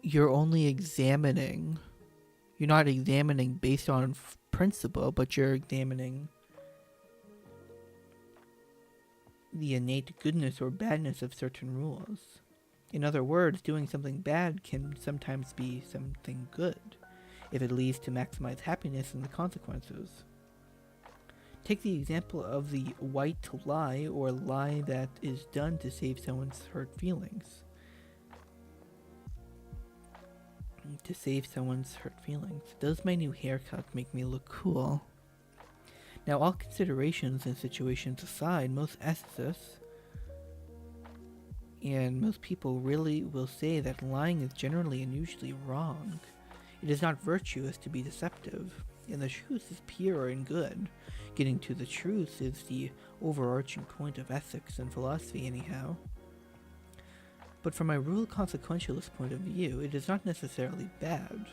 you're not examining based on principle, but you're examining the innate goodness or badness of certain rules. In other words, doing something bad can sometimes be something good, if it leads to maximize happiness and the consequences. Take the example of the white lie or lie that is done to save someone's hurt feelings. Does my new haircut make me look cool? Now, all considerations and situations aside, most ethicists and most people really will say that lying is generally and usually wrong. It is not virtuous to be deceptive, and the truth is pure and good. Getting to the truth is the overarching point of ethics and philosophy anyhow. But from a rule consequentialist point of view, it is not necessarily bad.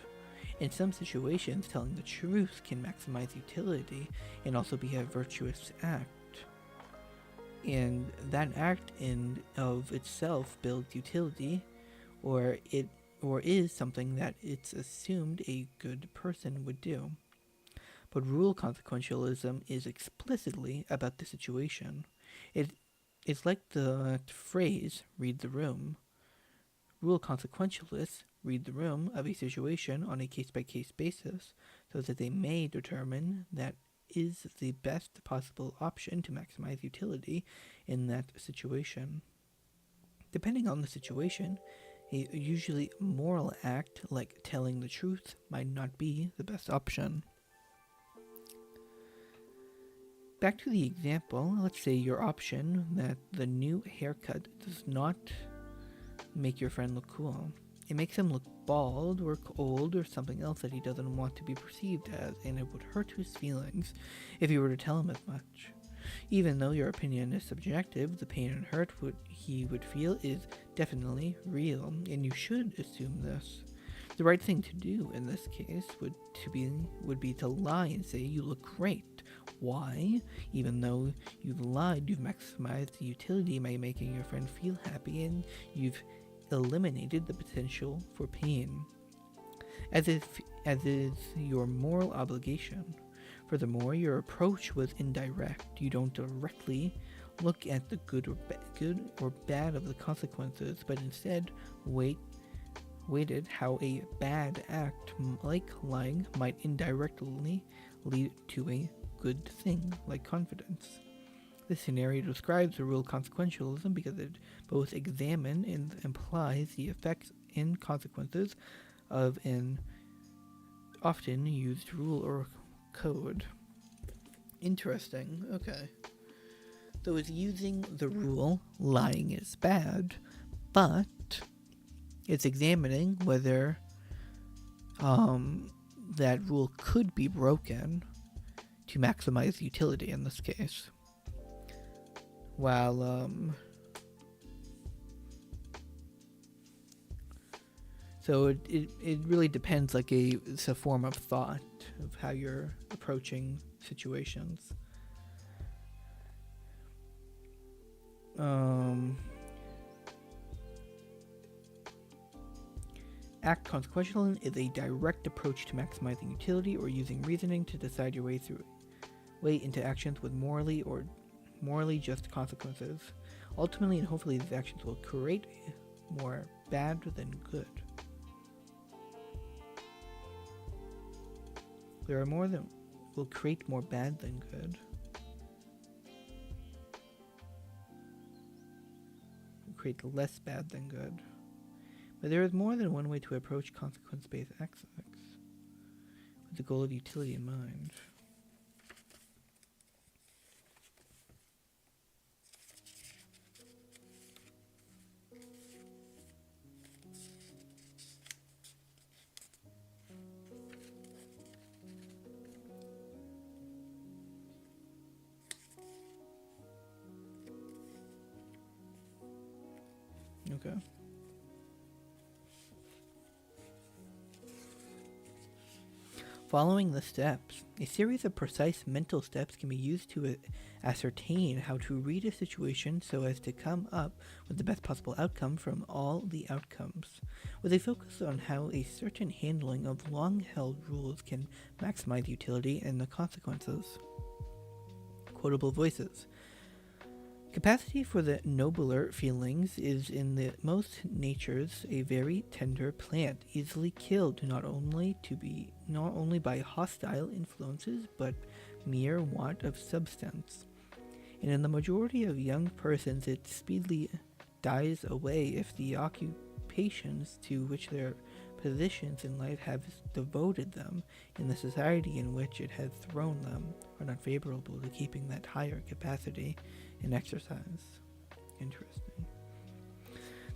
In some situations, telling the truth can maximize utility and also be a virtuous act. And that act in of itself builds utility, or is something that it's assumed a good person would do. But rule consequentialism is explicitly about the situation. It's like the phrase, read the room. Rule consequentialists read the room of a situation on a case-by-case basis so that they may determine that is the best possible option to maximize utility in that situation. Depending on the situation, a usually moral act like telling the truth might not be the best option. Back to the example, let's say your option that the new haircut does not make your friend look cool. It makes him look bald or old or something else that he doesn't want to be perceived as, and it would hurt his feelings if you were to tell him as much. Even though your opinion is subjective, the pain and hurt he would feel is definitely real, and you should assume this. The right thing to do in this case would be to lie and say you look great. Why? Even though you've lied, you've maximized the utility by making your friend feel happy, and you've eliminated the potential for pain, as is your moral obligation. Furthermore, your approach was indirect. You don't directly look at the good or bad of the consequences, but instead weighted how a bad act like lying might indirectly lead to a good thing like confidence. This scenario describes the rule consequentialism because it both examines and implies the effects and consequences of an often used rule or code. Interesting. Okay. So it's using the rule, lying is bad, but it's examining whether that rule could be broken to maximize utility in this case. While so it really depends, like it's a form of thought of how you're approaching situations. Act consequentialism is a direct approach to maximizing utility or using reasoning to decide your way into actions with morally just consequences. Ultimately and hopefully these actions will create more bad than good. There are more that will create more bad than good. create less bad than good. But there is more than one way to approach consequence-based ethics, with the goal of utility in mind. Okay. Following the steps, a series of precise mental steps can be used to ascertain how to read a situation so as to come up with the best possible outcome from all the outcomes, with a focus on how a certain handling of long-held rules can maximize utility and the consequences. Quotable voices. Capacity for the nobler feelings is in the most natures a very tender plant, easily killed not only by hostile influences, but mere want of substance. And in the majority of young persons it speedily dies away if the occupations to which their positions in life have devoted them, in the society in which it has thrown them, are not favorable to keeping that higher capacity in exercise. Interesting.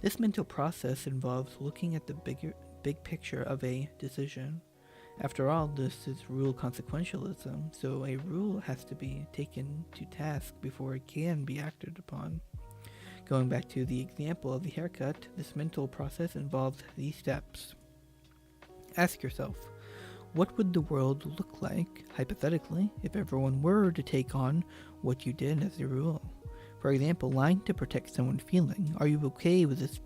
This mental process involves looking at the big picture of a decision. After all, this is rule consequentialism, so a rule has to be taken to task before it can be acted upon. Going back to the example of the haircut, this mental process involves these steps. Ask yourself, what would the world look like, hypothetically, if everyone were to take on what you did as a rule? For example, lying to protect someone's feeling. Are you okay with this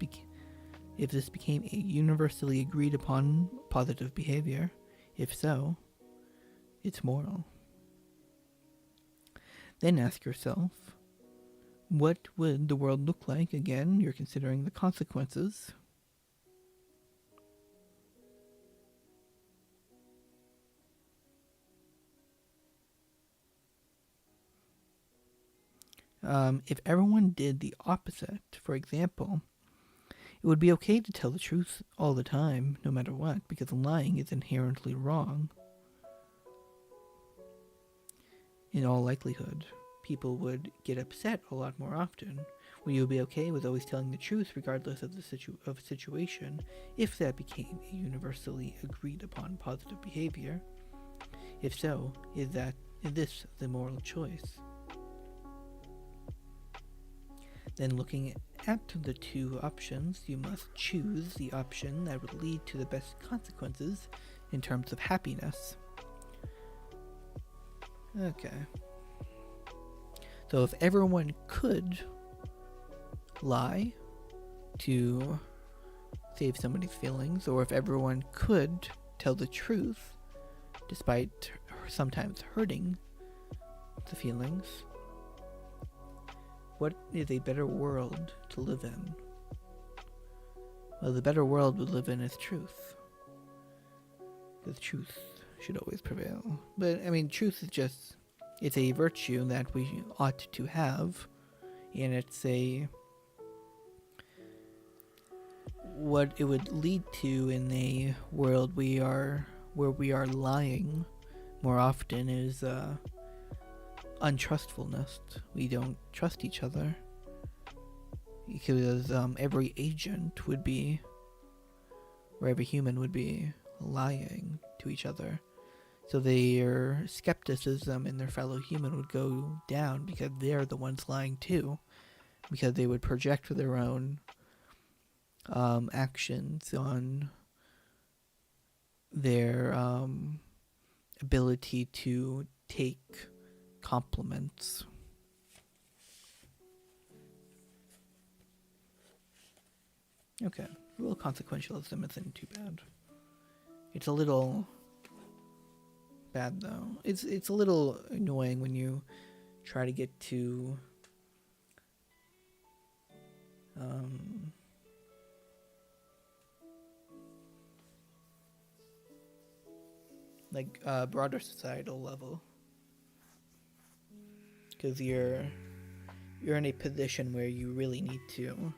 if this became a universally agreed upon positive behavior? If so, it's moral. Then ask yourself, what would the world look like? Again, you're considering the consequences. If everyone did the opposite, for example, it would be okay to tell the truth all the time, no matter what, because lying is inherently wrong. In all likelihood, people would get upset a lot more often. Would you be okay with always telling the truth regardless of the situation if that became a universally agreed upon positive behavior? If so, is this the moral choice? Then looking at the two options, you must choose the option that would lead to the best consequences in terms of happiness. Okay. So if everyone could lie to save somebody's feelings, or if everyone could tell the truth despite sometimes hurting the feelings, what is a better world to live in? Well, the better world we live in is truth. Because truth should always prevail. But, I mean, truth is just, it's a virtue that we ought to have. And it's what it would lead to in a world where we are lying more often is, untrustfulness. We don't trust each other because every agent would be, or every human would be lying to each other. So their skepticism in their fellow human would go down because they're the ones lying too, because they would project their own actions on their ability to take compliments. Okay, rule consequentialism isn't too bad. It's a little bad though. It's a little annoying when you try to get to broader societal level. Because you're in a position where you really need to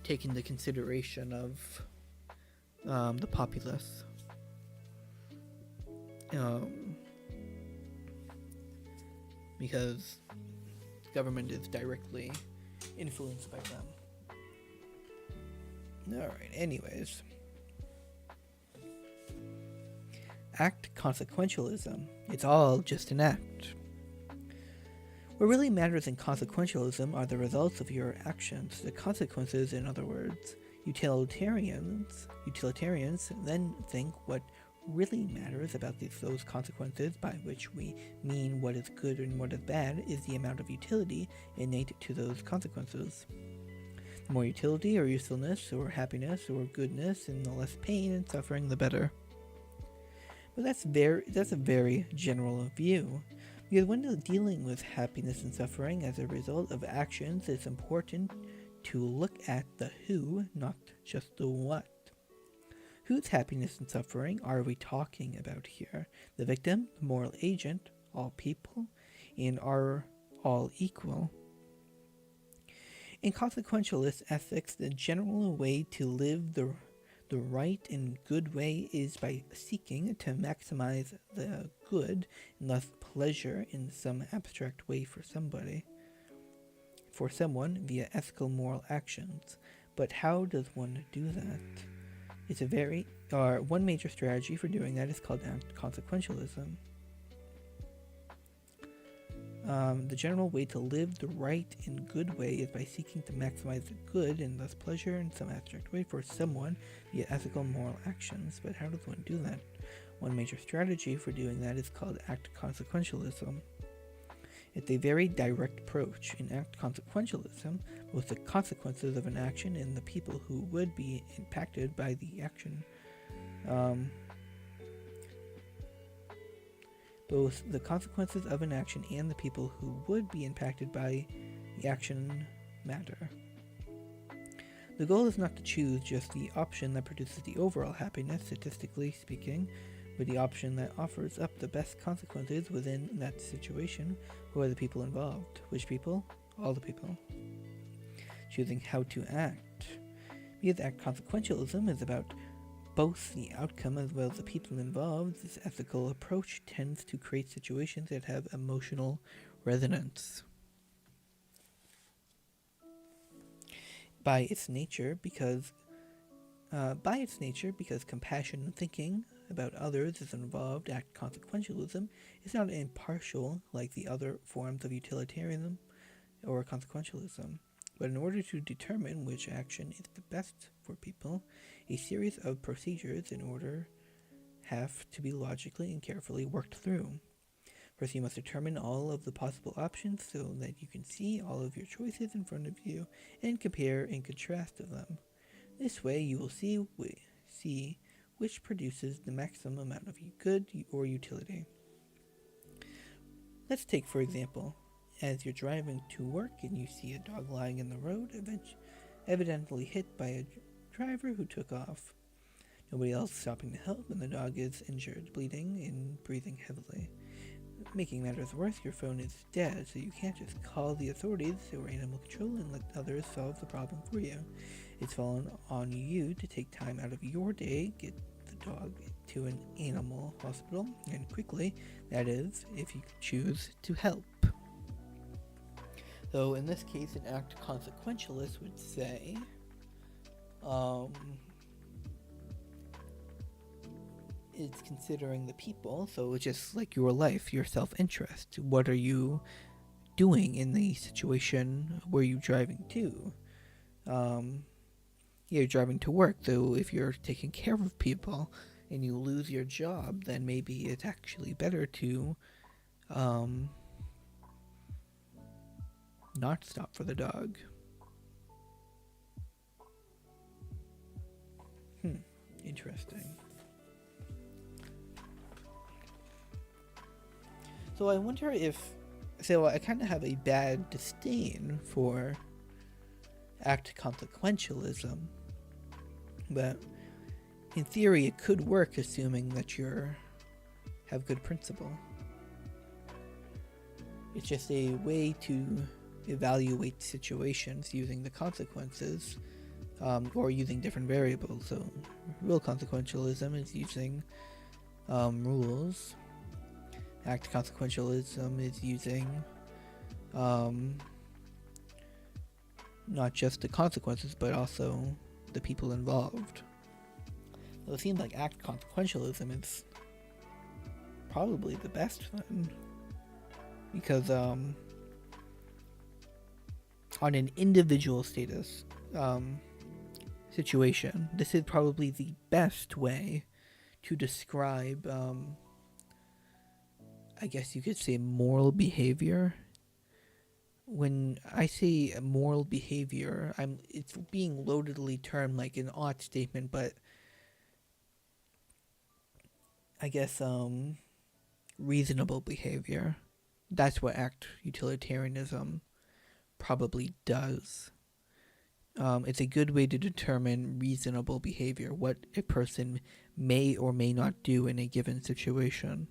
take into consideration of the populace. Because government is directly influenced by them. Alright, anyways. Act consequentialism. It's all just an act. What really matters in consequentialism are the results of your actions, the consequences, in other words. Utilitarians then think what really matters about those consequences, by which we mean what is good and what is bad, is the amount of utility innate to those consequences. The more utility or usefulness or happiness or goodness and the less pain and suffering, the better. But that's a very general view, because when dealing with happiness and suffering as a result of actions, it's important to look at the who, not just the what. Whose happiness and suffering are we talking about here? The victim, the moral agent, all people, and are all equal? In consequentialist ethics, the general way to live the right and good way is by seeking to maximize the good and thus pleasure in some abstract way for someone via ethical moral actions. But how does one do that? One major strategy for doing that is called consequentialism. The general way to live the right and good way is by seeking to maximize the good and thus pleasure in some abstract way for someone via ethical moral actions. But how does one do that? One major strategy for doing that is called act consequentialism. It's a very direct approach. In act consequentialism, both the consequences of an action and the people who would be impacted by the action both the consequences of an action and the people who would be impacted by the action matter. The goal is not to choose just the option that produces the overall happiness, statistically speaking, but the option that offers up the best consequences within that situation. Who are the people involved? Which people? All the people. Choosing how to act. Because act consequentialism is about both the outcome as well as the people involved, this ethical approach tends to create situations that have emotional resonance. By its nature, because compassion and thinking about others is involved, act consequentialism is not impartial like the other forms of utilitarianism or consequentialism. But in order to determine which action is the best for people, a series of procedures have to be logically and carefully worked through. First, you must determine all of the possible options so that you can see all of your choices in front of you and compare and contrast them. This way, you will see which produces the maximum amount of good or utility. Let's take, for example, as you're driving to work and you see a dog lying in the road, evidently hit by a driver who took off. Nobody else stopping to help, and the dog is injured, bleeding and breathing heavily. Making matters worse, your phone is dead, so you can't just call the authorities or animal control and let others solve the problem for you. It's fallen on you to take time out of your day, get the dog to an animal hospital, and quickly, that is, if you choose to help. So in this case, an act consequentialist would say, it's considering the people, so it's just like your life, your self-interest. What are you doing in the situation where you're driving to? You're driving to work, so if you're taking care of people and you lose your job, then maybe it's actually better to not stop for the dog. Interesting. So I wonder I kind of have a bad disdain for act consequentialism, but in theory it could work, assuming that have good principle. It's just a way to evaluate situations using the consequences or using different variables. So real consequentialism is using rules. Act consequentialism is using not just the consequences, but also the people involved. So it seems like act consequentialism is probably the best one, because on an individual status situation, this is probably the best way to describe, I guess you could say, moral behavior. When I say moral behavior, it's being loadedly termed like an odd statement, but I guess reasonable behavior. That's what act utilitarianism probably does. It's a good way to determine reasonable behavior, what a person may or may not do in a given situation.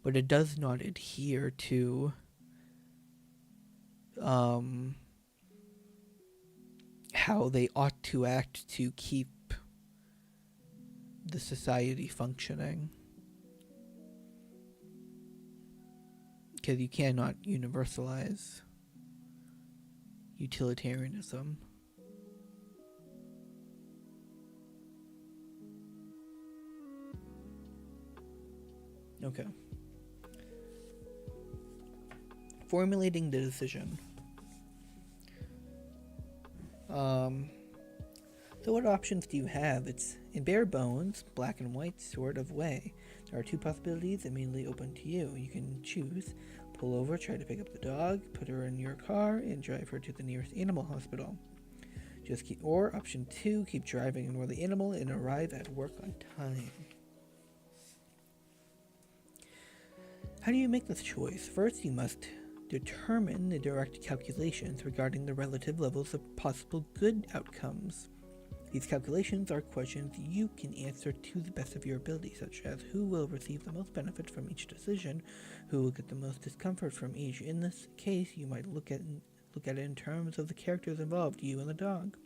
But it does not adhere to how they ought to act to keep the society functioning. Because you cannot universalize utilitarianism. Okay. Formulating the decision. So what options do you have? It's in bare bones, black and white sort of way. There are two possibilities immediately open to you. You can choose: pull over, try to pick up the dog, put her in your car, and drive her to the nearest animal hospital. Or option 2, keep driving, ignore the animal, and arrive at work on time. How do you make this choice? First, you must determine the direct calculations regarding the relative levels of possible good outcomes. These calculations are questions you can answer to the best of your ability, such as who will receive the most benefit from each decision, who will get the most discomfort from each. In this case, you might look at it in terms of the characters involved, you and the dog.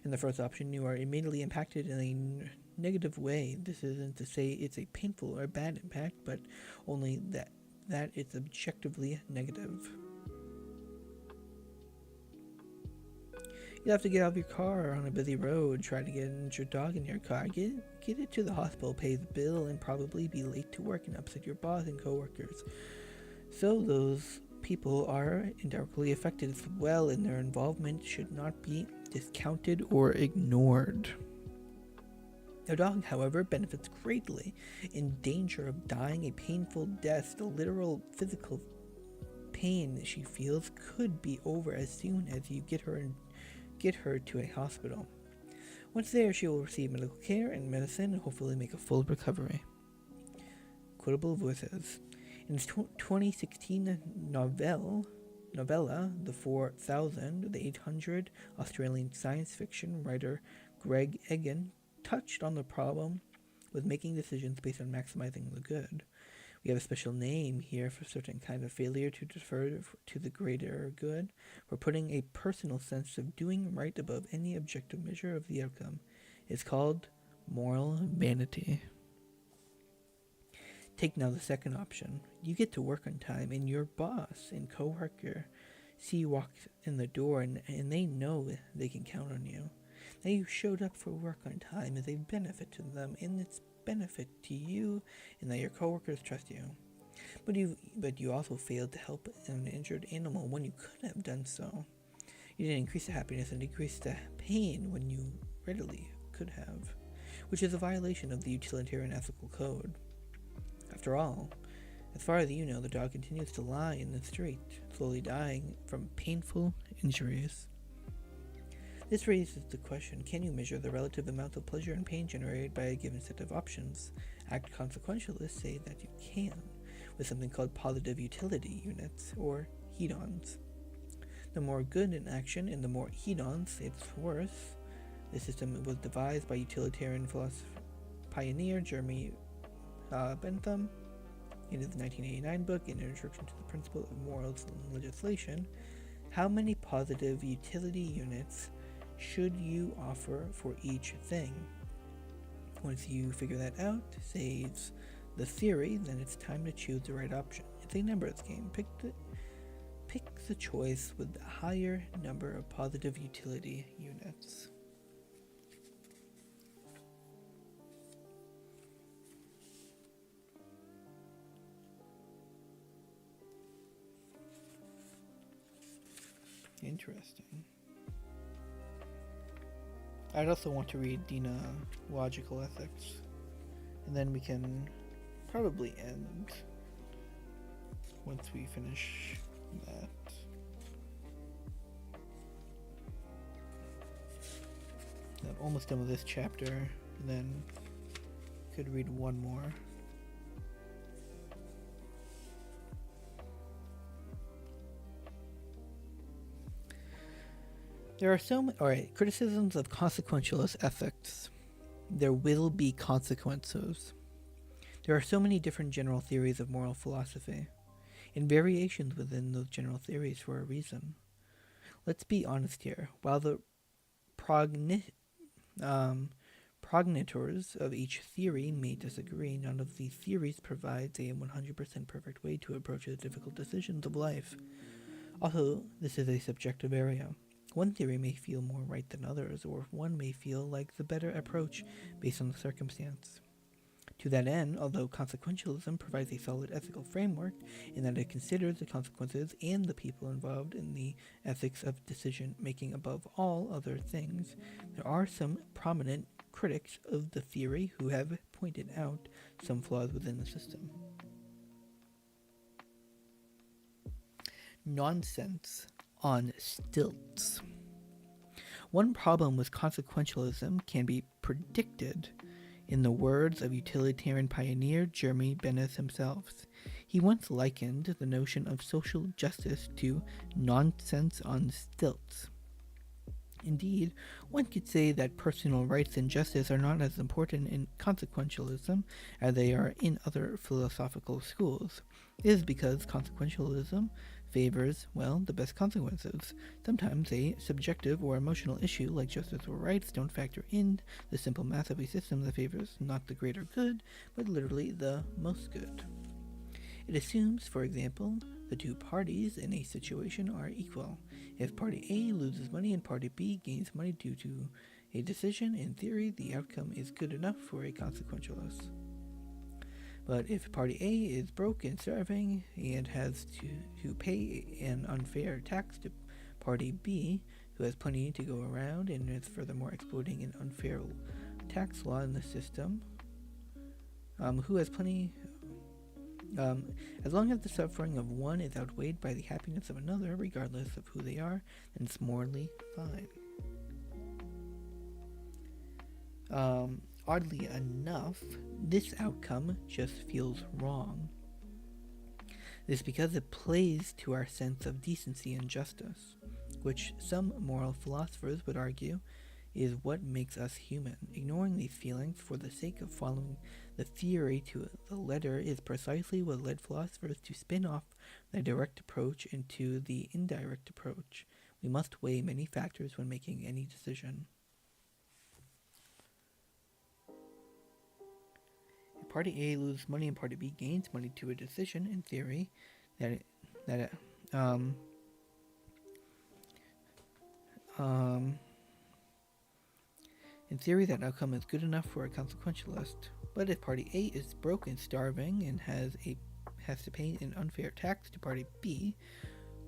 In the first option, you are immediately impacted in a negative way. This isn't to say it's a painful or bad impact, but only that it's objectively negative. You have to get out of your car on a busy road, try to get an injured dog in your car, get it to the hospital, pay the bill, and probably be late to work and upset your boss and coworkers. So those people are indirectly affected as well, and their involvement should not be discounted or ignored. The dog, however, benefits greatly. In danger of dying a painful death, the literal physical pain that she feels could be over as soon as you get her to a hospital. Once there, she will receive medical care and medicine and hopefully make a full recovery. Quotable voices. In his 2016 novella, The 4000, the 800, Australian science fiction writer Greg Egan touched on the problem with making decisions based on maximizing the good. We have a special name here for certain kind of failure to defer to the greater good, for putting a personal sense of doing right above any objective measure of the outcome. It's called moral vanity. Take now the second option. You get to work on time, and your boss and coworker see you walk in the door, and they know they can count on you. That you showed up for work on time is a benefit to them, and it's benefit to you, and that your coworkers trust you. But you also failed to help an injured animal when you could have done so. You didn't increase the happiness and decrease the pain when you readily could have, which is a violation of the utilitarian ethical code. After all, as far as you know, the dog continues to lie in the street, slowly dying from painful injuries. This raises the question, can you measure the relative amount of pleasure and pain generated by a given set of options? Act consequentialists say that you can, with something called positive utility units, or hedons. The more good an action and the more hedons it's worth. This system was devised by utilitarian philosopher pioneer Jeremy Bentham in his 1989 book, An Introduction to the Principle of Morals and Legislation. How many positive utility units should you offer for each thing? Once you figure that out, says the theory, then it's time to choose the right option. It's a numbers game. Pick the choice with the higher number of positive utility units. Interesting. I'd also want to read Dina Logical Ethics, and then we can probably end once we finish that. I'm almost done with this chapter, and then could read one more. There are so many. Alright, criticisms of consequentialist ethics. There will be consequences. There are so many different general theories of moral philosophy, and variations within those general theories for a reason. Let's be honest here. While the progenitors of each theory may disagree, none of these theories provides a 100% perfect way to approach the difficult decisions of life. Also, this is a subjective area. One theory may feel more right than others, or one may feel like the better approach based on the circumstance. To that end, although consequentialism provides a solid ethical framework in that it considers the consequences and the people involved in the ethics of decision making above all other things, there are some prominent critics of the theory who have pointed out some flaws within the system. Nonsense on stilts. One problem with consequentialism can be predicted. In the words of utilitarian pioneer Jeremy Bentham himself, he once likened the notion of social justice to nonsense on stilts. Indeed, one could say that personal rights and justice are not as important in consequentialism as they are in other philosophical schools. It is because consequentialism favors, well, the best consequences. Sometimes a subjective or emotional issue like justice or rights don't factor in the simple math of a system that favors not the greater good, but literally the most good. It assumes, for example, the two parties in a situation are equal. If party A loses money and party B gains money due to a decision, in theory, the outcome is good enough for a consequentialist. But if party A is broke and starving and has to pay an unfair tax to party B, who has plenty to go around and is furthermore exploiting an unfair tax law in the system, who has plenty, as long as the suffering of one is outweighed by the happiness of another, regardless of who they are, then it's morally fine. Oddly enough, this outcome just feels wrong. This is because it plays to our sense of decency and justice, which some moral philosophers would argue is what makes us human. Ignoring these feelings for the sake of following the theory to the letter is precisely what led philosophers to spin off the direct approach into the indirect approach. We must weigh many factors when making any decision. Party A loses money and Party B gains money to a decision, in theory, in theory that outcome is good enough for a consequentialist. But if Party A is broke and starving and has to pay an unfair tax to Party B,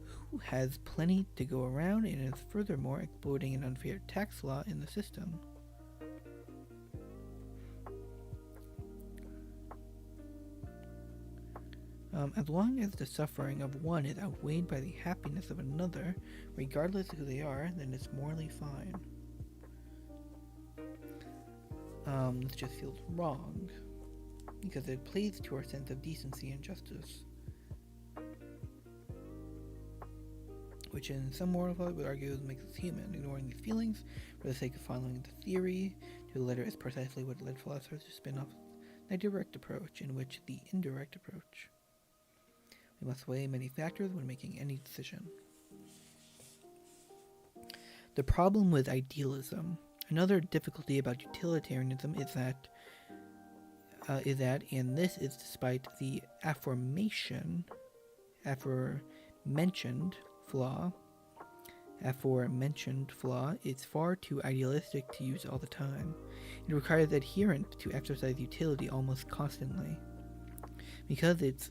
who has plenty to go around and is furthermore exploiting an unfair tax law in the system. As long as the suffering of one is outweighed by the happiness of another, regardless of who they are, then it's morally fine. This just feels wrong, because it plays to our sense of decency and justice, which in some moral thought would argue makes us human. Ignoring these feelings for the sake of following the theory to the letter is precisely what led philosophers to spin off the direct approach, in which the indirect approach. We must weigh many factors when making any decision. The problem with idealism, another difficulty about utilitarianism is that, and this is despite the aforementioned flaw, it's far too idealistic to use all the time. It requires adherents to exercise utility almost constantly. Because it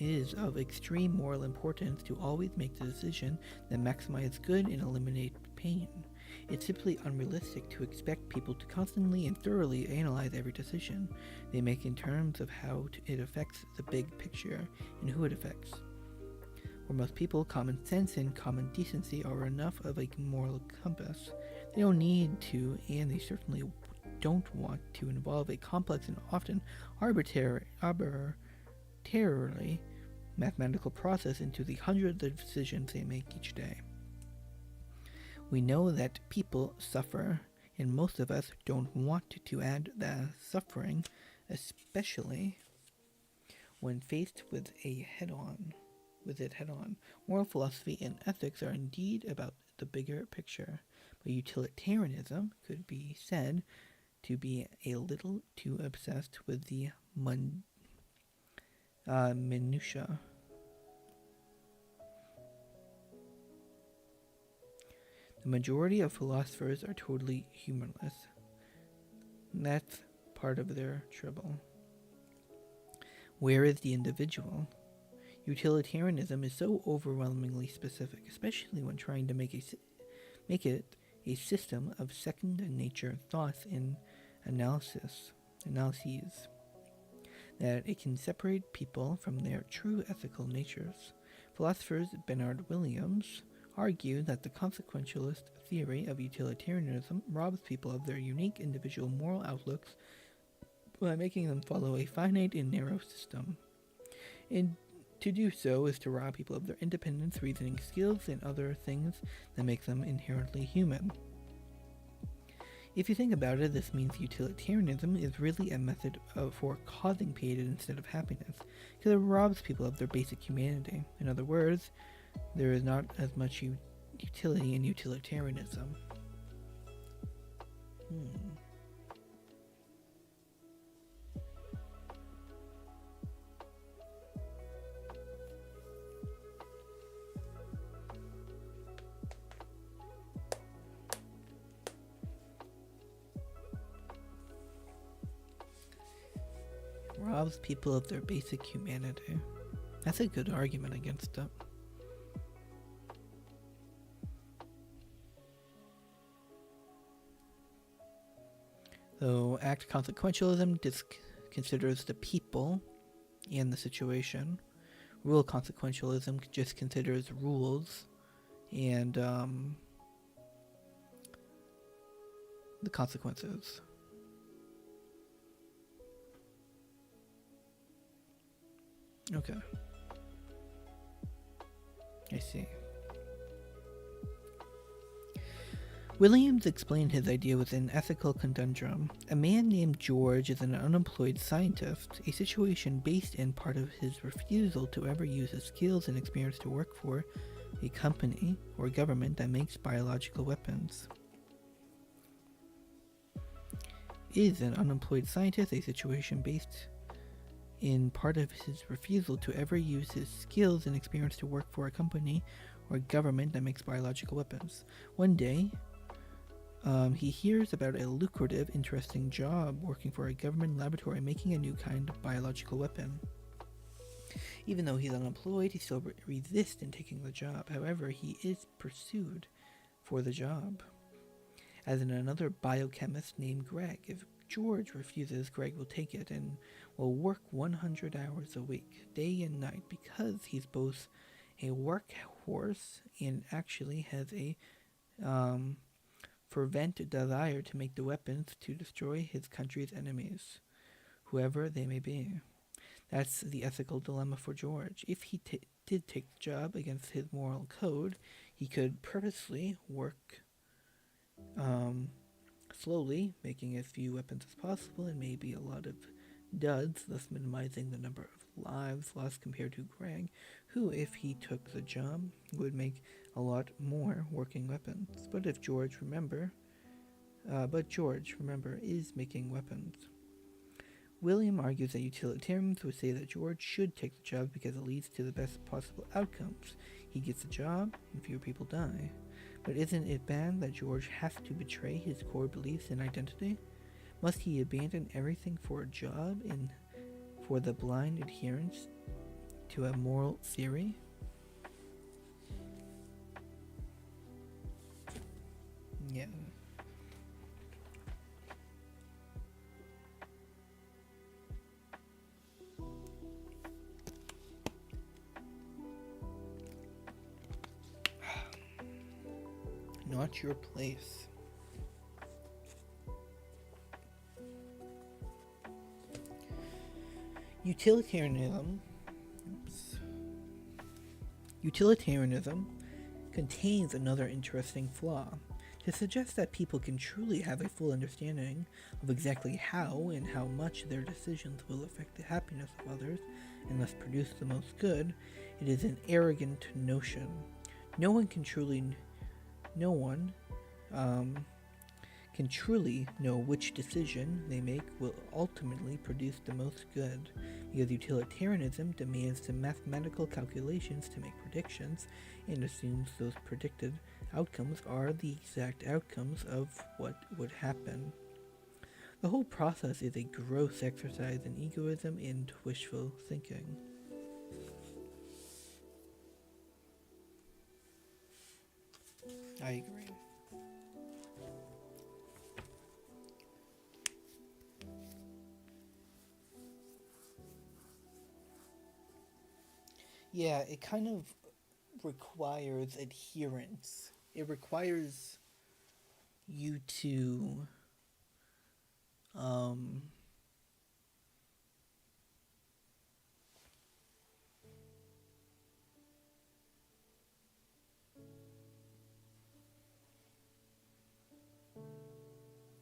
is of extreme moral importance to always make the decision that maximizes good and eliminates pain. It's simply unrealistic to expect people to constantly and thoroughly analyze every decision they make in terms of how it affects the big picture and who it affects. For most people, common sense and common decency are enough of a moral compass. They don't need to, and they certainly don't want to involve a complex and often arbitrarily mathematical process into the hundreds of decisions they make each day. We know that people suffer, and most of us don't want to add the suffering, especially when faced with it head-on. Moral philosophy and ethics are indeed about the bigger picture, but utilitarianism could be said to be a little too obsessed with the minutiae. The majority of philosophers are totally humorless. That's part of their trouble. Where is the individual? Utilitarianism is so overwhelmingly specific, especially when trying to make it a system of second-nature thoughts and analyses, that it can separate people from their true ethical natures. Philosophers Bernard Williams argue that the consequentialist theory of utilitarianism robs people of their unique individual moral outlooks by making them follow a finite and narrow system. And to do so is to rob people of their independence, reasoning skills, and other things that make them inherently human. If you think about it, this means utilitarianism is really a method for causing pain instead of happiness, because it robs people of their basic humanity. In other words, there is not as much utility in utilitarianism. Robs people of their basic humanity. That's a good argument against it. So, act consequentialism considers the people and the situation. Rule consequentialism just considers rules and the consequences. Okay. I see. Williams explained his idea with an ethical conundrum. A man named George is an unemployed scientist, a situation based in part of his refusal to ever use his skills and experience to work for a company or government that makes biological weapons. Is an unemployed scientist a situation based in part of his refusal to ever use his skills and experience to work for a company or government that makes biological weapons? One day, he hears about a lucrative, interesting job working for a government laboratory making a new kind of biological weapon. Even though he's unemployed, he still resists in taking the job. However, he is pursued for the job, as in another biochemist named Greg. If George refuses, Greg will take it and will work 100 hours a week, day and night, because he's both a workhorse and actually has a fervent desire to make the weapons to destroy his country's enemies, whoever they may be. That's the ethical dilemma for George. If he did take the job against his moral code, he could purposely work slowly, making as few weapons as possible and maybe a lot of duds, thus minimizing the number of lives lost compared to Greg, who, if he took the job, would make a lot more working weapons. But George, remember, is making weapons. William argues that utilitarians would say that George should take the job because it leads to the best possible outcomes. He gets the job, and fewer people die. But isn't it bad that George has to betray his core beliefs and identity? Must he abandon everything for a job and for the blind adherence to a moral theory? Yeah. Not your place. Utilitarianism contains another interesting flaw. To suggest that people can truly have a full understanding of exactly how and how much their decisions will affect the happiness of others and thus produce the most good, it is an arrogant notion. No one can truly know which decision they make will ultimately produce the most good, because utilitarianism demands some mathematical calculations to make predictions and assumes those predicted outcomes are the exact outcomes of what would happen. The whole process is a gross exercise in egoism and wishful thinking. I agree. Yeah, it kind of requires adherence. It requires you to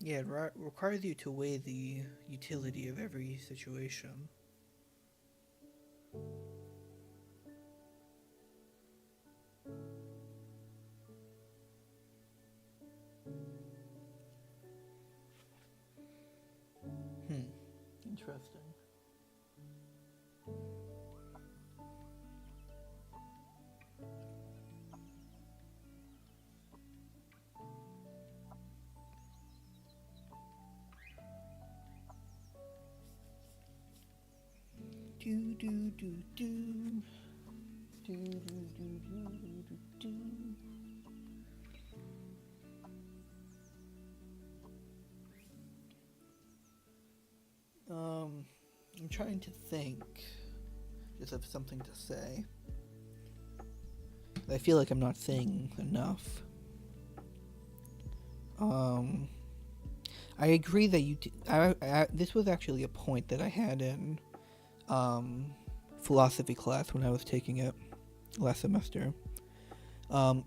it requires you to weigh the utility of every situation. Interesting. Do do do do do do do do do do. I'm trying to think just of something to say. I feel like I'm not saying enough. I agree that this was actually a point that I had in philosophy class when I was taking it last semester.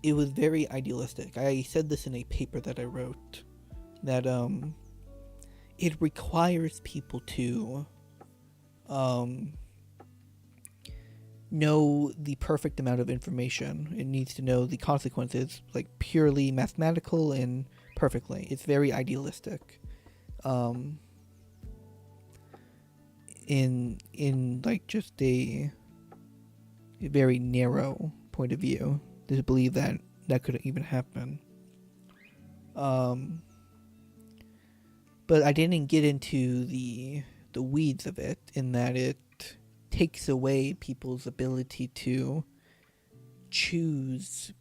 It was very idealistic. I said this in a paper that I wrote, that it requires people to know the perfect amount of information. It needs to know the consequences, like purely mathematical and perfectly. It's very idealistic. In like just a very narrow point of view to believe that could even happen. But I didn't get into the weeds of it, in that it takes away people's ability to choose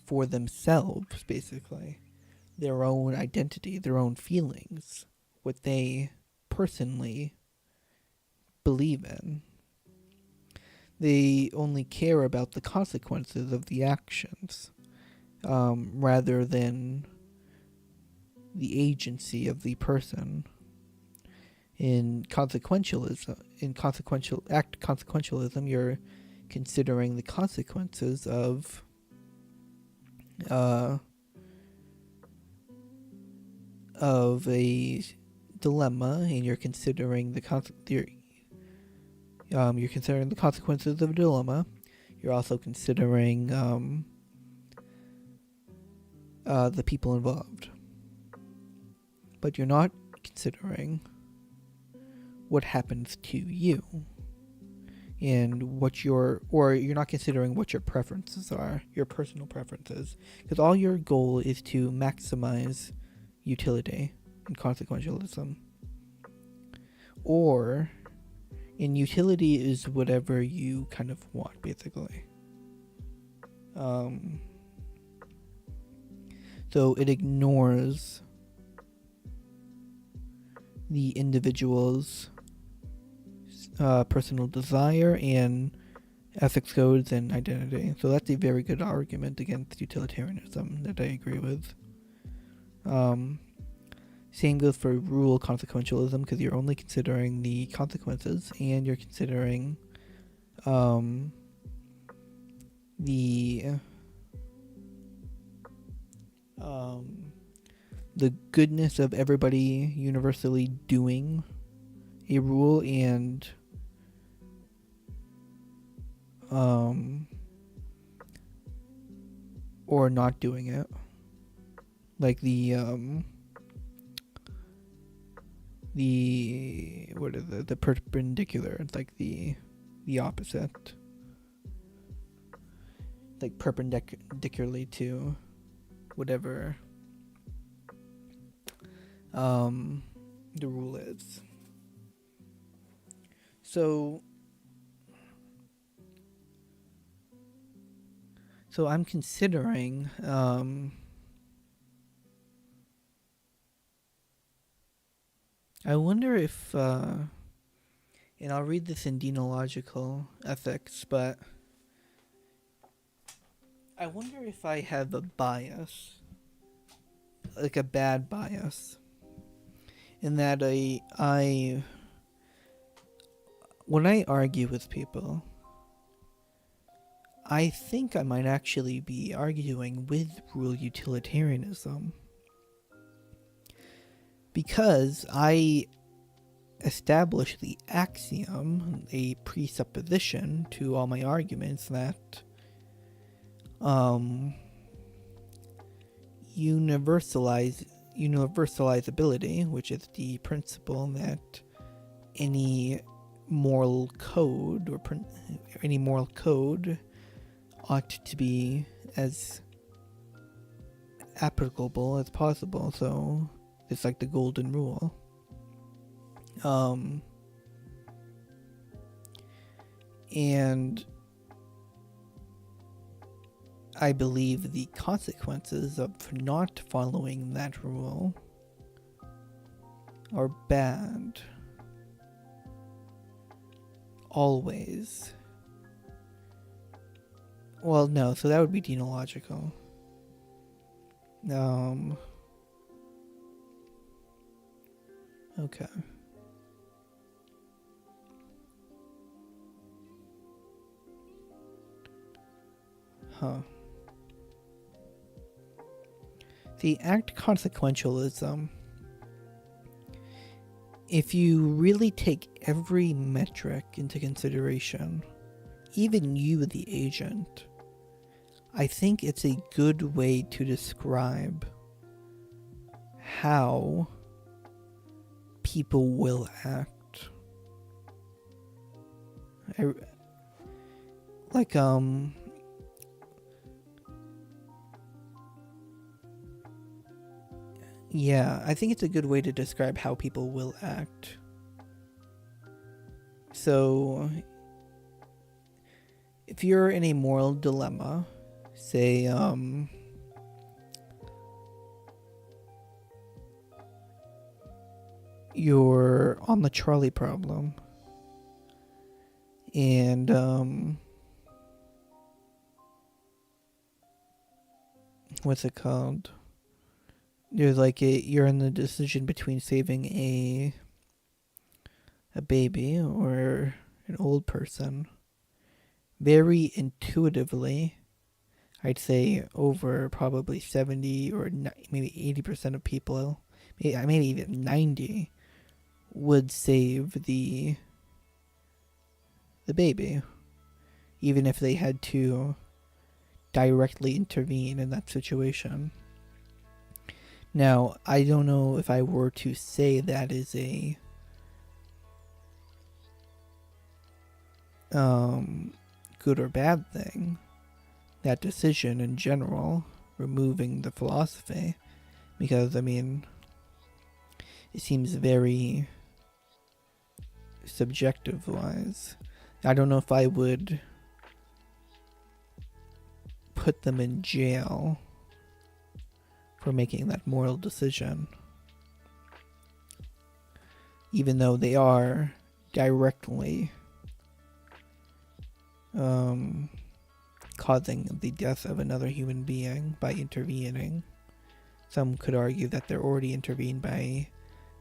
for themselves, basically, their own identity, their own feelings, what they personally believe in. They only care about the consequences of the actions, rather than the agency of the person. In consequentialism, you're considering the consequences of a dilemma, and you're considering You're considering the consequences of a dilemma. You're also considering the people involved. But you're not considering what happens to you. And you're not considering what your preferences are, your personal preferences. Because all your goal is to maximize utility and consequentialism. Or, in utility is whatever you kind of want, basically. So it ignores the individual's personal desire and ethics codes and identity. So that's a very good argument against utilitarianism that I agree with. Same goes for rule consequentialism, because you're only considering the consequences and you're considering the goodness of everybody universally doing a rule and or not doing it, like the what is it, the perpendicular, it's like the opposite, like perpendicularly to whatever the rule is. So I'm considering I wonder if and I'll read this in deontological ethics, but I wonder if I have a bias, like a bad bias, in that I when I argue with people, I think I might actually be arguing with rule utilitarianism, because I establish the axiom, a presupposition to all my arguments, that universalizability, which is the principle that any moral code ought to be as applicable as possible. So it's like the golden rule. And I believe the consequences of not following that rule are bad. Always. Well, no, so that would be deontological. Okay. Huh. The act consequentialism, if you really take every metric into consideration, even you, the agent, I think it's a good way to describe how people will act. Yeah, I think it's a good way to describe how people will act. So, if you're in a moral dilemma, say, you're on the trolley problem, and, what's it called? There's you're in the decision between saving a baby or an old person. Very intuitively, I'd say over probably 70 or maybe 80% of people, maybe even 90, would save the the baby, even if they had to directly intervene in that situation. Now, I don't know if I were to say that is a good or bad thing, that decision in general, removing the philosophy, because, I mean, it seems very subjective-wise. I don't know if I would put them in jail for making that moral decision, even though they are directly causing the death of another human being by intervening. Some could argue that they're already intervened by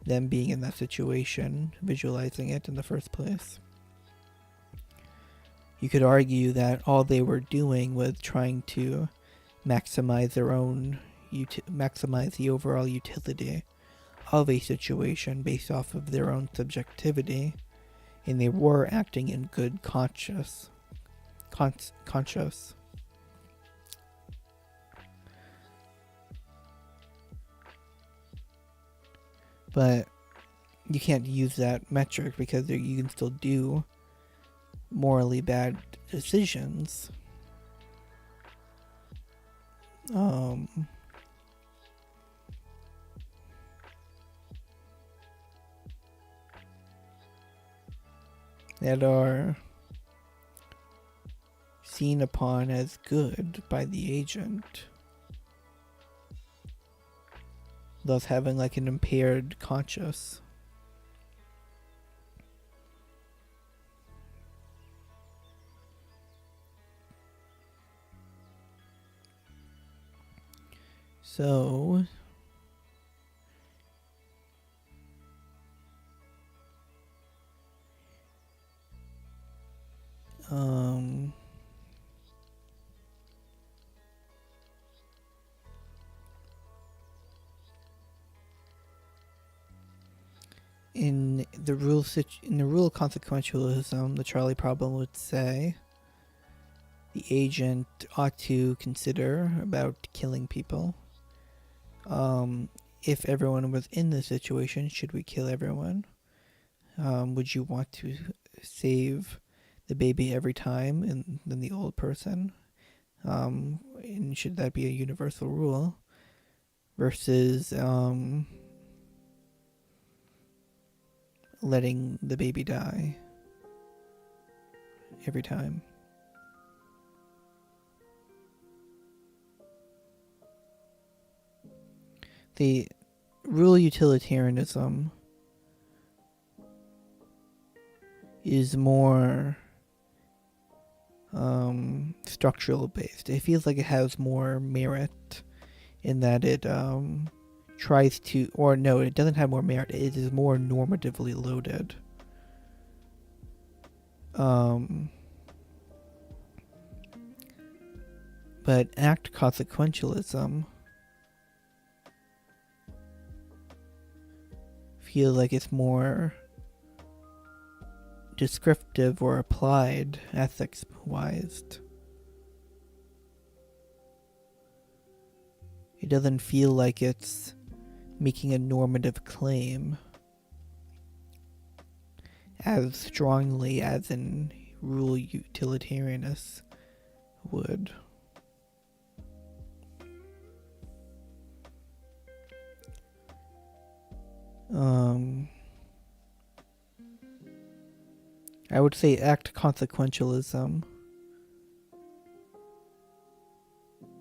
them being in that situation, visualizing it in the first place. You could argue that all they were doing was trying to maximize their own, maximize the overall utility of a situation based off of their own subjectivity, and they were acting in good conscience. But you can't use that metric because you can still do morally bad decisions. That are seen upon as good by the agent, thus having like an impaired conscience. So in the rule of consequentialism, the Charlie problem would say the agent ought to consider about killing people. If everyone was in this situation, should we kill everyone? Would you want to save the baby every time and then the old person? And should that be a universal rule? Versus letting the baby die every time. The rule utilitarianism is more structural based. It feels like it has more merit in that it tries to, or no, it doesn't have more merit. It is more normatively loaded. But act consequentialism feel like it's more descriptive or applied ethics wise. It doesn't feel like it's making a normative claim as strongly as in rule utilitarianists would. I would say act consequentialism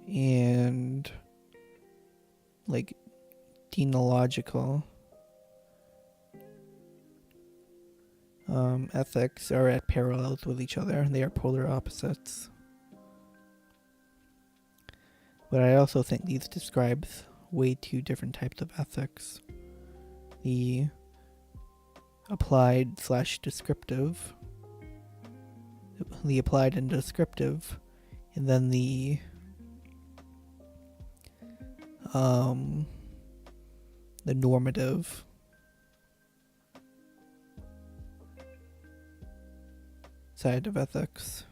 and like deontological ethics are at parallels with each other. They are polar opposites. But I also think these describes way two different types of ethics. The applied / descriptive. The applied and descriptive. And then the normative. side of ethics.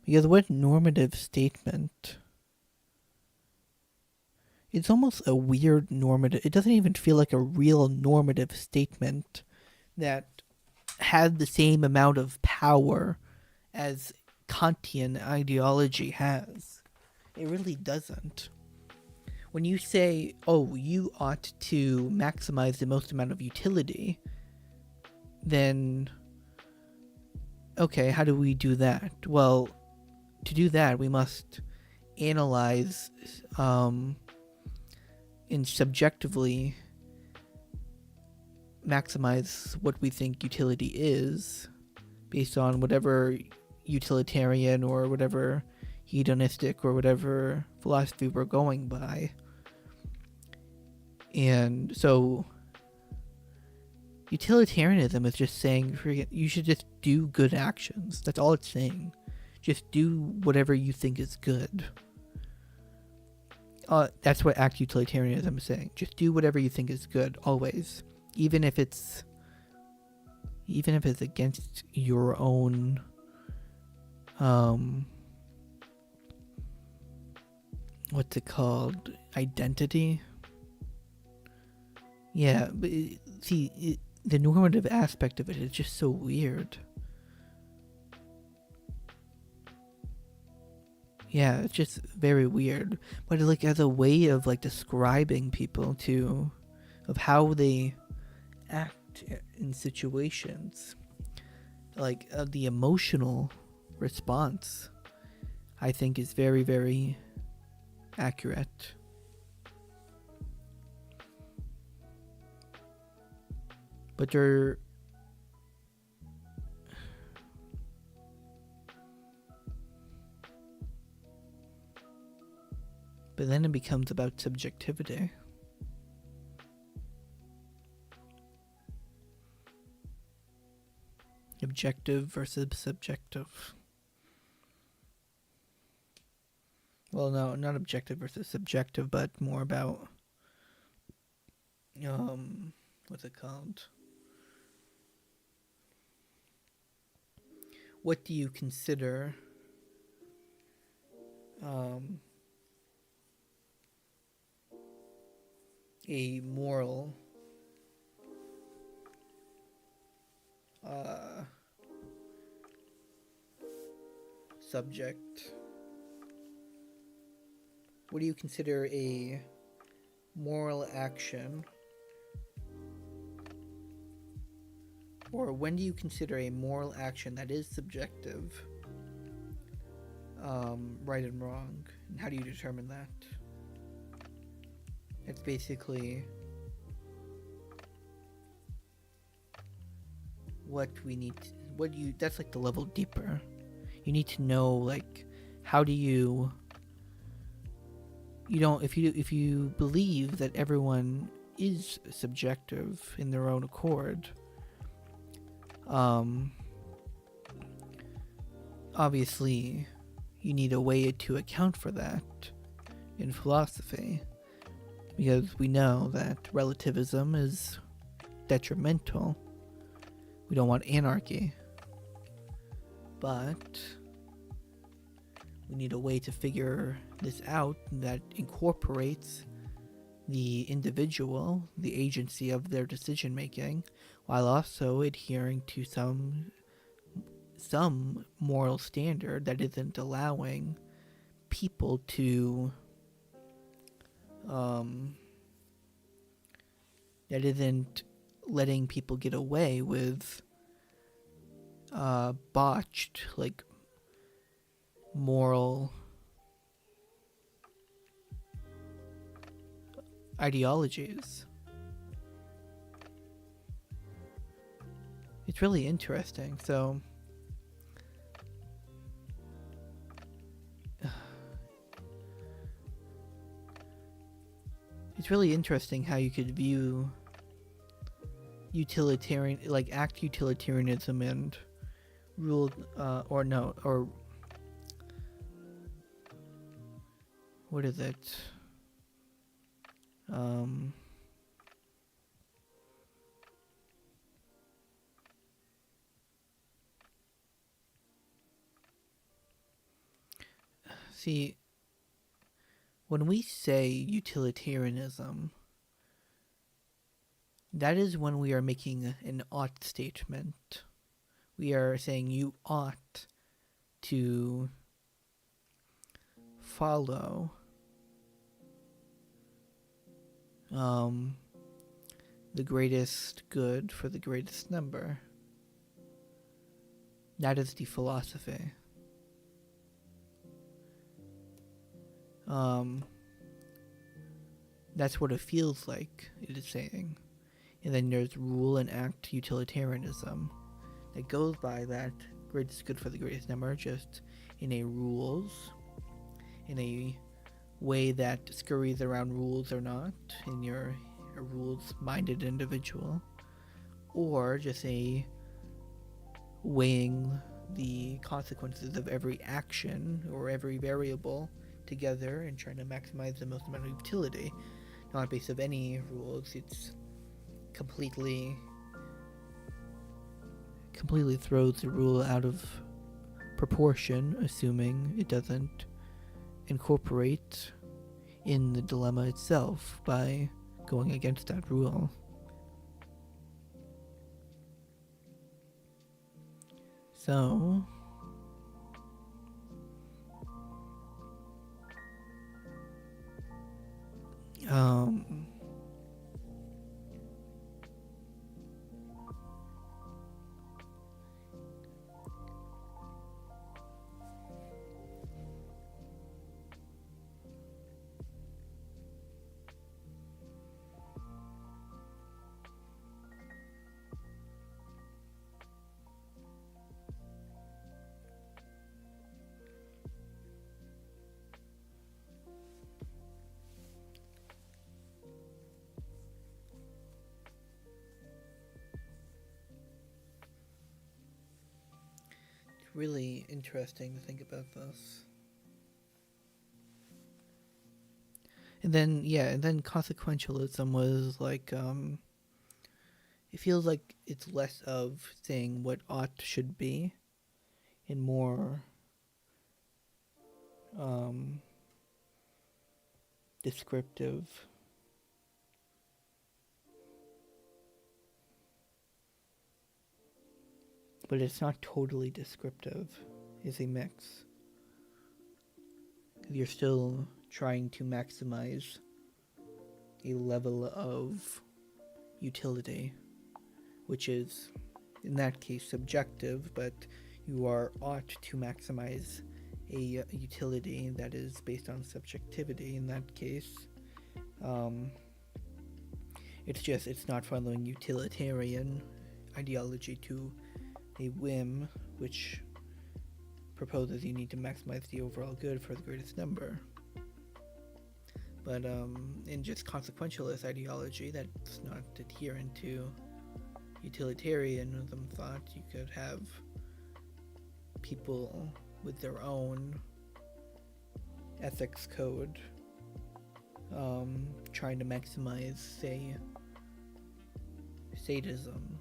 Because what normative statement? It's almost a weird normative. It doesn't even feel like a real normative statement that has the same amount of power as Kantian ideology has. It really doesn't. When you say, oh, you ought to maximize the most amount of utility, then, okay, how do we do that? Well, to do that, we must analyze and subjectively maximize what we think utility is based on whatever utilitarian or whatever hedonistic or whatever philosophy we're going by. And so utilitarianism is just saying you should just do good actions. That's all it's saying. Just do whatever you think is good. That's what act utilitarianism is saying. Just do whatever you think is good, always. Even if it's against your own what's it called? Identity? Yeah, but the normative aspect of it is just so weird. Yeah, it's just very weird. But like as a way of like describing people of how they act in situations, like the emotional response, I think is very, very accurate. But but then it becomes about subjectivity. Objective versus subjective. Well, no, not objective versus subjective, but more about what's it called? What do you consider a moral subject? What do you consider a moral action? Or when do you consider a moral action that is subjective right and wrong? And how do you determine that? It's basically what we need to, that's like the level deeper. You need to know, like, how do you don't, if you believe that everyone is subjective in their own accord, obviously you need a way to account for that in philosophy, because we know that relativism is detrimental. We don't want anarchy, but we need a way to figure this out that incorporates the individual, the agency of their decision making, while also adhering to some moral standard that isn't allowing people to that isn't letting people get away with botched, like, moral ideologies. It's really interesting. So it's really interesting how you could view utilitarian, like, act utilitarianism and rule or what is it? See, when we say utilitarianism, that is when we are making an ought statement. We are saying you ought to follow the greatest good for the greatest number. That is the philosophy. That's what it feels like it is saying. And then there's rule and act utilitarianism that goes by that greatest good for the greatest number, just in a way that scurries around rules or not, and you're a rules-minded individual, or just a weighing the consequences of every action or every variable together and trying to maximize the most amount of utility. Not based of any rules, it's completely throws the rule out of proportion, assuming it doesn't incorporate in the dilemma itself by going against that rule. So, really interesting to think about this. And then consequentialism was like, it feels like it's less of saying what ought should be and more descriptive. But it's not totally descriptive. It's a mix. You're still trying to maximize a level of utility, which is, in that case, subjective, but you ought to maximize a utility that is based on subjectivity in that case. It's not following utilitarian ideology to a whim, which proposes you need to maximize the overall good for the greatest number. But in just consequentialist ideology that's not adherent to utilitarianism thought, you could have people with their own ethics code trying to maximize, say, sadism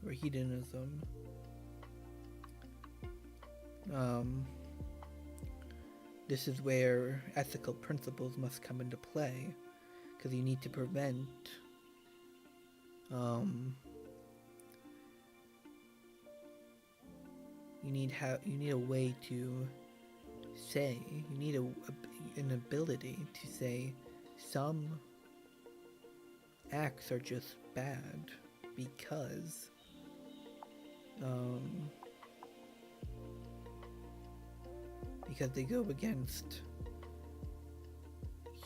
or hedonism. This is where ethical principles must come into play, because you need to prevent you need a way to say, you need an ability to say some acts are just bad because they go against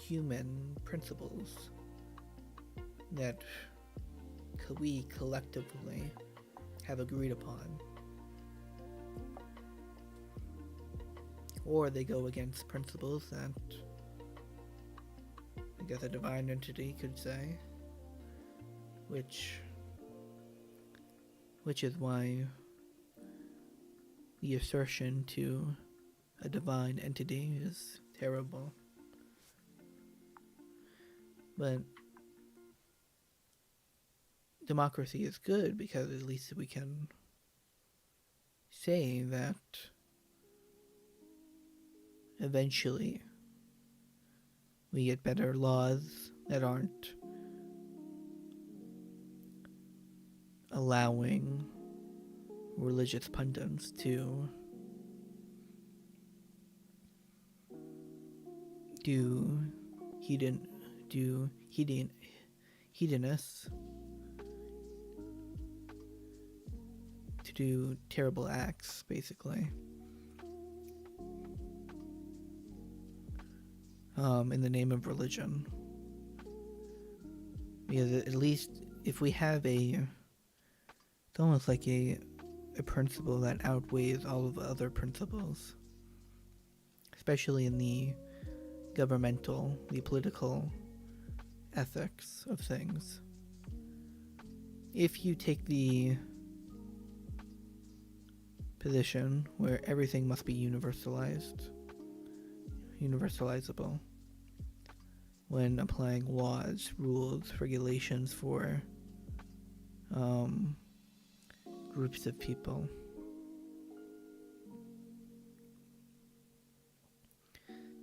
human principles that we collectively have agreed upon. Or they go against principles that I guess a divine entity could say, which is why the assertion to a divine entity is terrible. But democracy is good because at least we can say that eventually we get better laws that aren't allowing religious pundits to do hedonists to do terrible acts, basically. In the name of religion. Because at least if we have it's almost like a principle that outweighs all of the other principles, especially in the political ethics of things. If you take the position where everything must be universalizable when applying laws, rules, regulations for groups of people,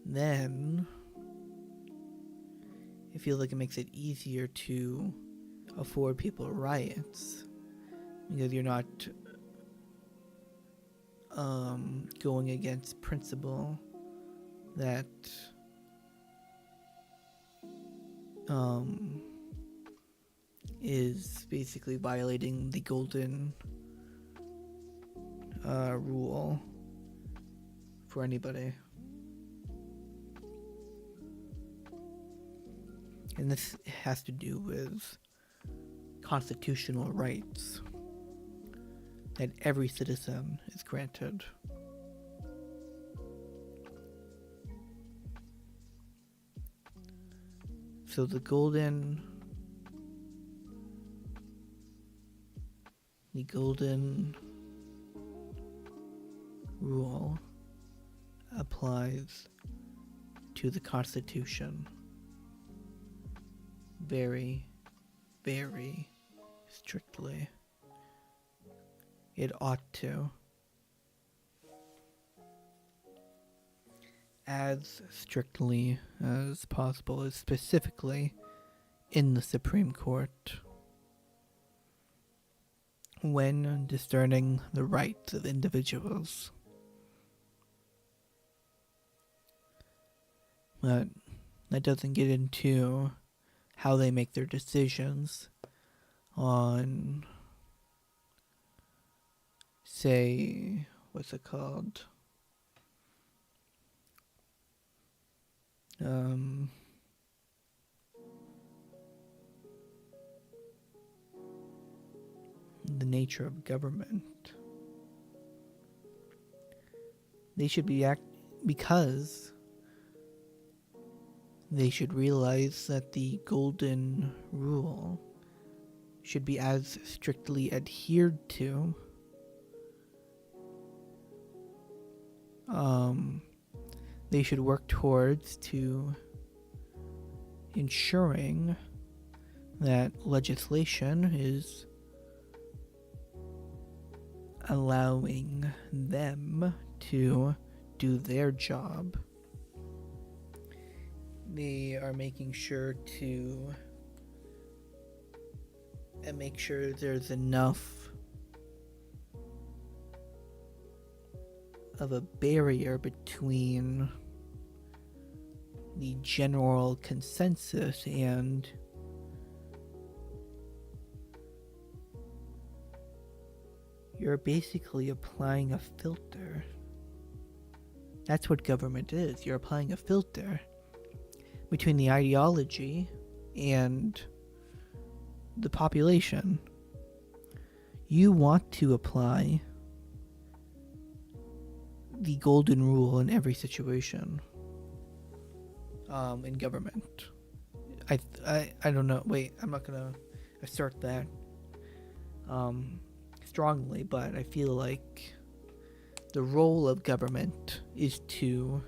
then I feel like it makes it easier to afford people rights, because you're not going against principle that is basically violating the golden rule for anybody. And this has to do with constitutional rights that every citizen is granted. So the golden rule applies to the Constitution very, very strictly. It ought to. As strictly as possible, is specifically in the Supreme Court when discerning the rights of individuals. But that doesn't get into how they make their decisions on, say, what's it called? The nature of government. They should because they should realize that the golden rule should be as strictly adhered to they should work towards to ensuring that legislation is allowing them to do their job. They are making sure to make sure there's enough of a barrier between the general consensus and you're basically applying a filter. That's what government is. You're applying a filter between the ideology and the population. You want to apply the golden rule in every situation in government. I don't know. Wait, I'm not gonna assert that strongly, but I feel like the role of government is to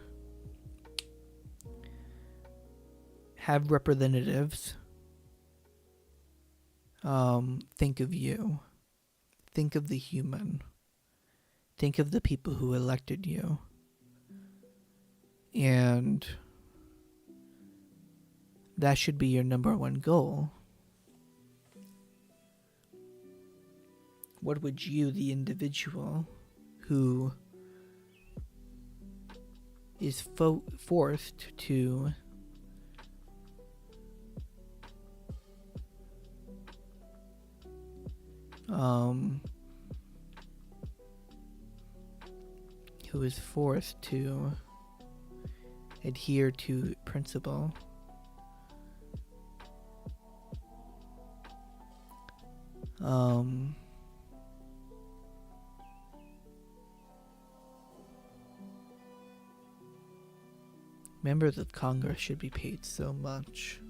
have representatives think of you, think of the human, think of the people who elected you, And that should be your number one goal. What would you, the individual who is forced to who is forced to adhere to principle, members of Congress should be paid so much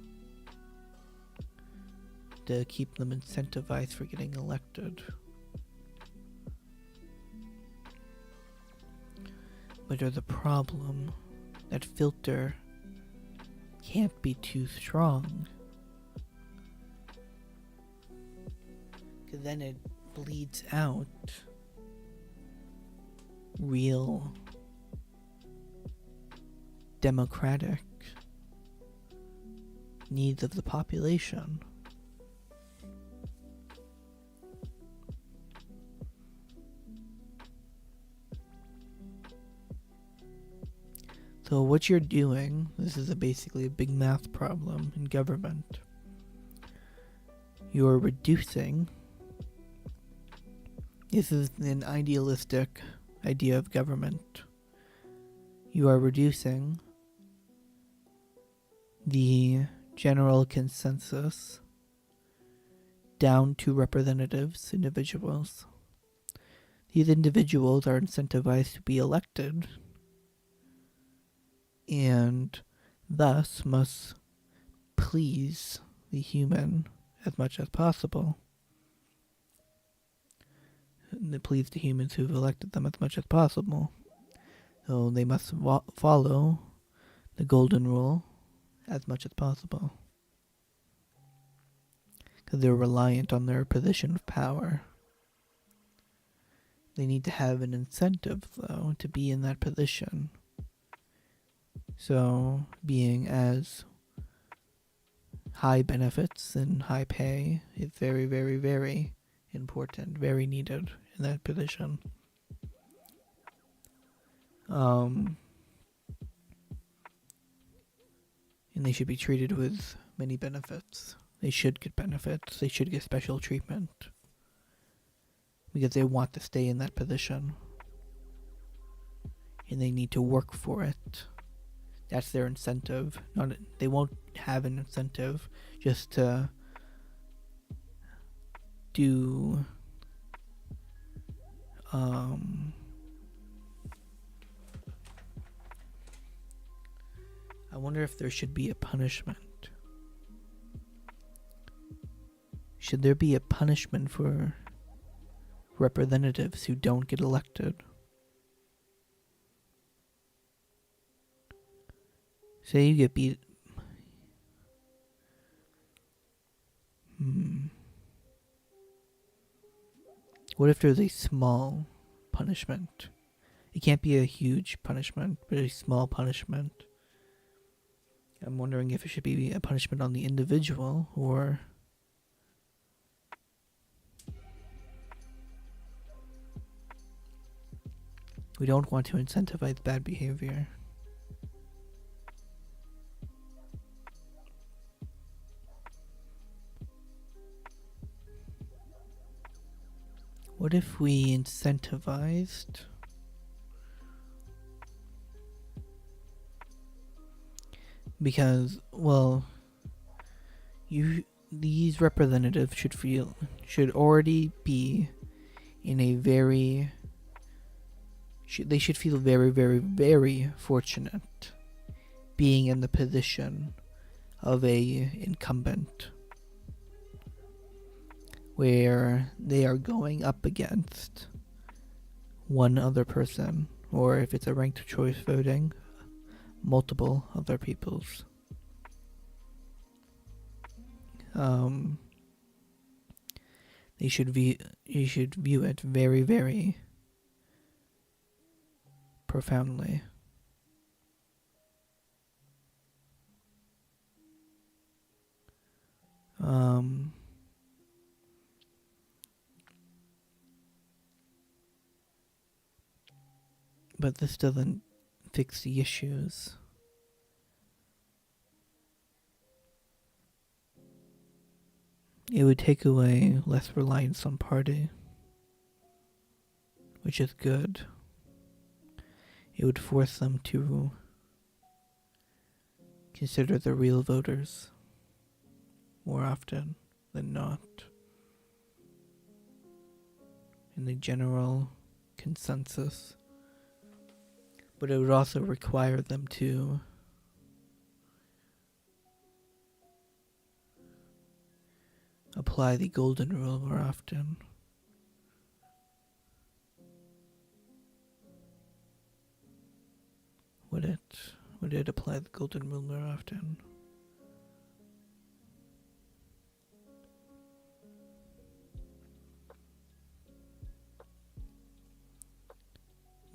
to keep them incentivized for getting elected. But there's a problem. That filter can't be too strong, because then it bleeds out real democratic needs of the population. So what you're doing, this is basically a big math problem in government. You're reducing, this is an idealistic idea of government. You are reducing the general consensus down to representatives, individuals. These individuals are incentivized to be elected and thus must please the human as much as possible. And to please the humans who've elected them as much as possible. So they must follow the golden rule as much as possible. Because they're reliant on their position of power. They need to have an incentive, though, to be in that position. So, being as high benefits and high pay is very, very, very important, very needed in that position. And they should be treated with many benefits. They should get benefits. They should get special treatment. Because they want to stay in that position. And they need to work for it. That's their incentive. They won't have an incentive just to do I wonder if there should be a punishment. Should there be a punishment for representatives who don't get elected? Say you get beat. What if there's a small punishment? It can't be a huge punishment, but a small punishment. I'm wondering if it should be a punishment on the individual or we don't want to incentivize bad behavior. What if we incentivized because, well, these representatives should already be in a they should feel very, very, very fortunate being in the position of a incumbent where they are going up against one other person, or if it's a ranked choice voting, multiple other people's. You should view it very, very profoundly. Um, but this doesn't fix the issues. It would take away less reliance on party, which is good. It would force them to consider the real voters more often than not in the general consensus. But it would also require them to apply the golden rule more often. Would it apply the golden rule more often?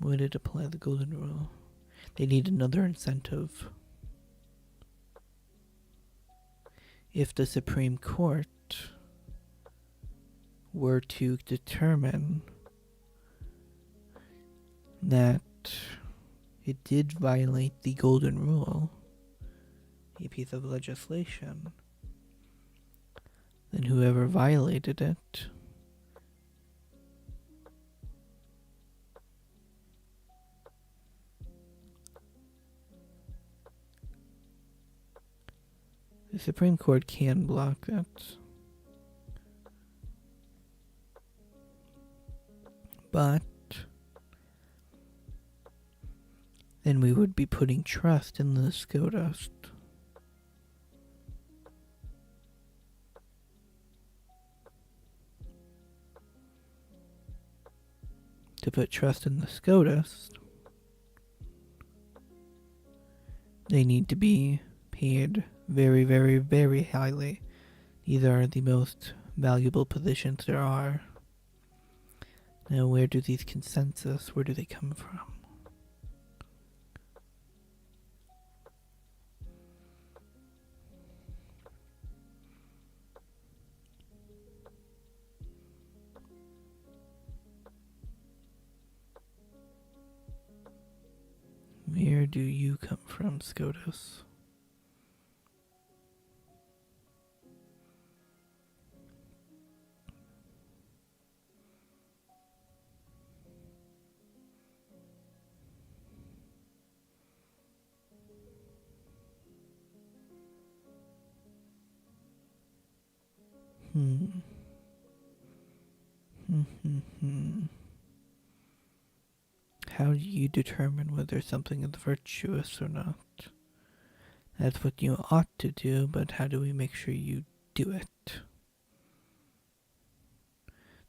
Would it apply the golden rule? They need another incentive. If the Supreme Court were to determine that it did violate the golden rule, a piece of legislation, then whoever violated it the Supreme Court can block that. But then we would be putting trust in the SCOTUS. To put trust in the SCOTUS, they need to be paid very, very, very highly. These are the most valuable positions there are. Now, where do these consensus, where do they come from? Where do you come from, SCOTUS? How do you determine whether something is virtuous or not? That's what you ought to do, but how do we make sure you do it?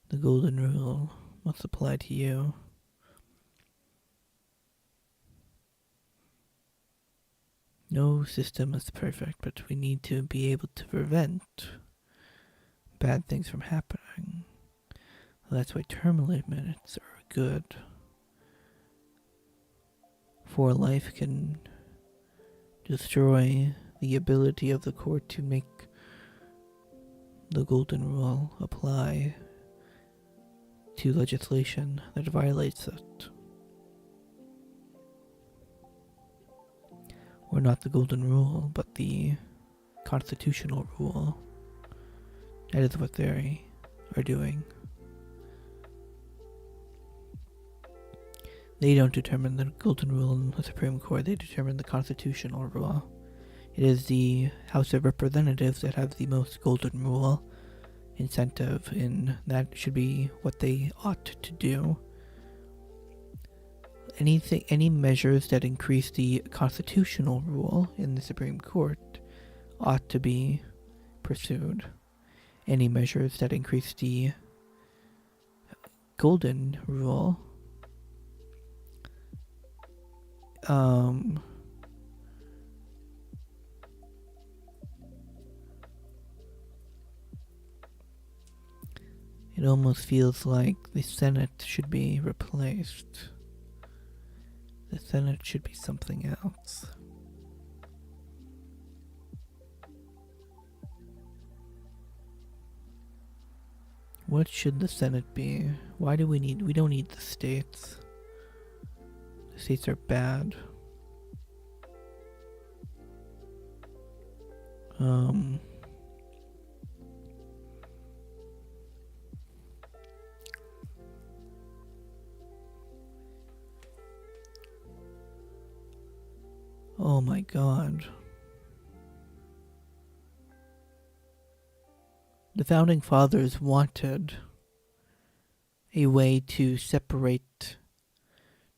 The golden rule must apply to you. No system is perfect, but we need to be able to prevent bad things from happening. That's why term limits are good. For life can destroy the ability of the court to make the golden rule apply to legislation that violates it. Or not the golden rule, but the constitutional rule. That is what they are doing. They don't determine the golden rule in the Supreme Court, they determine the constitutional rule. It is the House of Representatives that have the most golden rule incentive, and that should be what they ought to do. Any measures that increase the constitutional rule in the Supreme Court ought to be pursued. Any measures that increase the golden rule it almost feels like the Senate should be replaced. The Senate should be something else. What should the Senate be? Why do we don't need the states. The states are bad. Oh my god. The founding fathers wanted a way to separate.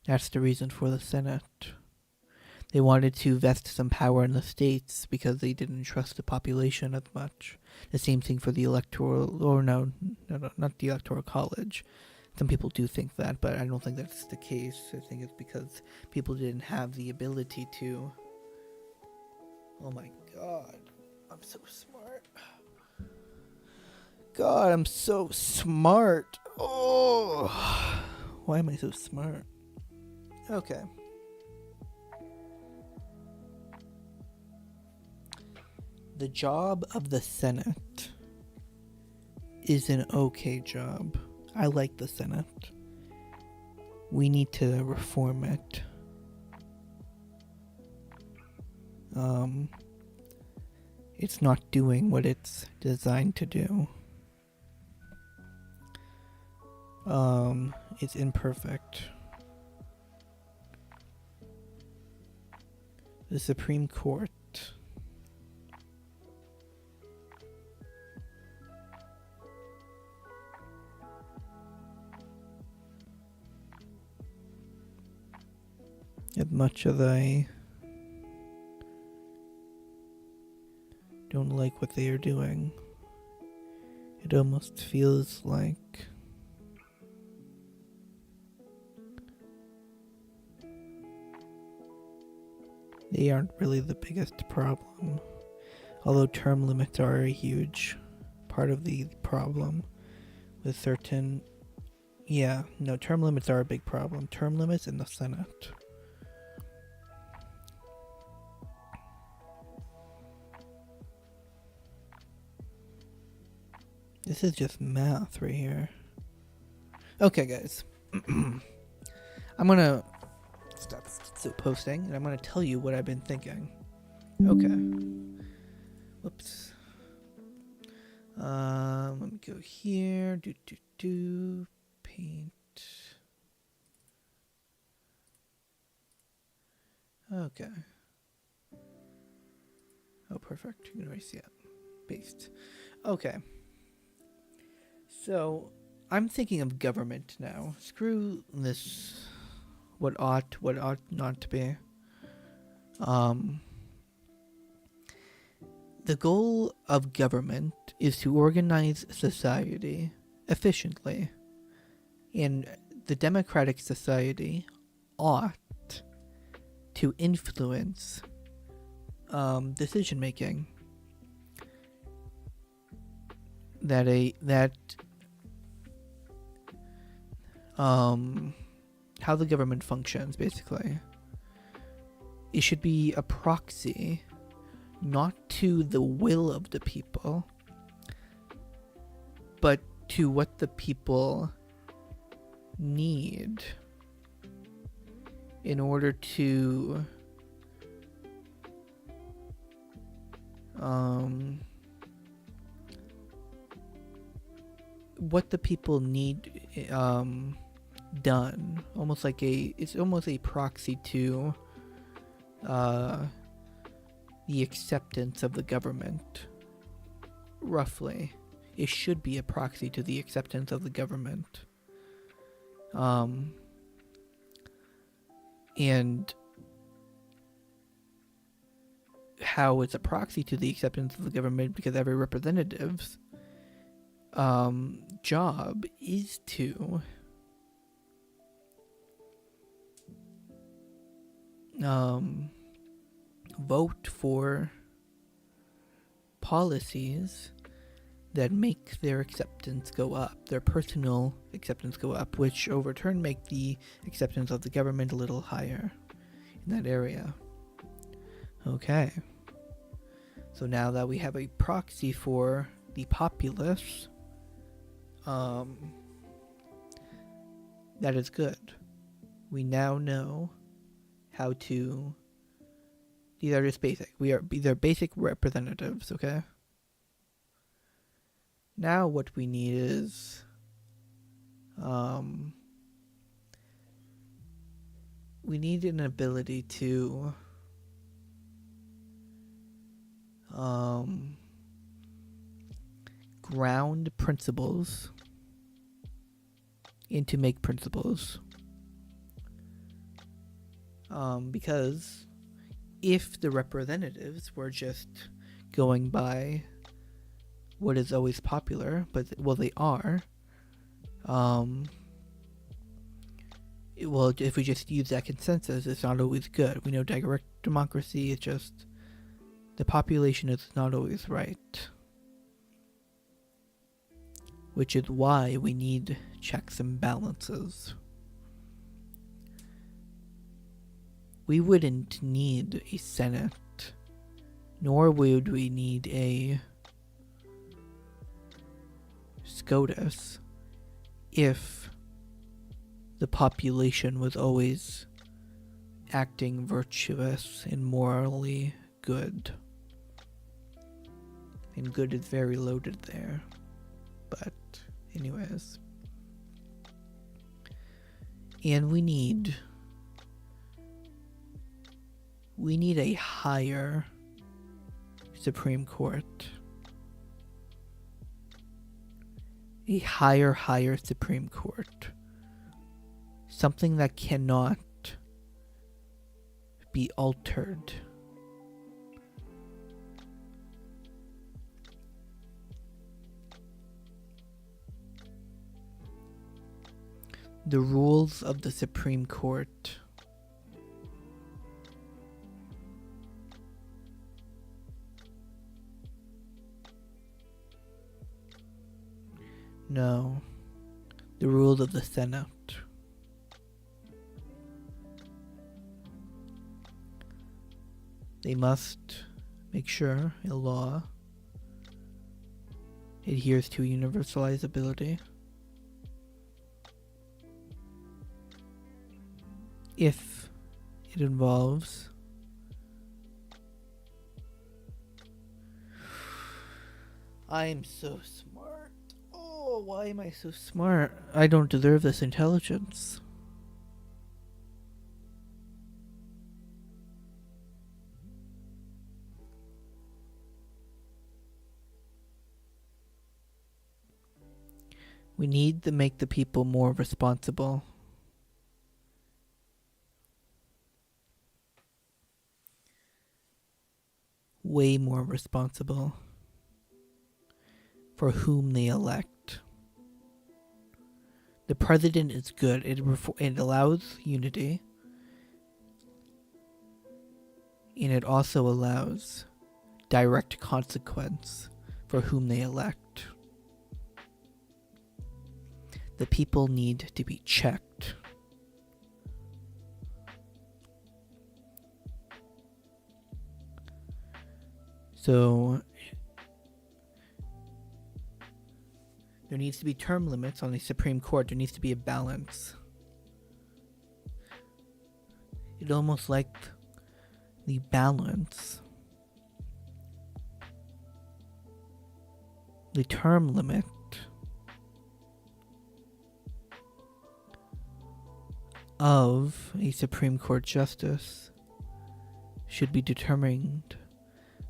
That's the reason for the Senate. They wanted to vest some power in the states because they didn't trust the population as much. The same thing for the electoral, or no, not the electoral college. Some people do think that, but I don't think that's the case. I think it's because people didn't have the ability to. Oh my god, I'm so smart. God, I'm so smart. Oh, why am I so smart? Okay. The job of the Senate is an okay job. I like the Senate. We need to reform it. It's not doing what it's designed to do. It's imperfect. The Supreme Court. As much as I don't like what they are doing, it almost feels like they aren't really the biggest problem. Although term limits are a huge part of the problem with certain... Yeah, no, term limits are a big problem. Term limits in the Senate. This is just math right here. Okay, guys. I'm gonna stop posting, and I'm gonna tell you what I've been thinking. Okay. Whoops. Let me go here. Paint. Okay. Oh, perfect. You can already see it. Paste. Okay. So, I'm thinking of government now. Screw this. What ought not to be. The goal of government is to organize society efficiently. And the democratic society ought to influence decision making. How the government functions, basically. It should be a proxy, not to the will of the people, but to what the people need in order to what the people need done. It's almost a proxy to the acceptance of the government. Roughly. It should be a proxy to the acceptance of the government. And how it's a proxy to the acceptance of the government, because every representative's job is to vote for policies that make their acceptance go up, their personal acceptance go up, which over turn make the acceptance of the government a little higher in that area. Okay. So now that we have a proxy for the populace, Um, that is good. We now know how to. These are just basic. These are basic representatives, okay? Now what we need is we need an ability to ground principles into make principles. Because if the representatives were just going by what is always popular, but they are. Well, if we just use that consensus, it's not always good. We know direct democracy is just the population is not always right, which is why we need checks and balances. We wouldn't need a Senate, nor would we need a SCOTUS if the population was always acting virtuous and morally good. And good is very loaded there. But, anyways. And we need a higher Supreme Court. A higher Supreme Court. Something that cannot be altered. The rules of the Supreme Court no. The rules of the Senate. They must make sure a law adheres to universalizability. If it involves I'm so smart. Oh, why am I so smart? I don't deserve this intelligence. We need to make the people more responsible. Way more responsible for whom they elect. The president is good. It allows unity. And it also allows direct consequence for whom they elect. The people need to be checked. So there needs to be term limits on the Supreme Court. There needs to be a balance. It's almost like the balance, the term limit of a Supreme Court justice should be determined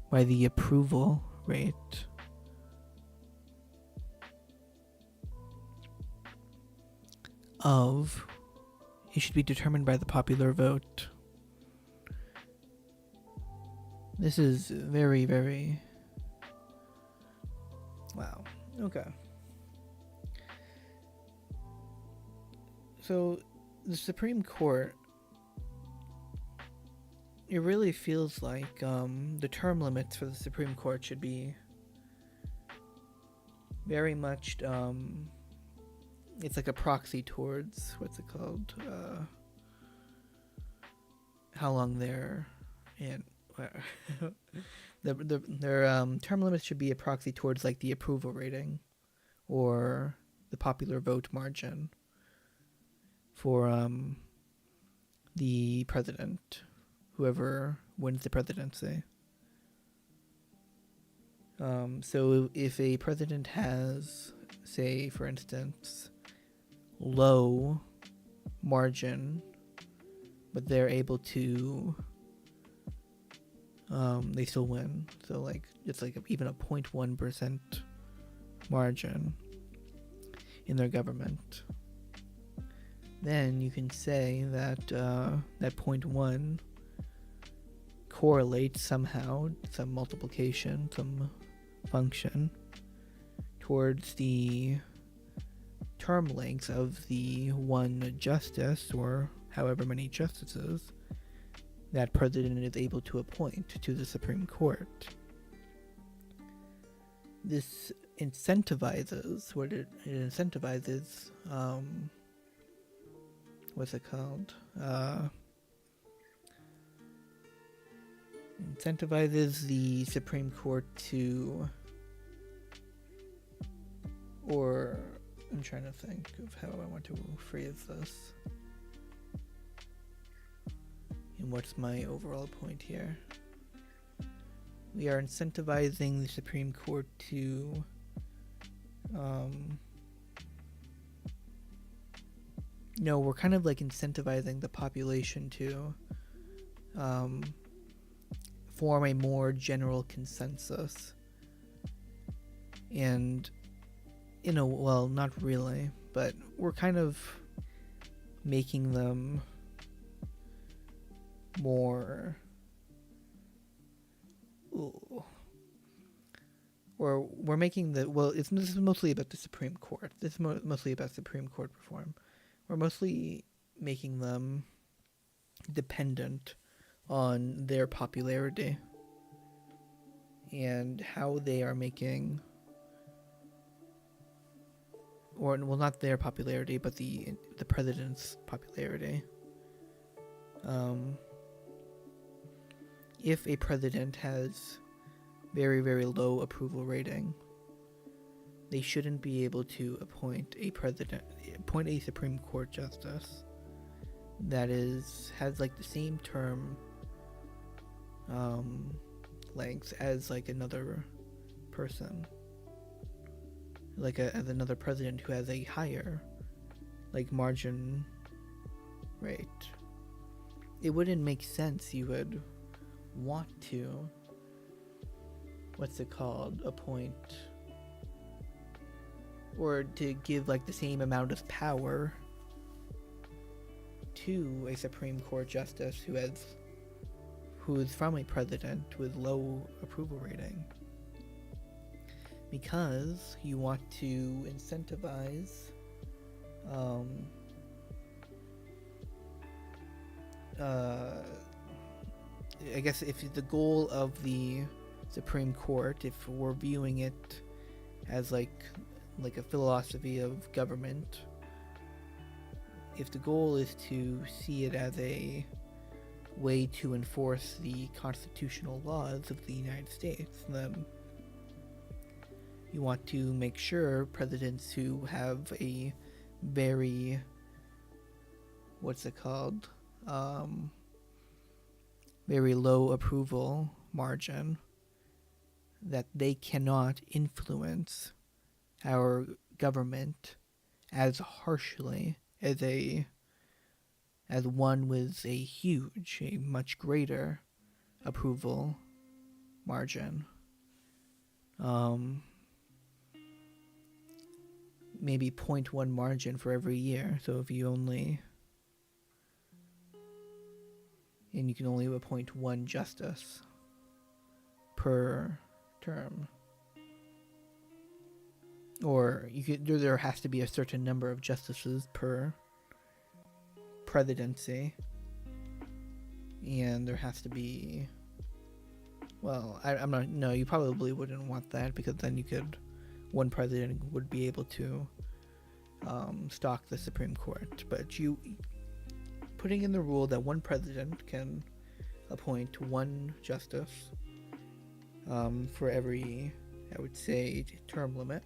by the approval rate of, it should be determined by the popular vote. This is very, very, wow, okay. So, the Supreme Court, it really feels like the term limits for the Supreme Court should be very much, it's like a proxy towards, what's it called? How long they're in. Their term limits should be a proxy towards like the approval rating, or the popular vote margin for the president, whoever wins the presidency. So if a president has, say, for instance, low margin, but they're able to, they still win. So like it's like even a 0.1% margin in their government. Then you can say that that 0.1 correlates somehow, some multiplication, some function towards the term length of the one justice, or however many justices that president is able to appoint to the Supreme Court. This incentivizes, what's it called? Incentivizes the Supreme Court to, or I'm trying to think of how I want to phrase this. And what's my overall point here? We are incentivizing the Supreme Court to no, we're kind of like incentivizing the population to form a more general consensus. And, well, not really, but we're kind of making them more, or we're making this is mostly about the Supreme Court. This is mostly about Supreme Court reform. We're mostly making them dependent on their popularity and how they are making, or well, not their popularity, but the president's popularity. If a president has very, very low approval rating, they shouldn't be able to appoint a Supreme Court justice that has like the same term length as like another person, like as another president who has a higher like margin rate. It wouldn't make sense. You would want to, appoint, or to give like the same amount of power to a Supreme Court justice who is from a president with low approval rating, because you want to incentivize I guess if the goal of the Supreme Court, if we're viewing it as like a philosophy of government, if the goal is to see it as a way to enforce the constitutional laws of the United States, then you want to make sure presidents who have a very, very low approval margin, that they cannot influence our government as harshly as one with a much greater approval margin. Maybe 0.1 margin for every year. So if you can only appoint one justice per term. Or there has to be a certain number of justices per presidency. And there has to be, you probably wouldn't want that, because then one president would be able to stock the Supreme Court. But putting in the rule that one president can appoint one justice for every, I would say, term limit,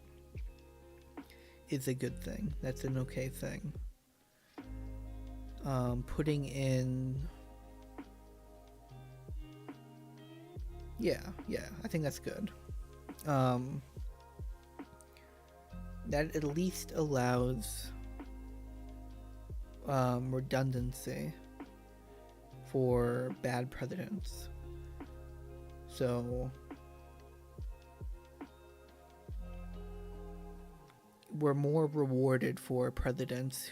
is a good thing. That's an okay thing. Putting in... Yeah, I think that's good. That at least allows redundancy for bad presidents. So we're more rewarded for presidents,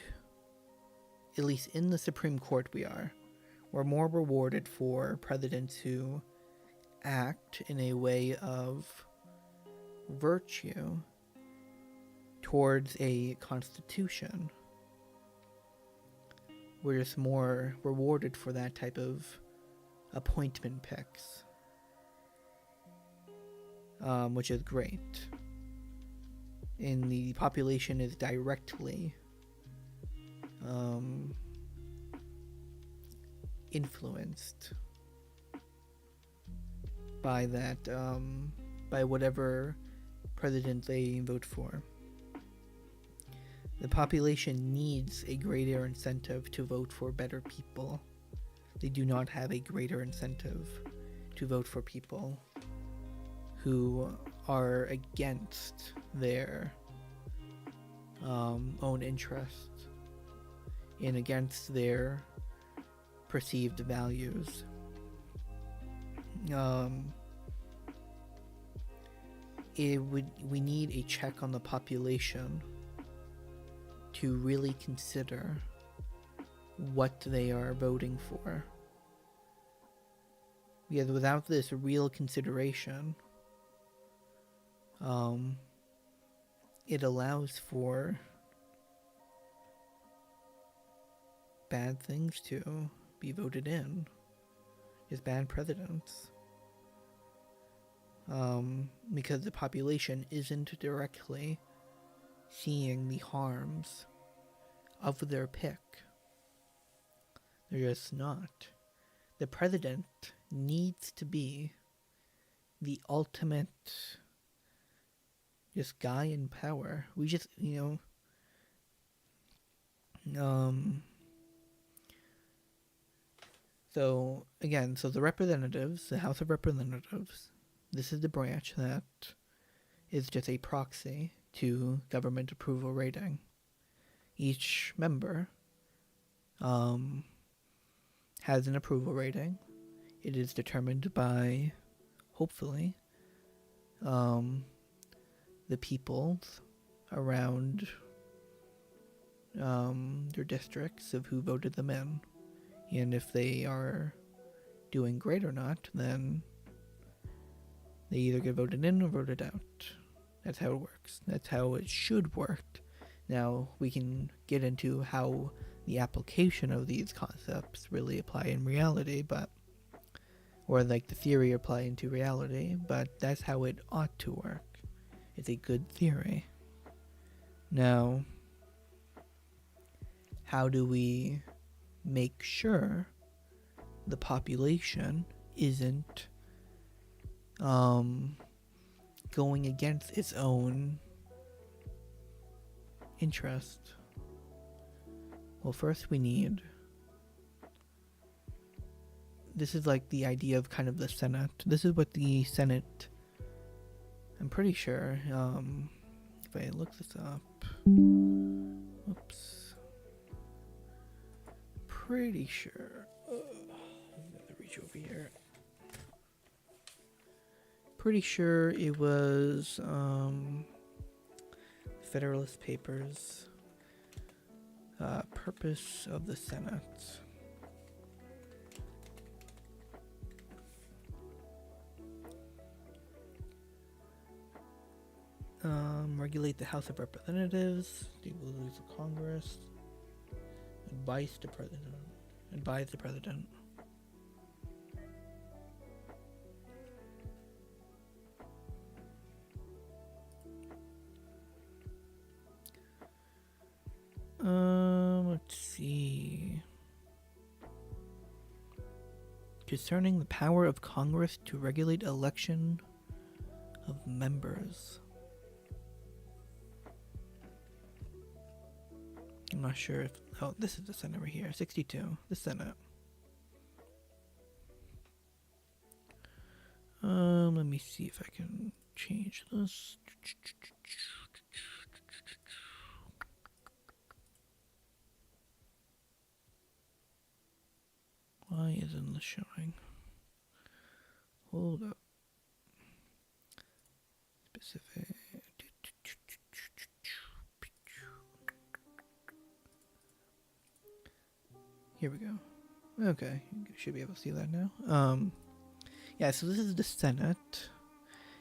at least in the Supreme Court we're more rewarded for presidents who act in a way of virtue towards a constitution. We're just more rewarded for that type of appointment picks, which is great. And the population is directly influenced by that, by whatever president they vote for. The population needs a greater incentive to vote for better people. They do not have a greater incentive to vote for people who are against their own interests and against their perceived values. We need a check on the population to really consider what they are voting for. Because without this real consideration, it allows for bad things to be voted in, as bad presidents. Because the population isn't directly seeing the harms of their pick. They're just not. The president needs to be the ultimate just guy in power. We just, so again, so the representatives, the House of Representatives, this is the branch that is just a proxy to government approval rating. Each member has an approval rating. It is determined by, hopefully, the people around their districts of who voted them in. And if they are doing great or not, then they either get voted in or voted out. That's how it works. That's how it should work. Now, we can get into how the application of these concepts really apply in reality, or like the theory apply into reality, but that's how it ought to work. It's a good theory. Now, how do we make sure the population isn't going against its own interest? Well, first we need... This is like the idea of kind of the Senate. This is what the Senate... I'm pretty sure, if I look this up... Oops. Pretty sure... I'm gonna reach over here. Pretty sure it was, Federalist Papers, purpose of the Senate. Regulate the House of Representatives, stabilize the Congress, advise the President. Let's see. Concerning the power of Congress to regulate election of members. not sure if... Oh, this is the Senate right here. 62. The Senate. Let me see if I can change this. Why isn't this showing? Hold up. Specific. Here we go. Okay, you should be able to see that now. Yeah, so this is the Senate.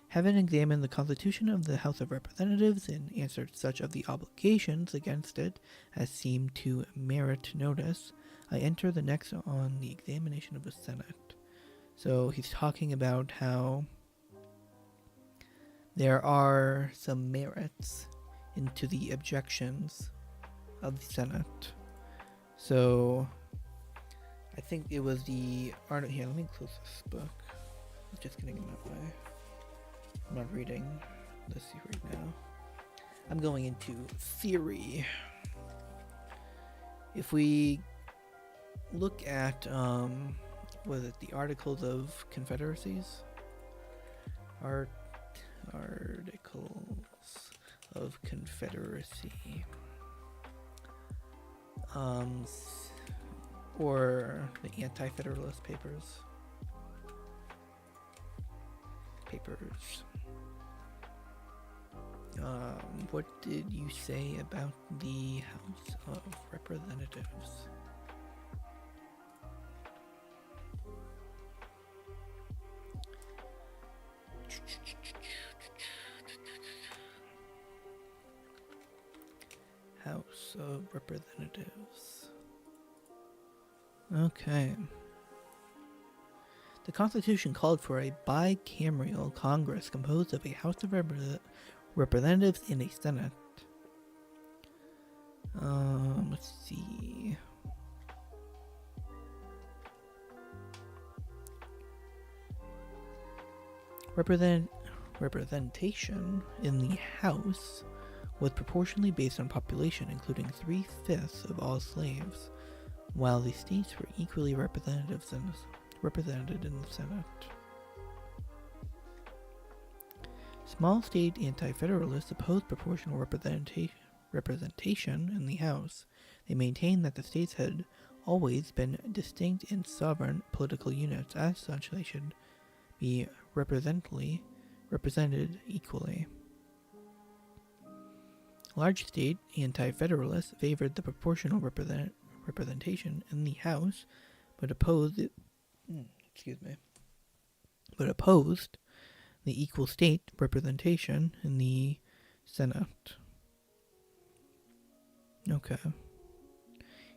Having examined the Constitution of the House of Representatives and answered such of the obligations against it as seem to merit notice, I enter the next on the examination of the Senate. So he's talking about how there are some merits into the objections of the Senate. So I think it was the art. Here, let me close this book. It's just getting in my way. I'm not reading this right now. I'm going into theory. If we look at was it the Articles of Confederacies? Articles of Confederacy. Or the Anti-Federalist Papers. What did you say about the House of Representatives? House of Representatives. Okay. The Constitution called for a bicameral Congress composed of a House of Representatives and a Senate. Let's see. Representation in the House was proportionally based on population, including 3/5 of all slaves, while the states were equally represented in the Senate. Small state anti-federalists opposed proportional representation in the House. They maintained that the states had always been distinct and sovereign political units. As such, they should be represented equally. Large state anti-federalists favored the proportional representation in the House, but opposed the equal state representation in the Senate. Okay.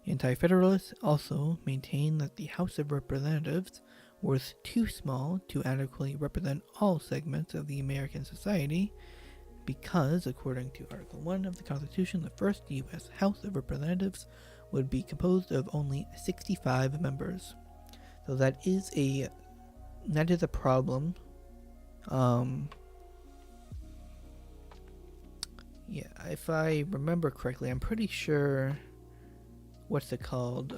Anti-federalists also maintained that the House of Representatives was too small to adequately represent all segments of the American society because, according to Article 1 of the Constitution, the first U.S. House of Representatives would be composed of only 65 members. So that is a problem. Yeah, if I remember correctly, I'm pretty sure, what's it called?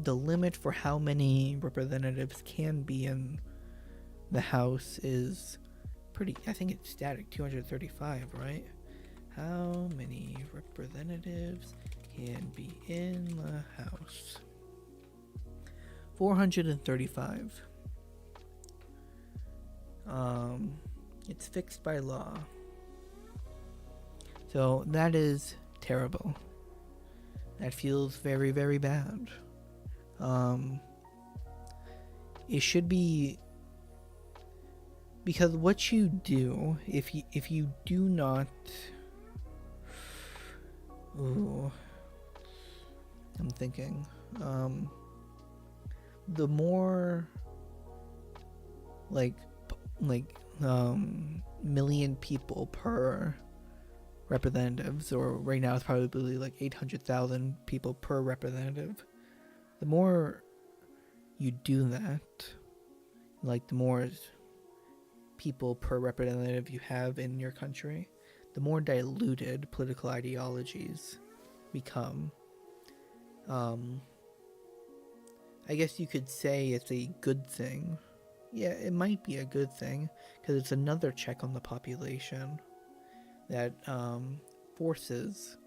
The limit for how many representatives can be in the House is I think it's static, 235, right? How many representatives can be in the House? 435. It's fixed by law. So that is terrible. That feels very, very bad. It should be, because what you do if you do not, I'm thinking, the more million people per representatives, or right now it's probably like 800,000 people per representative. The more you do that, like the more people per representative you have in your country, the more diluted political ideologies become. I guess you could say it's a good thing. Yeah, it might be a good thing, because it's another check on the population that forces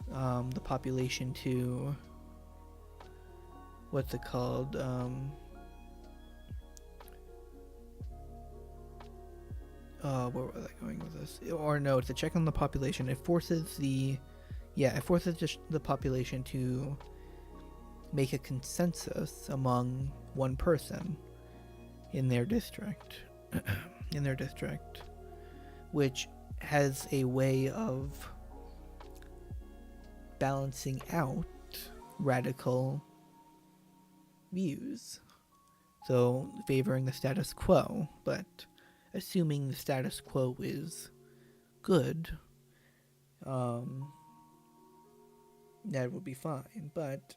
the population to, what's it called? Where was I going with this? Or no, it's a check on the population. It forces the population to make a consensus among one person in their district, which has a way of balancing out radical views. So favoring the status quo, but assuming the status quo is good, that would be fine. But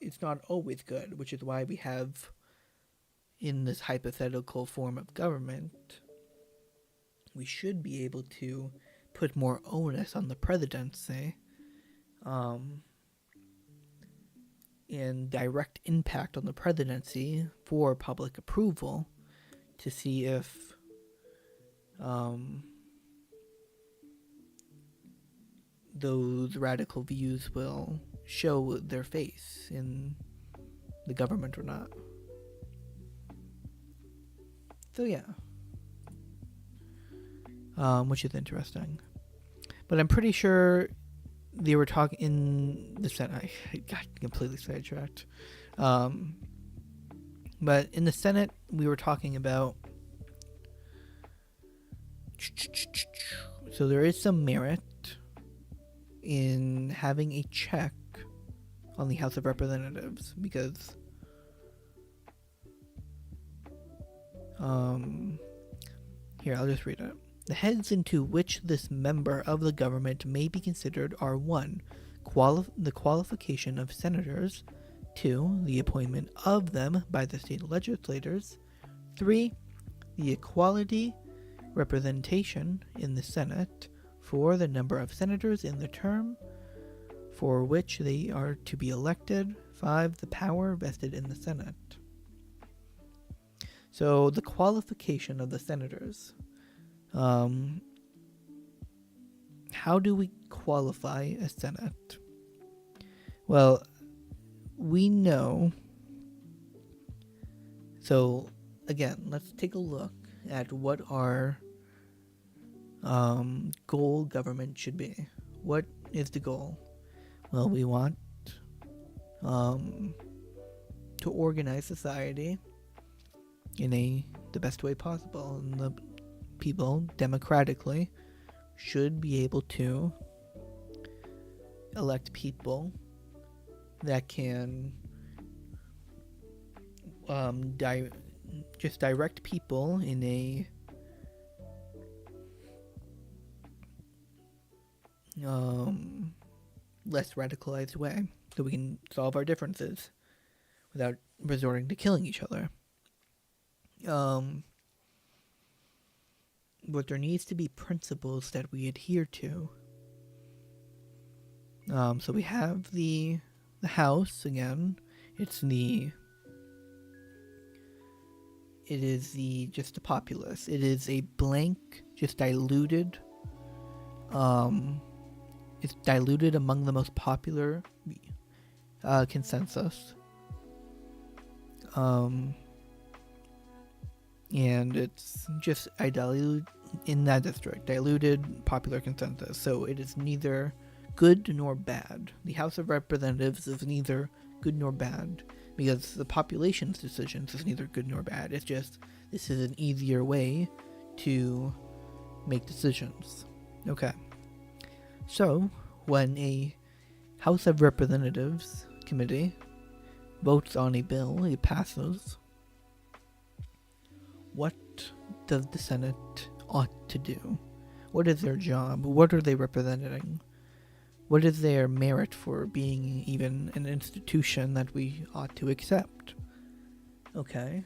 it's not always good, which is why we have, in this hypothetical form of government, we should be able to put more onus on the presidency, and direct impact on the presidency for public approval to see if those radical views will show their face in the government or not. So yeah, which is interesting. But I'm pretty sure they were talking in the Senate. I got completely sidetracked. But in the Senate, we were talking about. So there is some merit in having a check on the House of Representatives, because here, I'll just read it. The heads into which this member of the government may be considered are 1. The qualification of senators, 2. The appointment of them by the state legislators, 3. The equality representation in the Senate, 4. The number of senators in the term for which they are to be elected, 5. The power vested in the Senate. So the qualification of the senators. How do we qualify a Senate? Well, we know. So again, let's take a look at what our goal government should be. What is the goal? Well, we want to organize society in the best way possible, and the people democratically should be able to elect people that can just direct people in a less radicalized way, so we can solve our differences without resorting to killing each other. But there needs to be principles that we adhere to. So we have the House again. It is just the populace. It is a blank, just diluted. It's diluted among the most popular consensus. And it's just diluted in that district, diluted popular consensus. So it is neither good nor bad. The House of Representatives is neither good nor bad, because the population's decisions is neither good nor bad. It's just, this is an easier way to make decisions. Okay. So, when a House of Representatives committee votes on a bill, it passes, what does the Senate ought to do? What is their job? What are they representing? What is their merit for being even an institution that we ought to accept? Okay.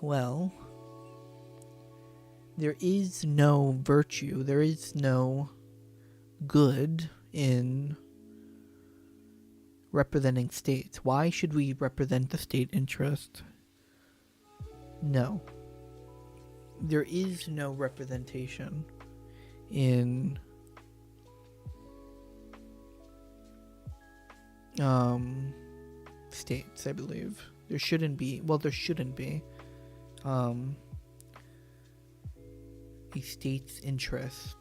Well, there is no virtue, there is no good in representing states. Why should we represent the state interest? No. There is no representation in states, I believe. There shouldn't be. Well, there shouldn't be a state's interest.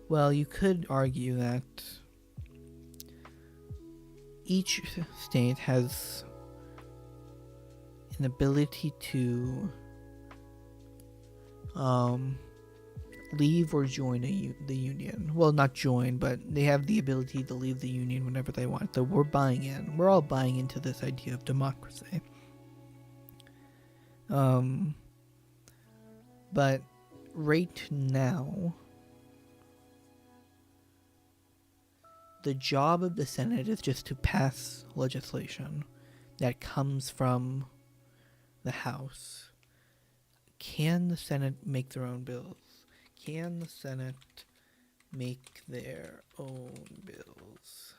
Well, you could argue that each state has an ability to leave or join the union. Well, not join, but they have the ability to leave the union whenever they want. So we're buying in. We're all buying into this idea of democracy. But right now, the job of the Senate is just to pass legislation that comes from the House. Can the Senate make their own bills? Can the Senate make their own bills?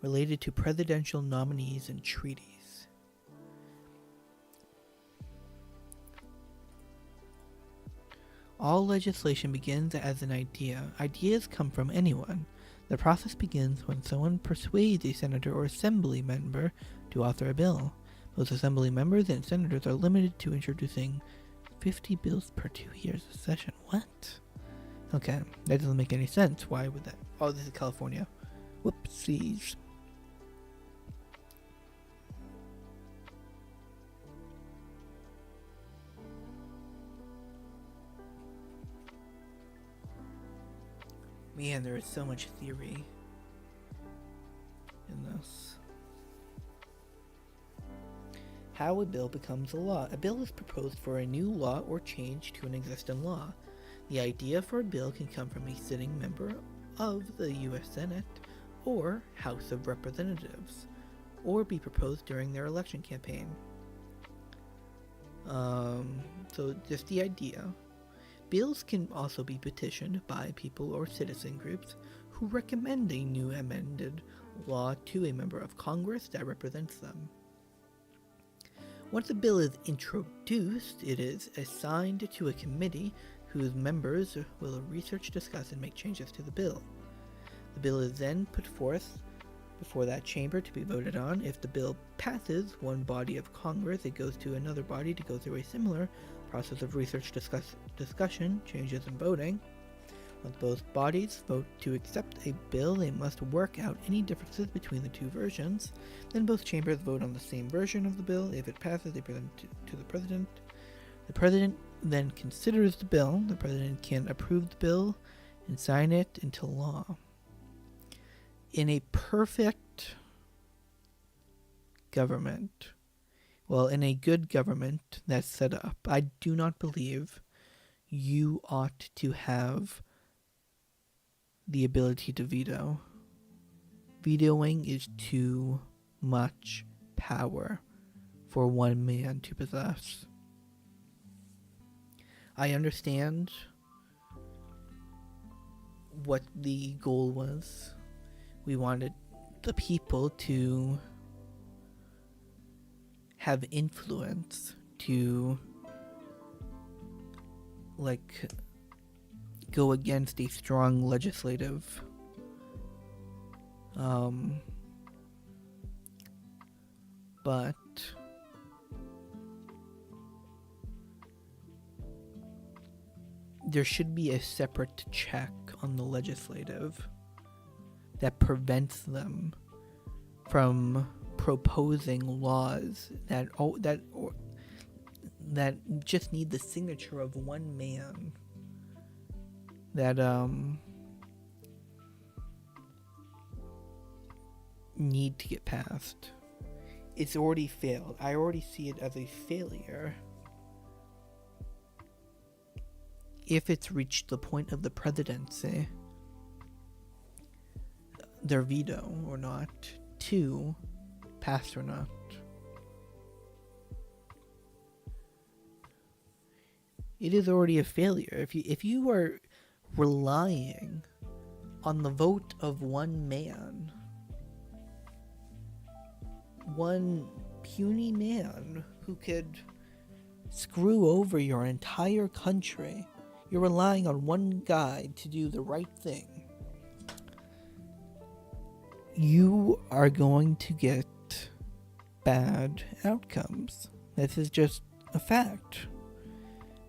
Related to presidential nominees and treaties. All legislation begins as an idea. Ideas come from anyone. The process begins when someone persuades a senator or assembly member to author a bill. Most assembly members and senators are limited to introducing 50 bills per 2 years of session. What? Okay, that doesn't make any sense. Why would that? Oh, this is California. Whoopsies. Man, there is so much theory in this. How a bill becomes a law. A bill is proposed for a new law or change to an existing law. The idea for a bill can come from a sitting member of the U.S. Senate or House of Representatives, or be proposed during their election campaign. So just the idea. Bills can also be petitioned by people or citizen groups who recommend a new amended law to a member of Congress that represents them. Once a bill is introduced, it is assigned to a committee whose members will research, discuss, and make changes to the bill. The bill is then put forth before that chamber to be voted on. If the bill passes one body of Congress, it goes to another body to go through a similar process of research, discussion, changes, and voting. Once both bodies vote to accept a bill, they must work out any differences between the two versions. Then both chambers vote on the same version of the bill. If it passes, they present it to the president. The president then considers the bill. The president can approve the bill and sign it into law. In a perfect government, well, in a good government that's set up, I do not believe you ought to have the ability to veto. Vetoing is too much power for one man to possess. I understand what the goal was. We wanted the people to have influence, to go against a strong legislative but there should be a separate check on the legislative that prevents them from proposing laws that just need the signature of one man, that need to get passed. It's already failed. I already see it as a failure if it's reached the point of the presidency, their veto or not, to Pasternak. It is already a failure. If you are relying on the vote of one man, one puny man who could screw over your entire country, you're relying on one guy to do the right thing, you are going to get bad outcomes. This is just a fact.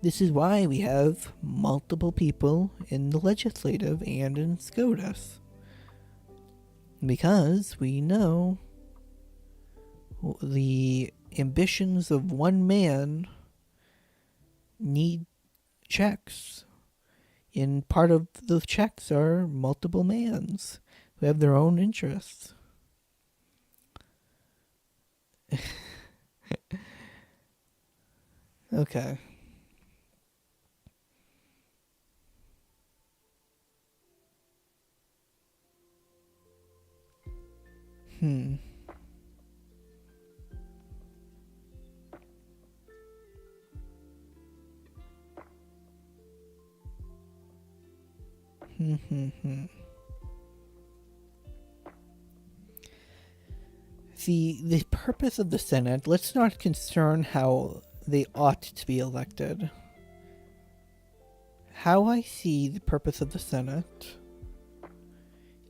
This is why we have multiple people in the legislative and in SCOTUS. Because we know the ambitions of one man need checks. And part of those checks are multiple mans who have their own interests. Okay. Hmm. The purpose of the Senate, let's not concern how they ought to be elected. How I see the purpose of the Senate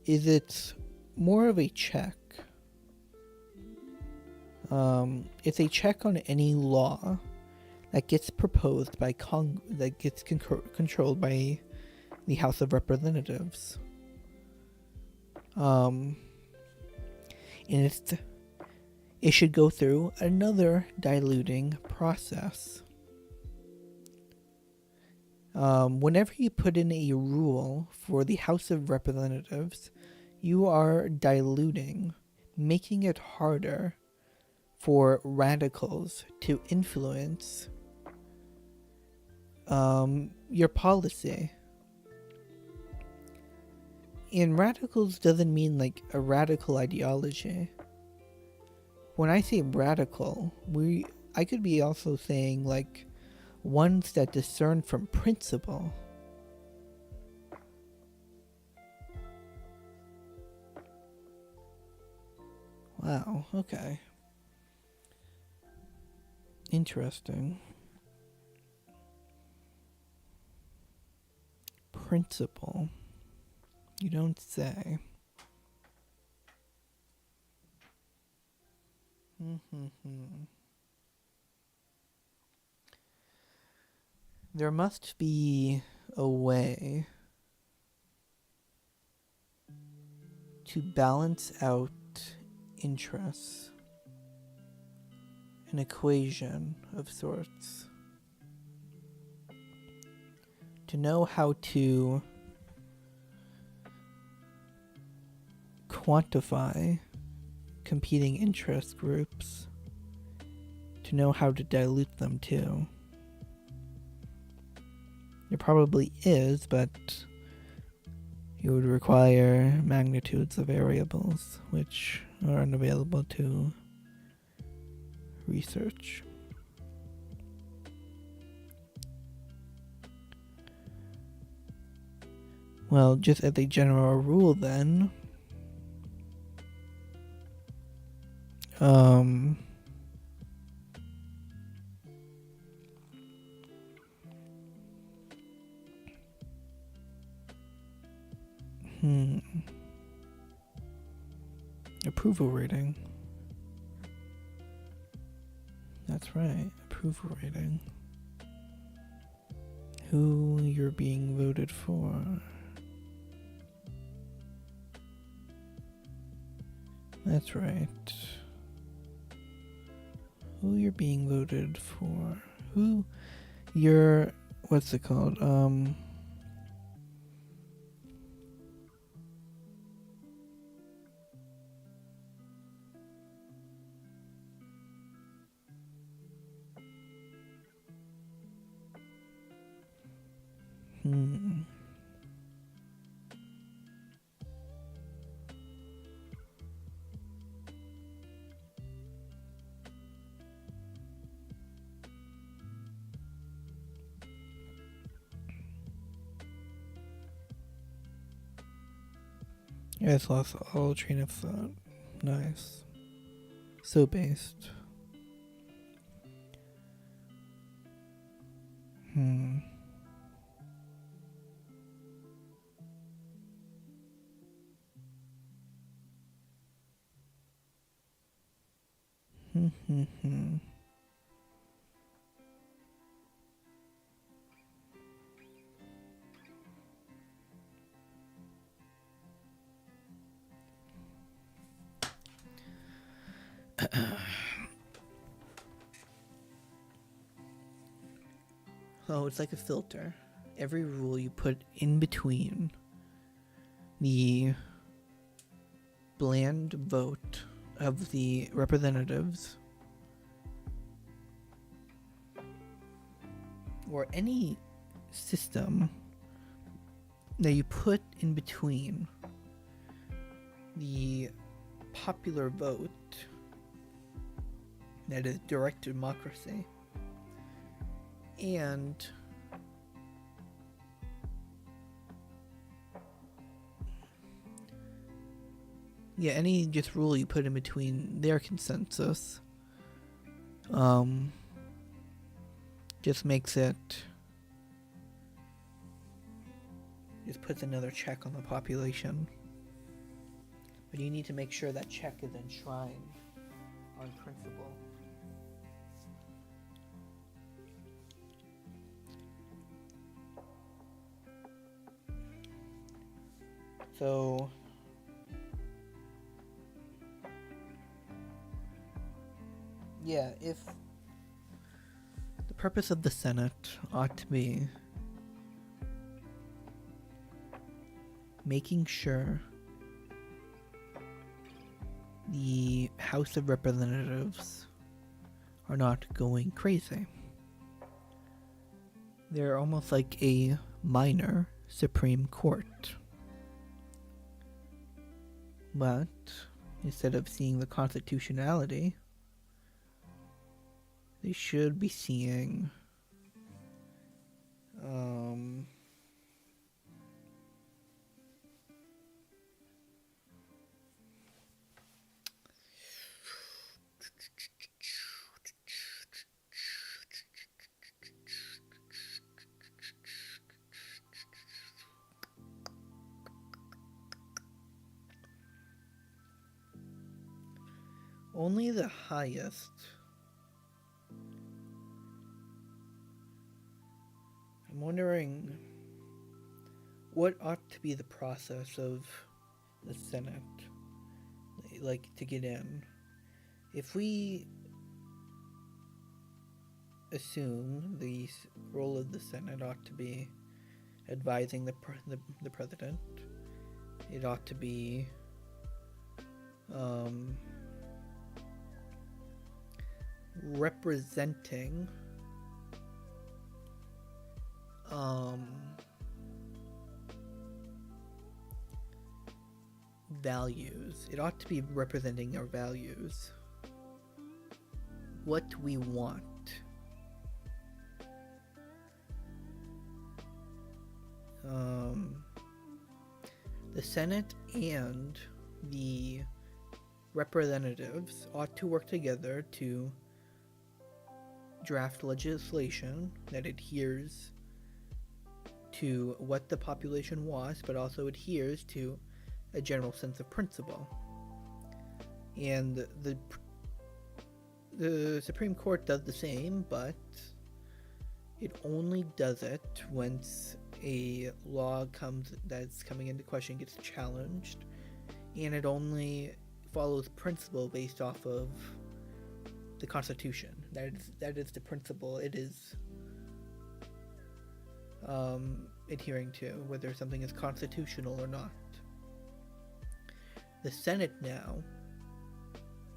is it's more of a check. It's a check on any law that gets proposed by that gets controlled by the House of Representatives. And it should go through another diluting process. Whenever you put in a rule for the House of Representatives, you are diluting, making it harder for radicals to influence your policy. And radicals doesn't mean like a radical ideology. When I say radical, I could be also saying like ones that discern from principle. Wow, okay. Interesting. Principle. You don't say. There must be a way to balance out interests, an equation of sorts, to know how to quantify competing interest groups, to know how to dilute them too. There probably is, but it would require magnitudes of variables which are unavailable to research. Well, just as a general rule then, approval rating. That's right, approval rating. Who you're being voted for. That's right. Who you're being voted for. Who you're... What's it called? Yeah, it's lost all train of thought. Nice. So based. Hmm. Hmm. Hmm. Hmm. Oh, it's like a filter. Every rule you put in between the bland vote of the representatives or any system that you put in between the popular vote, that is direct democracy, and any just rule you put in between their consensus, just makes it, just puts another check on the population. But you need to make sure that check is enshrined on principle. So, yeah, if the purpose of the Senate ought to be making sure the House of Representatives are not going crazy. They're almost like a minor Supreme Court. But instead of seeing the constitutionality, they should be seeing only the highest. I'm wondering what ought to be the process of the Senate, like, to get in. If we assume the role of the Senate ought to be advising the president, it ought to be representing values. It ought to be representing our values. What we want. The Senate and the representatives ought to work together to draft legislation that adheres to what the population wants, but also adheres to a general sense of principle. And the Supreme Court does the same, but it only does it once a law that's coming into question gets challenged, and it only follows principle based off of the Constitution. That is the principle it is adhering to, whether something is constitutional or not. The Senate now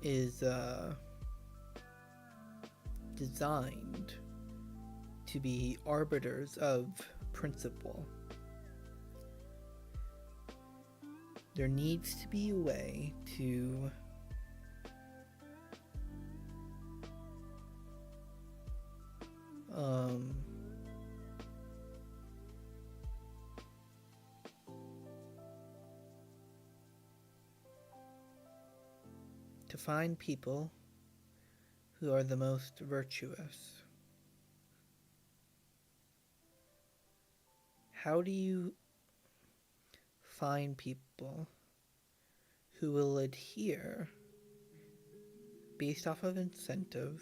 is designed to be arbiters of principle. There needs to be a way to to find people who are the most virtuous. How do you find people who will adhere based off of incentive,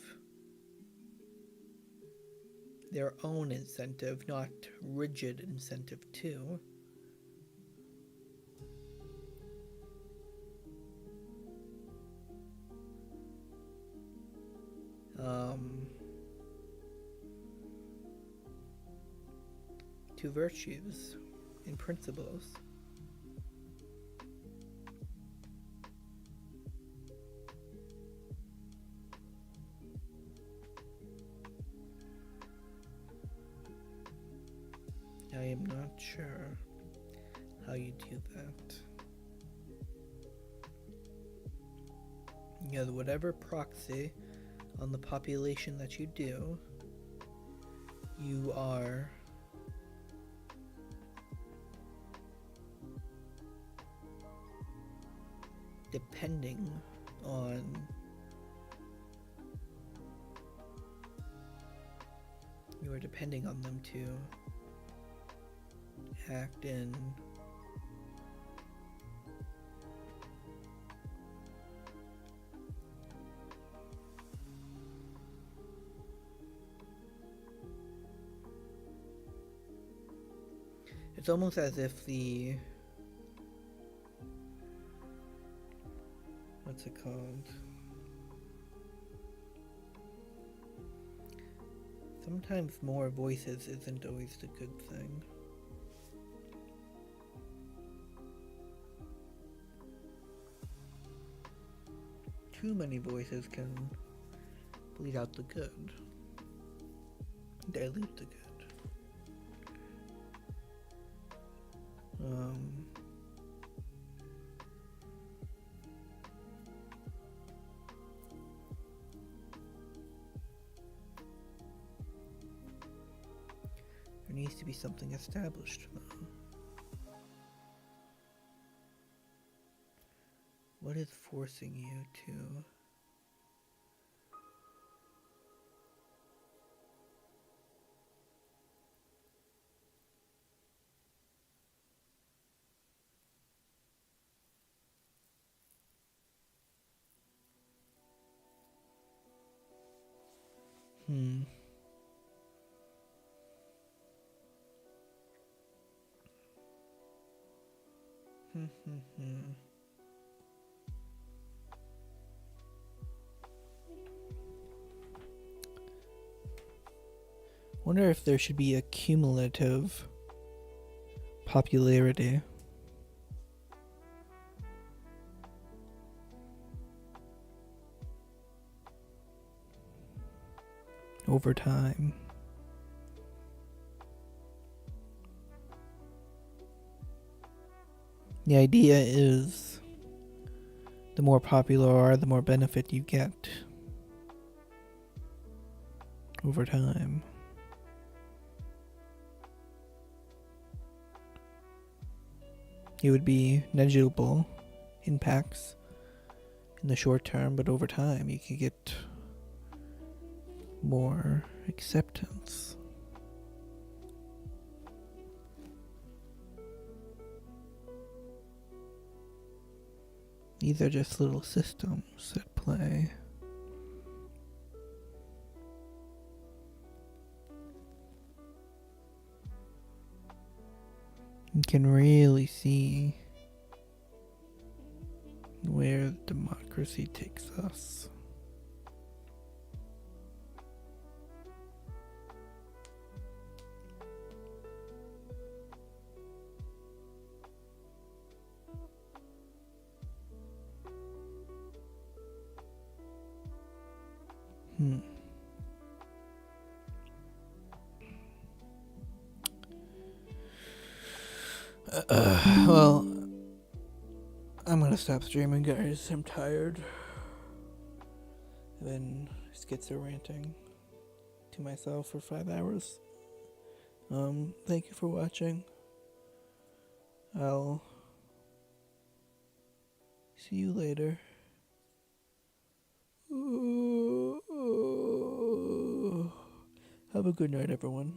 their own incentive, not rigid incentive too, to virtues and principles? I am not sure how you do that. You know, whatever proxy on the population that you do, you are depending on them to act in it's almost as if what's it called? Sometimes more voices isn't always the good thing. Too many voices can bleed out the good, dilute the good. There needs to be something established, though. What is forcing you to Wonder if there should be a cumulative popularity. Over time. The idea is the more popular you are, the more benefit you get over time. It would be negligible impacts in the short term, but over time you could get more acceptance. These are just little systems at play. You can really see where democracy takes us. Well, I'm gonna stop streaming, guys. I'm tired. I've been ranting to myself for 5 hours. Thank you for watching. I'll see you later. Have a good night, everyone.